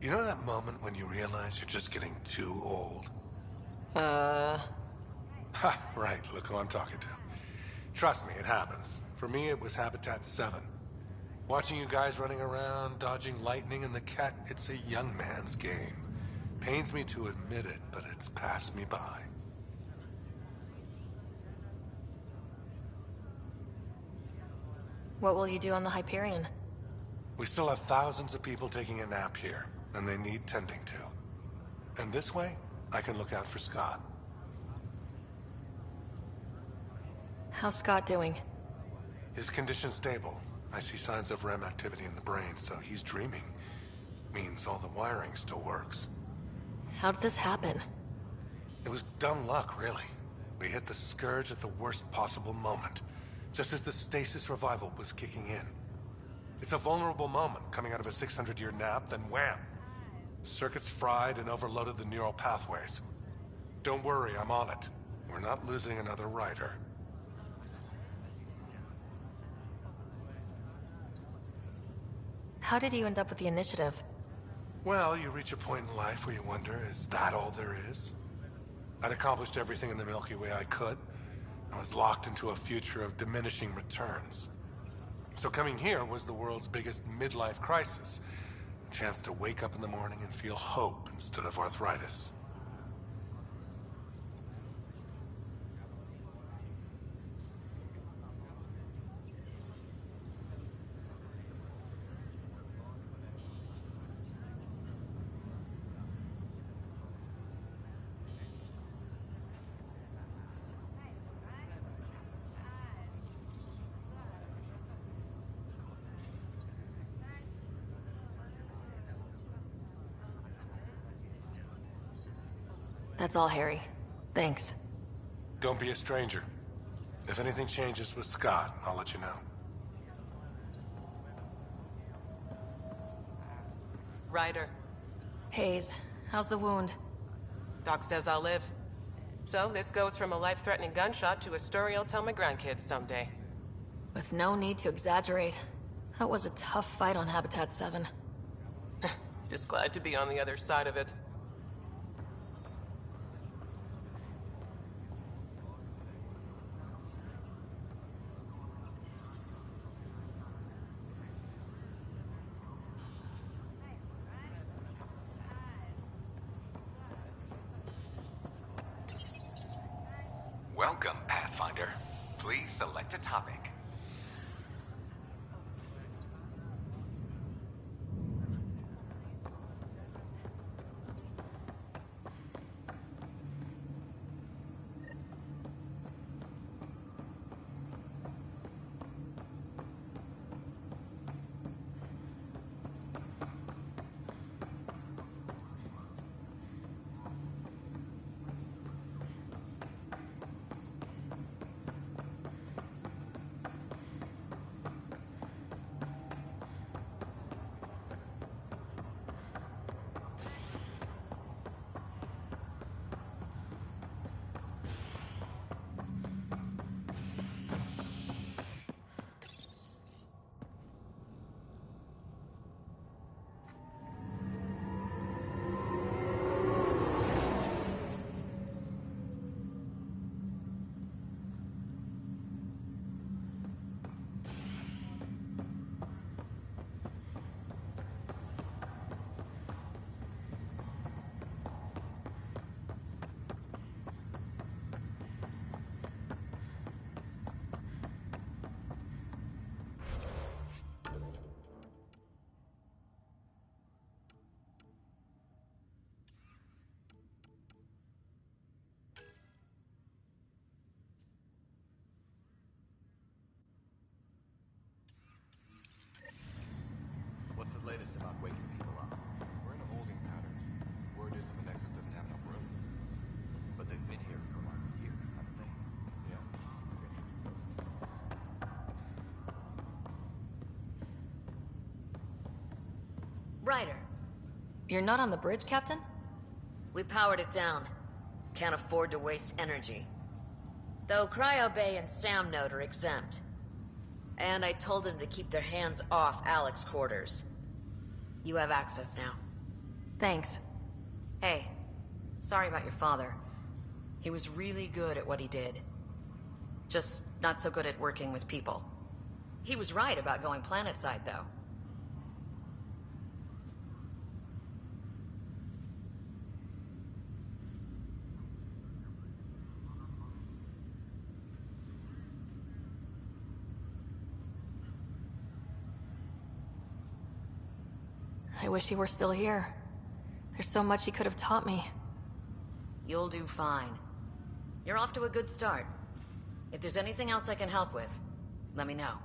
N: You know that moment when you realize you're just getting too old?
U: Ha,
N: right, look who I'm talking to. Trust me, it happens. For me, it was Habitat 7. Watching you guys running around, dodging lightning and the cat, it's a young man's game. Pains me to admit it, but it's passed me by.
S: What will you do on the Hyperion?
N: We still have thousands of people taking a nap here, and they need tending to. And this way, I can look out for Scott.
S: How's Scott doing?
N: His condition's stable. I see signs of REM activity in the brain, so he's dreaming. Means all the wiring still works.
S: How did this happen?
N: It was dumb luck, really. We hit the Scourge at the worst possible moment, just as the stasis revival was kicking in. It's a vulnerable moment, coming out of a 600-year nap, then wham! Circuits fried and overloaded the neural pathways. Don't worry, I'm on it. We're not losing another Ryder.
S: How did you end up with the initiative?
N: Well, you reach a point in life where you wonder, is that all there is? I'd accomplished everything in the Milky Way I could. I was locked into a future of diminishing returns. So coming here was the world's biggest midlife crisis. A chance to wake up in the morning and feel hope instead of arthritis.
S: That's all, Harry. Thanks.
N: Don't be a stranger. If anything changes with Scott, I'll let you know.
V: Ryder.
S: Hayes, how's the wound?
V: Doc says I'll live. So this goes from a life-threatening gunshot to a story I'll tell my grandkids someday.
S: With no need to exaggerate. That was a tough fight on Habitat 7.
V: Just glad to be on the other side of it.
F: Welcome, Pathfinder. Please select a topic.
B: Ryder.
S: You're not on the bridge, Captain?
B: We powered it down. Can't afford to waste energy. Though Cryo Bay and Sam Node are exempt. And I told them to keep their hands off Alec's quarters. You have access now.
S: Thanks.
B: Hey, sorry about your father. He was really good at what he did. Just not so good at working with people. He was right about going planetside, though.
S: I wish he were still here. There's so much he could have taught me.
B: You'll do fine. You're off to a good start. If there's anything else I can help with, let me know.